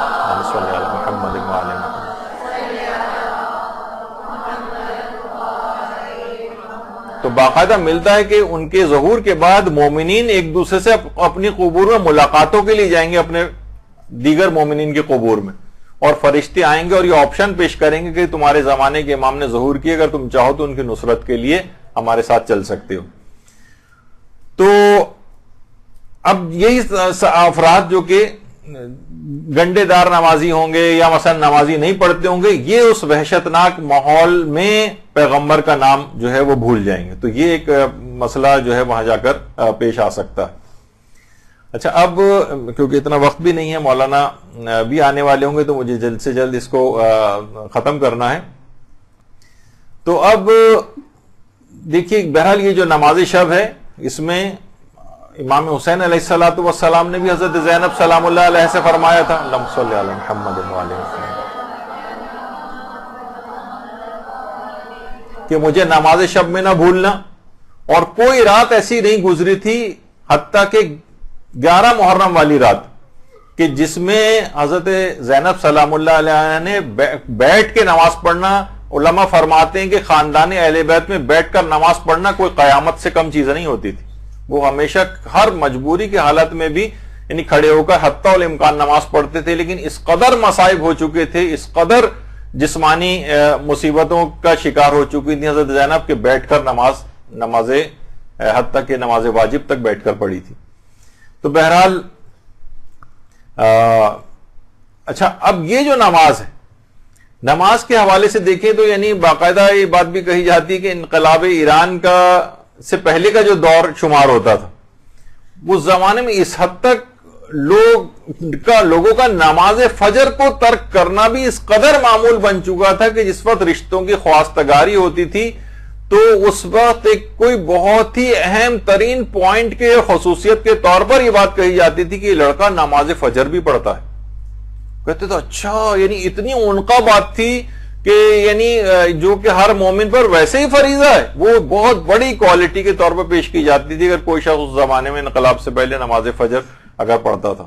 تو باقاعدہ ملتا ہے کہ ان کے ظہور کے بعد مومنین ایک دوسرے سے اپنی قبور میں ملاقاتوں کے لیے جائیں گے، اپنے دیگر مومنین کے قبور میں، اور فرشتے آئیں گے اور یہ آپشن پیش کریں گے کہ تمہارے زمانے کے امام نے ظہور کیا، اگر تم چاہو تو ان کی نصرت کے لیے ہمارے ساتھ چل سکتے ہو. تو اب یہی افراد جو کہ گنڈے دار نمازی ہوں گے یا مثلا نمازی نہیں پڑھتے ہوں گے، یہ اس وحشتناک ماحول میں پیغمبر کا نام جو ہے وہ بھول جائیں گے. تو یہ ایک مسئلہ جو ہے وہاں جا کر پیش آ سکتا ہے. اچھا، اب کیونکہ اتنا وقت بھی نہیں ہے، مولانا بھی آنے والے ہوں گے تو مجھے جلد سے جلد اس کو ختم کرنا ہے. تو اب دیکھیے بہرحال یہ جو نماز شب ہے، اس میں امام حسین علیہ الصلوۃ والسلام نے بھی حضرت زینب سلام اللہ علیہ سے فرمایا تھا، اللہم صلی علی محمد وعلی وسلم، کہ مجھے نماز شب میں نہ بھولنا. اور کوئی رات ایسی نہیں گزری تھی حتیٰ کہ 11 محرم والی رات کہ جس میں حضرت زینب سلام اللہ علیہ نے بیٹھ کے نماز پڑھنا، علماء فرماتے ہیں کہ خاندان اہل بیت میں بیٹھ کر نماز پڑھنا کوئی قیامت سے کم چیز نہیں ہوتی تھی. وہ ہمیشہ ہر مجبوری کی حالت میں بھی یعنی کھڑے ہو کر حتیٰ الامکان نماز پڑھتے تھے. لیکن اس قدر مصائب ہو چکے تھے، اس قدر جسمانی مصیبتوں کا شکار ہو چکی تھی حضرت زینب کہ بیٹھ کر نماز حتیٰ کہ نماز واجب تک بیٹھ کر پڑھی تھی. تو بہرحال اچھا، اب یہ جو نماز ہے، نماز کے حوالے سے دیکھیں تو یعنی باقاعدہ یہ بات بھی کہی جاتی ہے کہ انقلاب ایران کا سے پہلے کا جو دور شمار ہوتا تھا، اس زمانے میں اس حد تک لوگوں کا نماز فجر کو ترک کرنا بھی اس قدر معمول بن چکا تھا کہ جس وقت رشتوں کی خواستگاری ہوتی تھی تو اس وقت ایک کوئی بہت ہی اہم ترین پوائنٹ کے خصوصیت کے طور پر یہ بات کہی جاتی تھی کہ یہ لڑکا نماز فجر بھی پڑھتا ہے. کہتے تو اچھا، یعنی اتنی عنقا بات تھی کہ یعنی جو کہ ہر مومن پر ویسے ہی فریضہ ہے، وہ بہت بڑی کوالٹی کے طور پر پیش کی جاتی تھی اگر کوئی شخص اس زمانے میں انقلاب سے پہلے نماز فجر اگر پڑھتا تھا.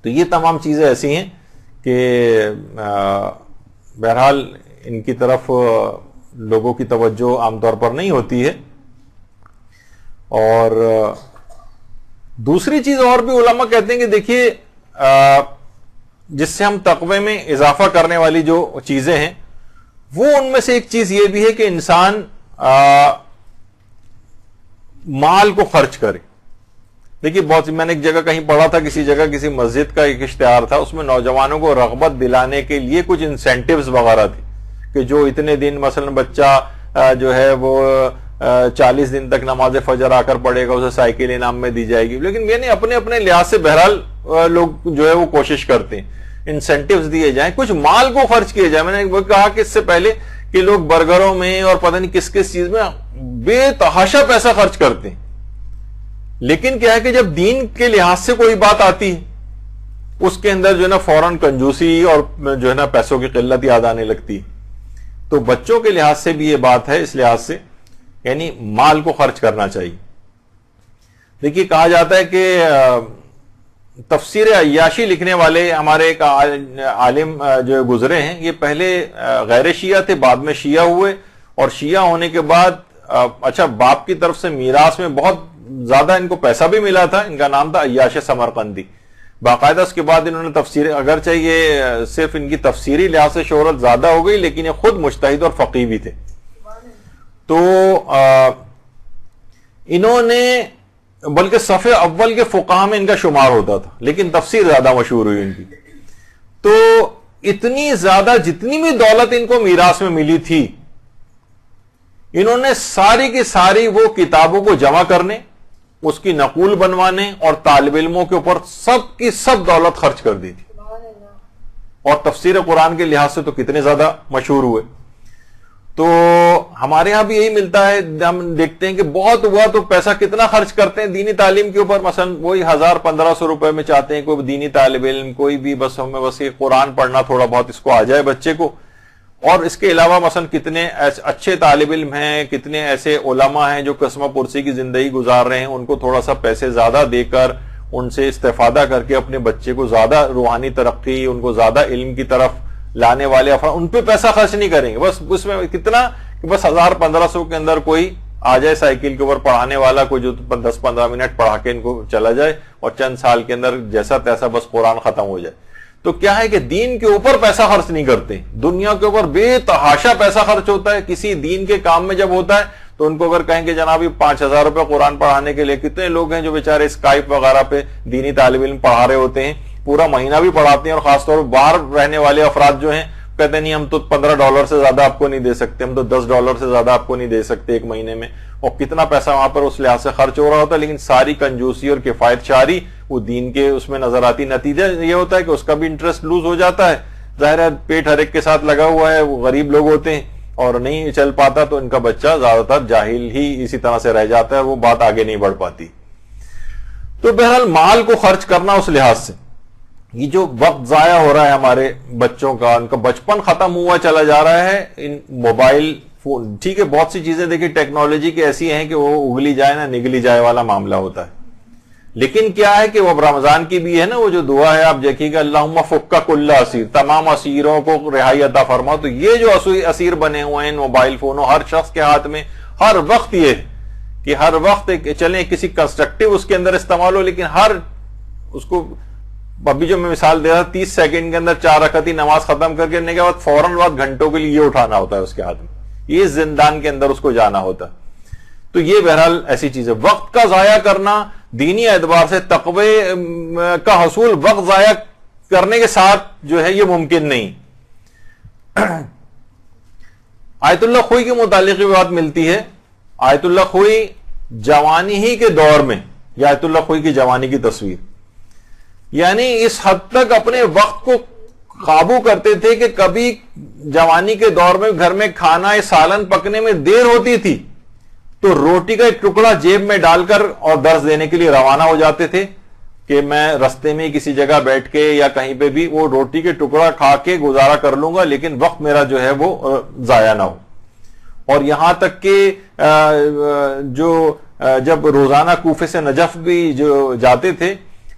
تو یہ تمام چیزیں ایسی ہیں کہ بہرحال ان کی طرف لوگوں کی توجہ عام طور پر نہیں ہوتی ہے. اور دوسری چیز اور بھی علماء کہتے ہیں کہ دیکھیے جس سے ہم تقوی میں اضافہ کرنے والی جو چیزیں ہیں وہ ان میں سے ایک چیز یہ بھی ہے کہ انسان مال کو خرچ کرے. دیکھیے بہت میں نے ایک جگہ کہیں پڑھا تھا، کسی جگہ کسی مسجد کا ایک اشتہار تھا، اس میں نوجوانوں کو رغبت دلانے کے لیے کچھ انسینٹیوز وغیرہ تھے کہ جو اتنے دن مثلا بچہ جو ہے وہ 40 دن تک نماز فجر آ کر پڑھے گا، اسے سائیکل انعام میں دی جائے گی. لیکن یعنی اپنے اپنے لحاظ سے بہرحال لوگ جو ہے وہ کوشش کرتے ہیں انسینٹیوز دیے جائیں، کچھ مال کو خرچ کیے جائیں. میں نے وہ کہا کہ اس سے پہلے کہ لوگ برگروں میں اور پتہ نہیں کس کس چیز میں بے تحاشا پیسہ خرچ کرتے ہیں، لیکن کیا ہے کہ جب دین کے لحاظ سے کوئی بات آتی ہے اس کے اندر جو ہے نا فوراً کنجوسی اور جو ہے نا پیسوں کی قلت یاد آنے لگتی ہے. تو بچوں کے لحاظ سے بھی یہ بات ہے، اس لحاظ سے یعنی مال کو خرچ کرنا چاہیے. دیکھیے کہا جاتا ہے کہ تفسیر عیاشی لکھنے والے ہمارے ایک عالم جو گزرے ہیں، یہ پہلے غیر شیعہ تھے، بعد میں شیعہ ہوئے، اور شیعہ ہونے کے بعد اچھا باپ کی طرف سے میراث میں بہت زیادہ ان کو پیسہ بھی ملا تھا. ان کا نام تھا عیاش سمرقندی. باقاعدہ اس کے بعد انہوں نے تفسیر، اگرچہ یہ صرف ان کی تفسیری لحاظ سے شہرت زیادہ ہو گئی، لیکن یہ خود مجتہد اور فقیہ بھی تھے. تو انہوں نے بلکہ صف اول کے فقہاء میں ان کا شمار ہوتا تھا، لیکن تفسیر زیادہ مشہور ہوئی ان کی. تو اتنی زیادہ جتنی بھی دولت ان کو میراث میں ملی تھی، انہوں نے ساری کی ساری وہ کتابوں کو جمع کرنے، اس کی نقول بنوانے اور طالب علموں کے اوپر سب کی سب دولت خرچ کر دی تھی. اور تفسیر قرآن کے لحاظ سے تو کتنے زیادہ مشہور ہوئے. تو ہمارے ہاں بھی یہی ملتا ہے، ہم دیکھتے ہیں کہ بہت ہوا تو پیسہ کتنا خرچ کرتے ہیں دینی تعلیم کے اوپر. مثلا وہی 1000-1500 روپے میں چاہتے ہیں کوئی دینی طالب علم، کوئی بھی بس ہمیں بس یہ قرآن پڑھنا تھوڑا بہت اس کو آ جائے بچے کو. اور اس کے علاوہ مثلا کتنے اچھے طالب علم ہیں، کتنے ایسے علماء ہیں جو قسمہ پرسی کی زندگی گزار رہے ہیں، ان کو تھوڑا سا پیسے زیادہ دے کر ان سے استفادہ کر کے اپنے بچے کو زیادہ روحانی ترقی، ان کو زیادہ علم کی طرف لانے والے افراد، ان پہ پیسہ خرچ نہیں کریں گے. بس اس میں کتنا کہ بس 1000-1500 کے اندر کوئی آ جائے سائیکل کے اوپر پڑھانے والا، کوئی جو 10-15 منٹ پڑھا کے ان کو چلا جائے اور چند سال کے اندر جیسا تیسا بس قرآن ختم ہو جائے. تو کیا ہے کہ دین کے اوپر پیسہ خرچ نہیں کرتے، دنیا کے اوپر بے تحاشا پیسہ خرچ ہوتا ہے. کسی دین کے کام میں جب ہوتا ہے تو ان کو اگر کہیں کہ جناب 5000 روپے قرآن پڑھانے کے لیے، کتنے لوگ ہیں جو بیچارے اسکائپ وغیرہ پہ دینی طالب علم پڑھا رہے ہوتے ہیں، پورا مہینہ بھی پڑھاتے ہیں، اور خاص طور پر باہر رہنے والے افراد جو ہیں کہتے ہیں نہیں ہم تو $15 سے زیادہ آپ کو نہیں دے سکتے، ہم تو $10 سے زیادہ آپ کو نہیں دے سکتے ایک مہینے میں. اور کتنا پیسہ وہاں پر اس لحاظ سے خرچ ہو رہا ہوتا ہے، لیکن ساری کنجوسی اور کفایت شاری وہ دین کے اس میں نظر آتی. نتیجہ یہ ہوتا ہے کہ اس کا بھی انٹرسٹ لوز ہو جاتا ہے. ظاہر ہے پیٹ ہر ایک کے ساتھ لگا ہوا ہے، وہ غریب لوگ ہوتے ہیں اور نہیں چل پاتا، تو ان کا بچہ زیادہ تر جاہل ہی اسی طرح سے رہ جاتا ہے، وہ بات آگے نہیں بڑھ پاتی. تو بہرحال مال کو خرچ کرنا اس لحاظ سے، یہ جو وقت ضائع ہو رہا ہے ہمارے بچوں کا، ان کا بچپن ختم ہوا چلا جا رہا ہے ان موبائل فون. ٹھیک ہے بہت سی چیزیں دیکھیں ٹیکنالوجی کی ایسی ہیں کہ وہ اگلی جائے نہ نگلی جائے والا معاملہ ہوتا ہے، لیکن کیا ہے کہ وہ اب رمضان کی بھی ہے نا وہ جو دعا ہے، آپ دیکھیے گا اللہم فک کل اسیر، تمام اسیروں کو رہائی عطا فرما. تو یہ جو اسیر بنے ہوئے ہیں موبائل فونوں ہر شخص کے ہاتھ میں، ہر وقت یہ کہ ہر وقت چلیں کسی کنسٹرکٹیو اس کے اندر استعمال ہو، لیکن ہر اس کو ابھی جو میں مثال دے رہا 30 سیکنڈ کے اندر 4 رکعتی نماز ختم کر کے کے بعد فوراً بعد گھنٹوں کے لیے یہ اٹھانا ہوتا ہے اس کے ہاتھ میں، یہ زندان کے اندر اس کو جانا ہوتا ہے. تو یہ بہرحال ایسی چیز ہے. وقت کا ضائع کرنا دینی اعتبار سے تقوی کا حصول وقت ضائع کرنے کے ساتھ جو ہے یہ ممکن نہیں. آیت اللہ خوئی کے متعلق بھی بات ملتی ہے. آیت اللہ خوئی جوانی ہی کے دور میں، یا آیت اللہ خوئی کی جوانی کی تصویر، یعنی اس حد تک اپنے وقت کو قابو کرتے تھے کہ کبھی جوانی کے دور میں گھر میں کھانا سالن پکنے میں دیر ہوتی تھی تو روٹی کا ایک ٹکڑا جیب میں ڈال کر اور درس دینے کے لیے روانہ ہو جاتے تھے کہ میں رستے میں کسی جگہ بیٹھ کے یا کہیں پہ بھی وہ روٹی کے ٹکڑا کھا کے گزارا کر لوں گا، لیکن وقت میرا جو ہے وہ ضائع نہ ہو. اور یہاں تک کہ جو جب روزانہ کوفے سے نجف بھی جو جاتے تھے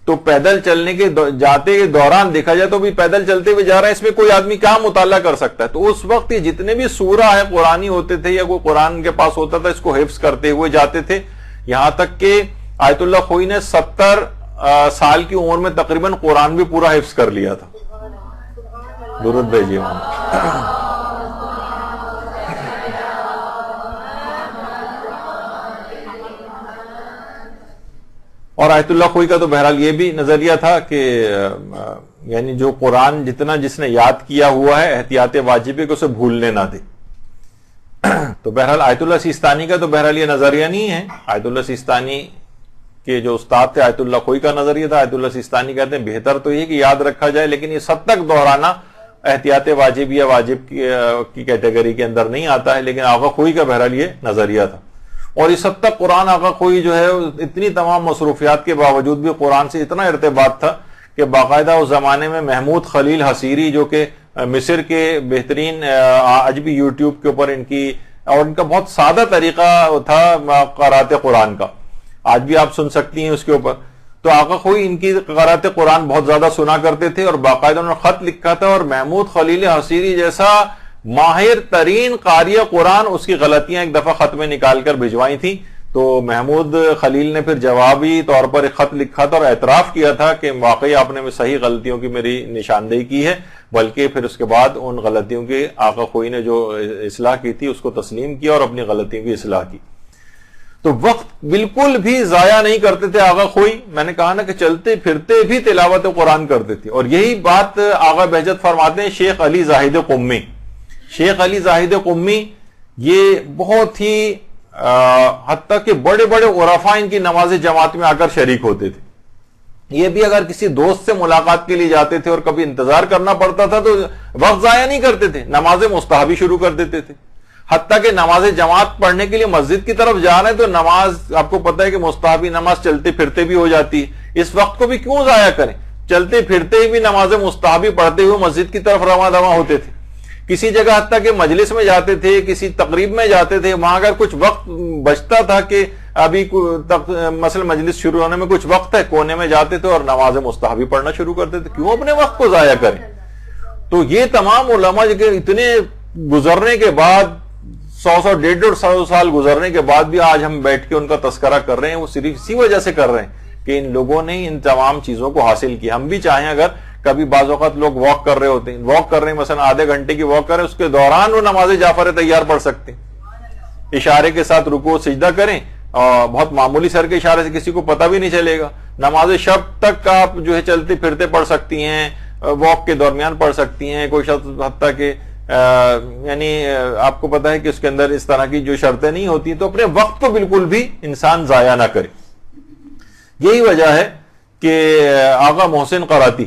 تو پیدل چلنے کے جاتے کے دوران دیکھا جائے تو بھی پیدل چلتے ہوئے جا رہے ہیں، اس میں کوئی آدمی کیا مطالعہ کر سکتا ہے. تو اس وقت یہ جتنے بھی سورہ ہے قرآنی ہوتے تھے یا کوئی قرآن کے پاس ہوتا تھا اس کو حفظ کرتے ہوئے جاتے تھے. یہاں تک کہ آیت اللہ خوئی نے 70 سال کی عمر میں تقریباً قرآن بھی پورا حفظ کر لیا تھا. درود بھیجیے وہاں. اور آیت اللہ خوئی کا تو بہرحال یہ بھی نظریہ تھا کہ یعنی جو قرآن جتنا جس نے یاد کیا ہوا ہے احتیاط واجب ہے کہ اسے بھولنے نہ دے. تو بہرحال آیت اللہ سیستانی کا تو بہرحال یہ نظریہ نہیں ہے. آیت اللہ سیستانی کے جو استاد تھے آیت اللہ خوئی کا نظریہ تھا. آیت اللہ سیستانی کہتے ہیں بہتر تو یہ کہ یاد رکھا جائے لیکن یہ سب تک دہرانا احتیاط واجب یا واجب کی کیٹیگری کے اندر نہیں آتا ہے. لیکن آغا خوئی کا بہرحال یہ نظریہ تھا. اور اس حد تک قرآن آغا خوئی جو ہے اتنی تمام مصروفیات کے باوجود بھی قرآن سے اتنا ارتباط تھا کہ باقاعدہ اس زمانے میں محمود خلیل حصیری جو کہ مصر کے بہترین آج بھی یوٹیوب کے اوپر ان کا بہت سادہ طریقہ تھا قرات قرآن کا، آج بھی آپ سن سکتی ہیں اس کے اوپر. تو آقا خوئی ان کی قرات قرآن بہت زیادہ سنا کرتے تھے، اور باقاعدہ انہوں نے خط لکھا تھا، اور محمود خلیل حصیری جیسا ماہر ترین قاری قرآن اس کی غلطیاں ایک دفعہ خط میں نکال کر بھجوائی تھیں. تو محمود خلیل نے پھر جوابی طور پر ایک خط لکھا تھا اور اعتراف کیا تھا کہ واقعی آپ نے صحیح غلطیوں کی میری نشاندہی کی ہے، بلکہ پھر اس کے بعد ان غلطیوں کی آقا خوئی نے جو اصلاح کی تھی اس کو تسلیم کیا اور اپنی غلطیوں کی اصلاح کی. تو وقت بالکل بھی ضائع نہیں کرتے تھے آقا خوئی. میں نے کہا نا کہ چلتے پھرتے بھی تلاوت قرآن کرتے تھے. اور یہی بات آقا بہجت فرماتے ہیں شیخ علی زاہد قمی. شیخ علی زاہد قمی یہ بہت ہی حتیٰ کہ بڑے بڑے عرفاء ان کی نماز جماعت میں آ کر شریک ہوتے تھے. یہ بھی اگر کسی دوست سے ملاقات کے لیے جاتے تھے اور کبھی انتظار کرنا پڑتا تھا تو وقت ضائع نہیں کرتے تھے، نماز مستحبی شروع کر دیتے تھے. حتیٰ کہ نماز جماعت پڑھنے کے لیے مسجد کی طرف جا رہے ہیں تو نماز آپ کو پتہ ہے کہ مستحبی نماز چلتے پھرتے بھی ہو جاتی ہے. اس وقت کو بھی کیوں ضائع کریں، چلتے پھرتے ہی بھی نماز مستحبی پڑھتے ہوئے مسجد کی طرف رواں دواں ہوتے تھے. کسی جگہ حتیٰ کہ مجلس میں جاتے تھے، کسی تقریب میں جاتے تھے، وہاں اگر کچھ وقت بچتا تھا کہ ابھی مثلا مجلس شروع ہونے میں کچھ وقت ہے، کونے میں جاتے تھے اور نماز مستحبی پڑھنا شروع کرتے تھے. کیوں اپنے وقت کو ضائع کریں؟ تو یہ تمام علماء جو اتنے گزرنے کے بعد 100 150 سال گزرنے کے بعد بھی آج ہم بیٹھ کے ان کا تذکرہ کر رہے ہیں، وہ صرف اسی وجہ سے کر رہے ہیں کہ ان لوگوں نے ان تمام چیزوں کو حاصل کیا. ہم بھی چاہیں، اگر کبھی بعض اوقات لوگ واک کر رہے ہوتے ہیں، واک کر رہے ہیں مثلا آدھے گھنٹے کی واک کر رہے ہیں، اس کے دوران وہ نماز جعفر تیار پڑھ سکتے ہیں. اشارے کے ساتھ رکوع سجدہ کریں اور بہت معمولی سر کے اشارے سے کسی کو پتہ بھی نہیں چلے گا. نماز شب تک آپ جو ہے چلتے پھرتے پڑھ سکتی ہیں، واک کے درمیان پڑھ سکتی ہیں. کوئی شخص حتیٰ کہ یعنی آپ کو پتہ ہے کہ اس کے اندر اس طرح کی جو شرطیں نہیں ہوتی، تو اپنے وقت کو بالکل بھی انسان ضائع نہ کرے. یہی وجہ ہے کہ آقا محسن قراتی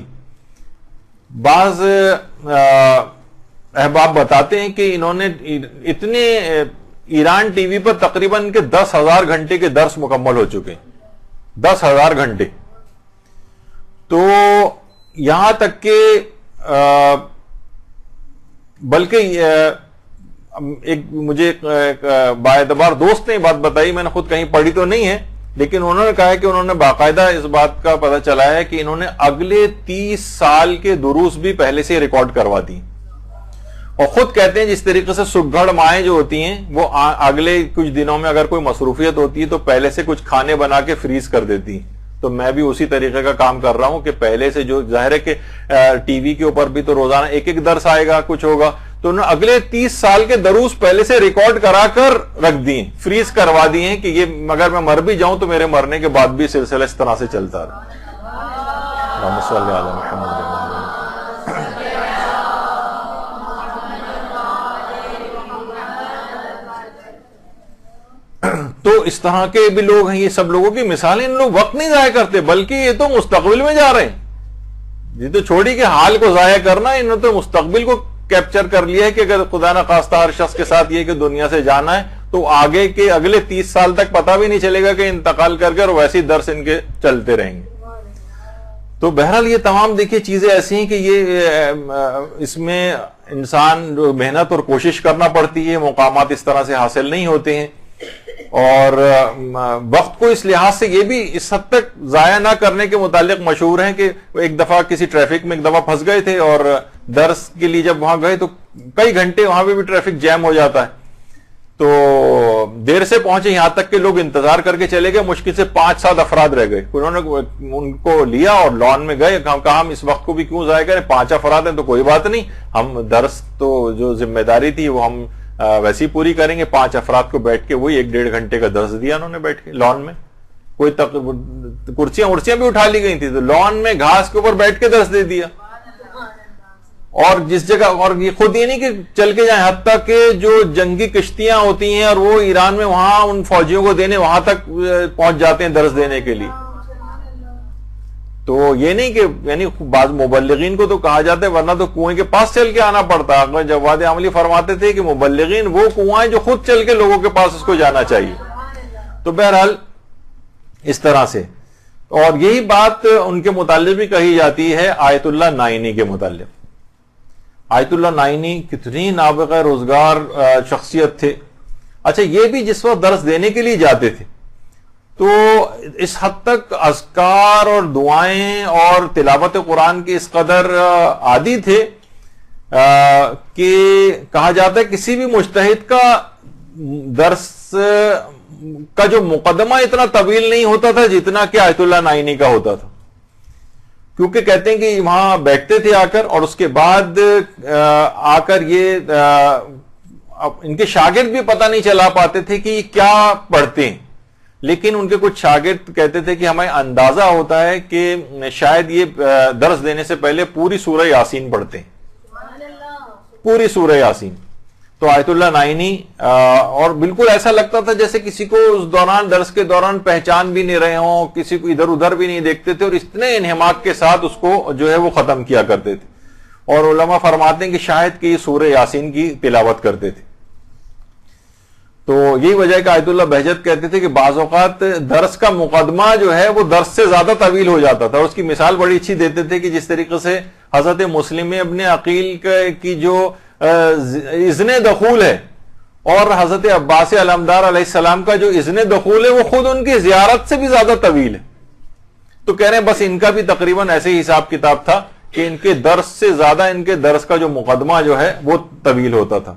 بعض احباب بتاتے ہیں کہ انہوں نے اتنے ایران ٹی وی پر تقریباً کے 10,000 گھنٹے کے درس مکمل ہو چکے ہیں. 10,000 گھنٹے. تو یہاں تک کہ بلکہ ایک مجھے باعتبار دوست نے بات بتائی، میں نے خود کہیں پڑھی تو نہیں ہے، لیکن انہوں نے کہا ہے کہ انہوں نے باقاعدہ اس بات کا پتہ چلا ہے کہ انہوں نے اگلے 30 سال کے دروس بھی پہلے سے ریکارڈ کروا دی. اور خود کہتے ہیں جس طریقے سے سگڑ مائیں جو ہوتی ہیں وہ اگلے کچھ دنوں میں اگر کوئی مصروفیت ہوتی ہے تو پہلے سے کچھ کھانے بنا کے فریز کر دیتی ہیں. تو میں بھی اسی طریقے کا کام کر رہا ہوں کہ پہلے سے جو ظاہر ہے کہ ٹی وی کے اوپر بھی تو روزانہ ایک ایک درس آئے گا، کچھ ہوگا، تو انہوں نے اگلے 30 سال کے دروس پہلے سے ریکارڈ کرا کر رکھ دیے، فریز کروا دیے ہیں کہ یہ اگر میں مر بھی جاؤں تو میرے مرنے کے بعد بھی سلسلہ اس طرح سے چلتا رہا. اللہم صلی علی محمد. تو اس طرح کے بھی لوگ ہیں، یہ سب لوگوں کی مثالیں. ان لوگ وقت نہیں ضائع کرتے بلکہ یہ تو مستقبل میں جا رہے ہیں. یہ تو چھوڑی کہ حال کو ضائع کرنا، انہوں نے تو مستقبل کو کیپچر کر لیا ہے کہ اگر خدا نہ خواستہ ہر شخص کے ساتھ یہ کہ دنیا سے جانا ہے تو آگے کے اگلے 30 سال تک پتہ بھی نہیں چلے گا کہ انتقال کر کے، اور ویسے درس ان کے چلتے رہیں گے. تو بہرحال یہ تمام دیکھیے چیزیں ایسی ہیں کہ یہ اس میں انسان محنت اور کوشش کرنا پڑتی ہے، مقامات اس طرح سے حاصل نہیں ہوتے ہیں. اور وقت کو اس لحاظ سے یہ بھی اس حد تک ضائع نہ کرنے کے متعلق مشہور ہیں کہ ایک دفعہ کسی ٹریفک میں ایک دفعہ پھنس گئے تھے، اور درس کے لیے جب وہاں گئے تو کئی گھنٹے وہاں پہ بھی ٹریفک جیم ہو جاتا ہے. تو دیر سے پہنچے، یہاں تک کہ لوگ انتظار کر کے چلے گئے، مشکل سے 5-7 افراد رہ گئے. انہوں نے ان کو لیا اور لان میں گئے، کہا ہم اس وقت کو بھی کیوں ضائع کریں، 5 افراد ہیں تو کوئی بات نہیں، ہم درس تو جو ذمہ داری تھی وہ ہم ویسے ہی پوری کریں گے. 5 افراد کو بیٹھ کے وہی 1-1.5 گھنٹے کا درس دیا انہوں نے بیٹھ کے لان میں. کوئی کرسیاں بھی اٹھا لی گئی تھی تو لان میں گھاس کے اوپر بیٹھ کے درس دے دیا. اور جس جگہ، اور یہ خود یہ نہیں کہ چل کے جائیں، حتیٰ کہ جو جنگی کشتیاں ہوتی ہیں اور وہ ایران میں وہاں ان فوجیوں کو دینے وہاں تک پہنچ جاتے ہیں درس دینے کے لیے. تو یہ نہیں کہ یعنی بعض مبلغین کو تو کہا جاتا ہے ورنہ تو کنویں کے پاس چل کے آنا پڑتا. جواد عملی فرماتے تھے کہ مبلغین وہ کنواں ہیں جو خود چل کے لوگوں کے پاس اس کو جانا چاہیے. تو بہرحال اس طرح سے. اور یہی بات ان کے متعلق بھی کہی جاتی ہے آیت اللہ نائینی کے متعلق. آیت اللہ نائینی کتنی نابغہ روزگار شخصیت تھے. اچھا یہ بھی جس وقت درس دینے کے لیے جاتے تھے تو اس حد تک اذکار اور دعائیں اور تلاوت قرآن کے اس قدر عادی تھے کہ کہا جاتا ہے کسی بھی مجتہد کا درس کا جو مقدمہ اتنا طویل نہیں ہوتا تھا جتنا کہ آیت اللہ نائینی کا ہوتا تھا, کیونکہ کہتے ہیں کہ وہاں بیٹھتے تھے آ کر, اور اس کے بعد آ کر یہ ان کے شاگرد بھی پتہ نہیں چلا پاتے تھے کہ یہ کیا پڑھتے ہیں, لیکن ان کے کچھ شاگرد کہتے تھے کہ ہمیں اندازہ ہوتا ہے کہ شاید یہ درس دینے سے پہلے پوری سورہ یاسین پڑھتے ہیں, پوری سورہ یاسین. تو آیت اللہ نائینی اور بالکل ایسا لگتا تھا جیسے کسی کو اس دوران درس کے دوران پہچان بھی نہیں رہے ہوں, کسی کو ادھر ادھر بھی نہیں دیکھتے تھے, اور اتنے انہماک کے ساتھ اس کو جو ہے وہ ختم کیا کرتے تھے. اور علماء فرماتے ہیں کہ شاید کہ یہ سورہ یاسین کی تلاوت کرتے تھے. تو یہی وجہ ہے کہ آیت اللہ بہجت کہتے تھے کہ بعض اوقات درس کا مقدمہ جو ہے وہ درس سے زیادہ طویل ہو جاتا تھا. اور اس کی مثال بڑی اچھی دیتے تھے کہ جس طریقے سے حضرت مسلم ابن عقیل کی جو اذن دخول ہے اور حضرت عباس علمدار علیہ السلام کا جو اذن دخول ہے وہ خود ان کی زیارت سے بھی زیادہ طویل ہے. تو کہہ رہے ہیں بس ان کا بھی تقریباً ایسے ہی حساب کتاب تھا کہ ان کے درس سے زیادہ ان کے درس کا جو مقدمہ جو ہے وہ طویل ہوتا تھا.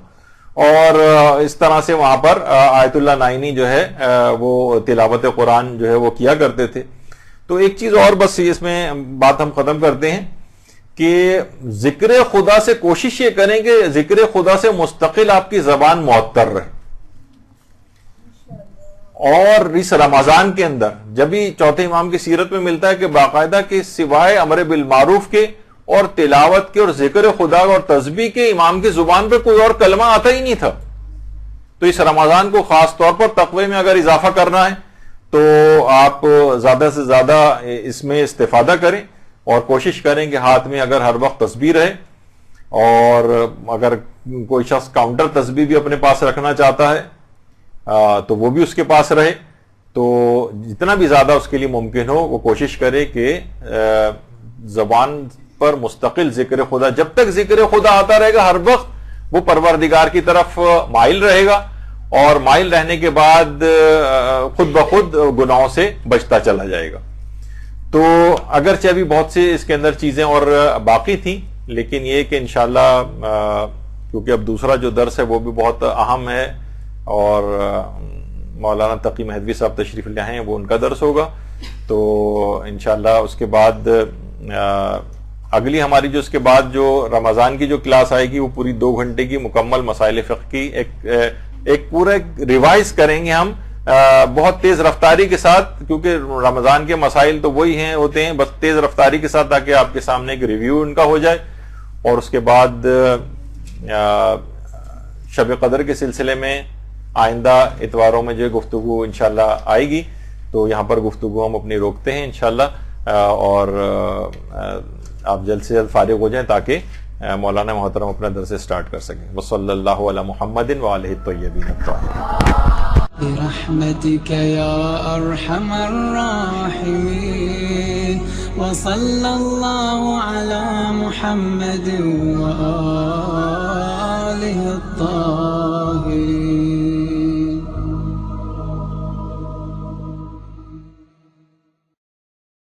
اور اس طرح سے وہاں پر آیت اللہ نائینی جو ہے وہ تلاوت قرآن جو ہے وہ کیا کرتے تھے. تو ایک چیز اور بس اس میں بات ہم ختم کرتے ہیں کہ ذکر خدا سے کوشش یہ کریں کہ ذکر خدا سے مستقل آپ کی زبان معطر رہے. اور اس رمضان کے اندر جب ہی چوتھے امام کی سیرت میں ملتا ہے کہ باقاعدہ کہ سوائے امر بالمعروف کے اور تلاوت کے اور ذکر خدا اور تسبیح کے امام کی زبان پہ کوئی اور کلمہ آتا ہی نہیں تھا. تو اس رمضان کو خاص طور پر تقوی میں اگر اضافہ کرنا ہے تو آپ زیادہ سے زیادہ اس میں استفادہ کریں اور کوشش کریں کہ ہاتھ میں اگر ہر وقت تسبیح رہے, اور اگر کوئی شخص کاؤنٹر تسبیح بھی اپنے پاس رکھنا چاہتا ہے تو وہ بھی اس کے پاس رہے. تو جتنا بھی زیادہ اس کے لیے ممکن ہو وہ کوشش کرے کہ زبان پر مستقل ذکر خدا, جب تک ذکر خدا آتا رہے گا ہر وقت وہ پروردگار کی طرف مائل رہے گا, اور مائل رہنے کے بعد خود بخود گناہوں سے بچتا چلا جائے گا. تو اگرچہ ابھی بہت سے اس کے اندر چیزیں اور باقی تھیں, لیکن یہ کہ انشاءاللہ کیونکہ اب دوسرا جو درس ہے وہ بھی بہت اہم ہے, اور مولانا تقی مہدوی صاحب تشریف لے ہیں, وہ ان کا درس ہوگا. تو انشاءاللہ اس کے بعد اگلی ہماری جو اس کے بعد جو رمضان کی جو کلاس آئے گی وہ پوری 2 گھنٹے کی مکمل مسائل فقہ کی ایک پورا ریوائز کریں گے ہم بہت تیز رفتاری کے ساتھ, کیونکہ رمضان کے مسائل تو وہی ہوتے ہیں, بس تیز رفتاری کے ساتھ تاکہ آپ کے سامنے ایک ریویو ان کا ہو جائے. اور اس کے بعد شب قدر کے سلسلے میں آئندہ اتواروں میں جو گفتگو انشاءاللہ آئے گی, تو یہاں پر گفتگو ہم اپنی روکتے ہیں انشاءاللہ, اور آپ جلد سے جلد فارغ ہو جائیں تاکہ مولانا محترم اپنا درس سٹارٹ کر سکیں. وصلی اللہ علی محمد وآلہ الطیبین الطاہرین. برحمتك يا أرحم الراحمين وصلى الله على محمد وآله الطاهرين.